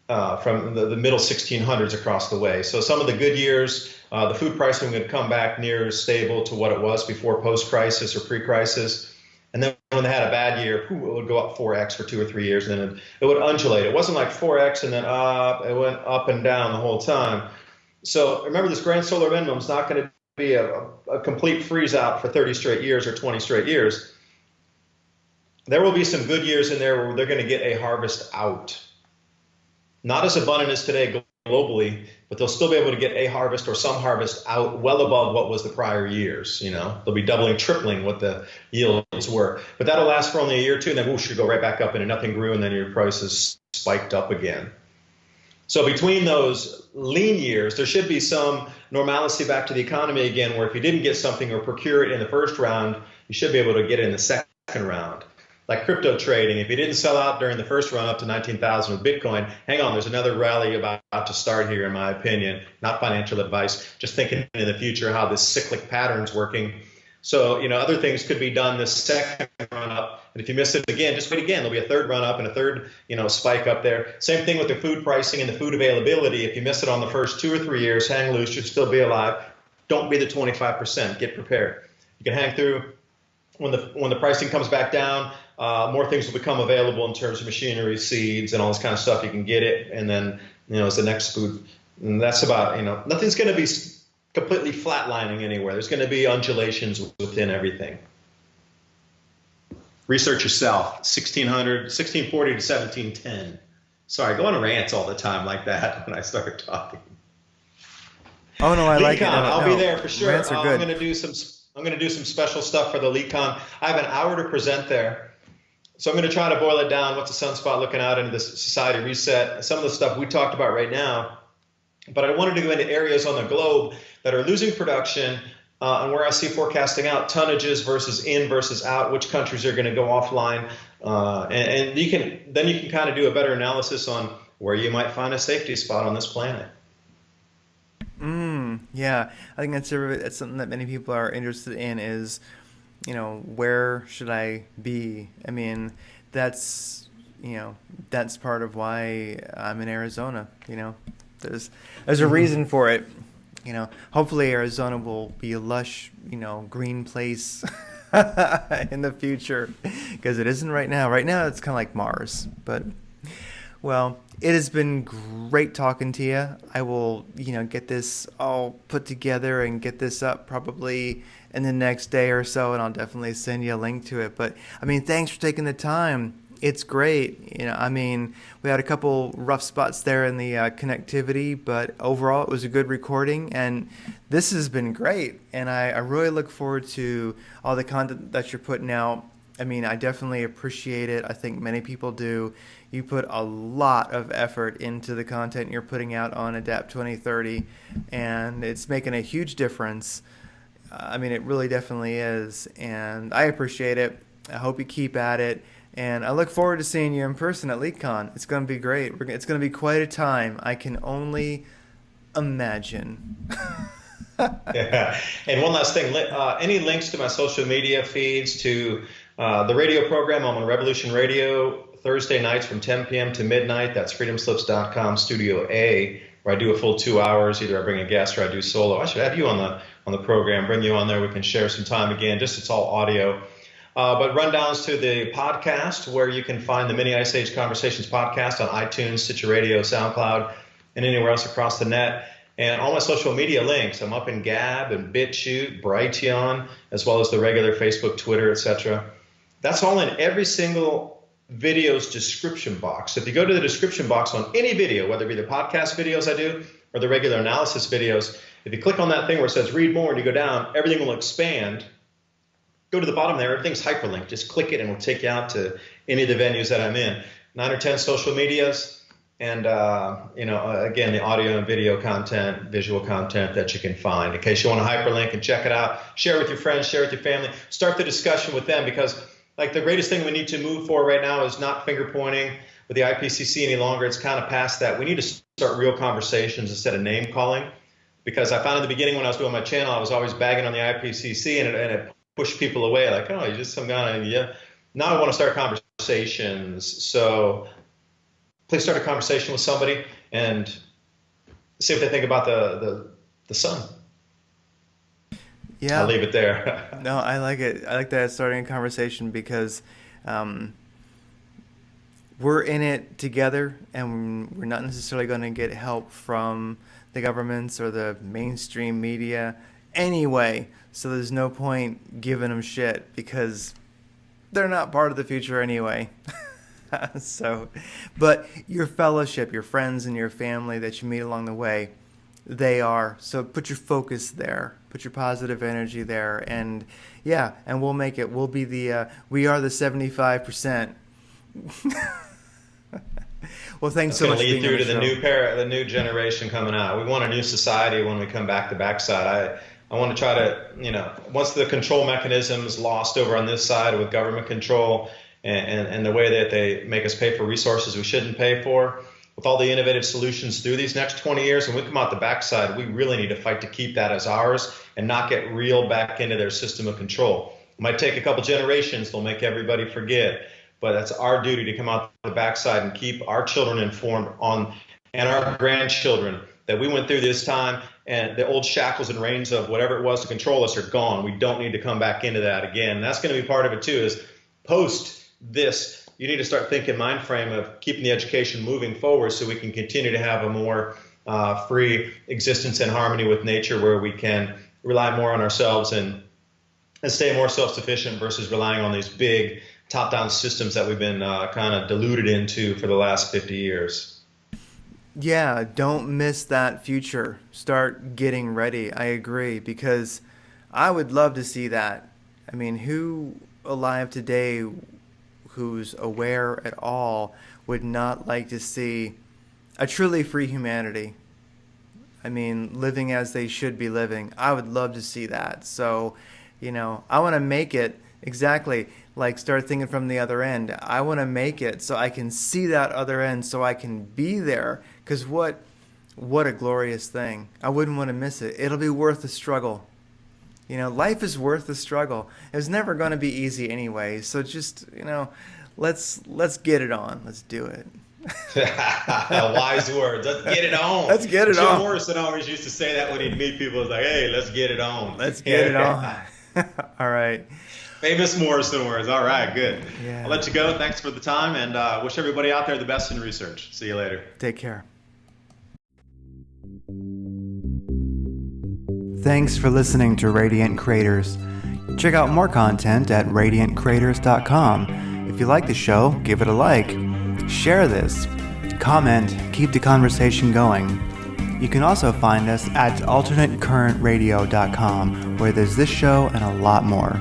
from the middle 1600s across the way. So some of the good years, the food pricing would come back near stable to what it was before post-crisis or pre-crisis. And then when they had a bad year, it would go up 4x for 2 or 3 years, and then it would undulate. It wasn't like 4x and then up. It went up and down the whole time. So remember, this grand solar minimum is not going to be a complete freeze out for 30 straight years or 20 straight years. There will be some good years in there where they're going to get a harvest out. Not as abundant as today globally, but they'll still be able to get a harvest or some harvest out well above what was the prior years. They'll be doubling, tripling what the yields were. But that'll last for only a year or two, and then whoosh, you go right back up and nothing grew, and then your prices spiked up again. So between those lean years, there should be some normalcy back to the economy again, where if you didn't get something or procure it in the first round, you should be able to get it in the second round. Like crypto trading, if you didn't sell out during the first run up to 19,000 with Bitcoin, hang on, there's another rally about to start here, in my opinion. Not financial advice, just thinking in the future how this cyclic pattern's working. So, other things could be done this second run up. And if you miss it again, just wait again. There'll be a third run up and a third, spike up there. Same thing with the food pricing and the food availability. If you miss it on the first 2 or 3 years, hang loose, you'll still be alive. Don't be the 25%. Get prepared. You can hang through. When the pricing comes back down, more things will become available in terms of machinery, seeds, and all this kind of stuff. You can get it, and then it's the next food. And that's about nothing's going to be completely flatlining anywhere. There's going to be undulations within everything. Research yourself. 1640 to 1710. Sorry, I go on rants all the time like that when I start talking. Oh no, I like it. I'll be there for sure. Rants are good. I'm going to do some special stuff for the LeakCon. I have an hour to present there. So I'm going to try to boil it down. What's the sunspot looking out into the society reset? Some of the stuff we talked about right now. But I wanted to go into areas on the globe that are losing production and where I see forecasting out tonnages versus in versus out, which countries are going to go offline. And you can kind of do a better analysis on where you might find a safety spot on this planet. Yeah, I think that's something that many people are interested in is, where should I be? I mean, that's part of why I'm in Arizona. There's a reason for it. Hopefully Arizona will be a lush, green place in the future, because it isn't right now. Right now it's kind of like Mars. But Well, it has been great talking to you. I will, get this all put together and get this up probably in the next day or so, and I'll definitely send you a link to it. But thanks for taking the time. It's great. We had a couple rough spots there in the connectivity, but overall it was a good recording, and this has been great. And I really look forward to all the content that you're putting out. I definitely appreciate it. I think many people do. You put a lot of effort into the content you're putting out on Adapt 2030, and it's making a huge difference. It really definitely is, and I appreciate it. I hope you keep at it. And I look forward to seeing you in person at LeakCon. It's going to be great. It's going to be quite a time. I can only imagine. Yeah. And one last thing, any links to my social media feeds, to the radio program? I'm on Revolution Radio Thursday nights from 10 p.m. to midnight. That's freedomslips.com Studio A, where I do a full 2 hours. Either I bring a guest or I do solo. I should have you on the program, bring you on there. We can share some time again. It's all audio. But rundowns to the podcast, where you can find the Mini Ice Age Conversations podcast on iTunes, Stitcher Radio, SoundCloud, and anywhere else across the net. And all my social media links. I'm up in Gab and BitChute, Brighteon, as well as the regular Facebook, Twitter, etc. That's all in every single video's description box. So if you go to the description box on any video, whether it be the podcast videos I do or the regular analysis videos, if you click on that thing where it says read more and you go down, everything will expand. Go to the bottom there, everything's hyperlinked. Just click it and it'll take you out to any of the venues that I'm in. 9 or 10 social medias, and again, the audio and video content, visual content that you can find. In case you want to hyperlink and check it out, share with your friends, share with your family, start the discussion with them, because the greatest thing we need to move for right now is not finger pointing with the IPCC any longer. It's kind of past that. We need to start real conversations instead of name calling, because I found in the beginning when I was doing my channel, I was always bagging on the IPCC, and it push people away, like, oh, you're just some guy. Yeah. Now I want to start conversations. So please start a conversation with somebody and see what they think about the sun. Yeah. I'll leave it there. No, I like it. I like that, starting a conversation, because we're in it together, and we're not necessarily going to get help from the governments or the mainstream media anyway. So there's no point giving them shit, because they're not part of the future anyway. But your fellowship, your friends and your family that you meet along the way, they are. So put your focus there, put your positive energy there, and we'll make it. We'll be we are the 75%. Well, thanks so much for being on the show. It's going to lead through to the new generation coming out. We want a new society when we come back the backside. I want to try to, once the control mechanism is lost over on this side with government control and the way that they make us pay for resources we shouldn't pay for, with all the innovative solutions through these next 20 years, when we come out the backside, we really need to fight to keep that as ours and not get reeled back into their system of control. It might take a couple generations. They'll make everybody forget. But that's our duty to come out the backside and keep our children informed and our grandchildren, that we went through this time, and the old shackles and reins of whatever it was to control us are gone. We don't need to come back into that again. And that's going to be part of it too, is post this, you need to start thinking mind frame of keeping the education moving forward so we can continue to have a more free existence in harmony with nature, where we can rely more on ourselves and stay more self-sufficient versus relying on these big top-down systems that we've been kind of deluded into for the last 50 years. Yeah, don't miss that future. Start getting ready. I agree, because I would love to see that. Who alive today who's aware at all would not like to see a truly free humanity? Living as they should be living. I would love to see that. So, I want to make it exactly start thinking from the other end. I want to make it so I can see that other end, so I can be there. Because what a glorious thing. I wouldn't want to miss it. It'll be worth the struggle. Life is worth the struggle. It's never going to be easy anyway. So just, let's get it on. Let's do it. Wise words. Let's get it on. Let's get it on. Jim Morrison always used to say that when he'd meet people. It's like, hey, let's get it on. Let's get it on. All right. Famous Morrison words. All right, good. Yeah. I'll let you go. Thanks for the time, and wish everybody out there the best in research. See you later. Take care. Thanks for listening to Radiant Creators. Check out more content at radiantcreators.com. If you like the show, give it a like. Share this. Comment. Keep the conversation going. You can also find us at alternatecurrentradio.com, where there's this show and a lot more.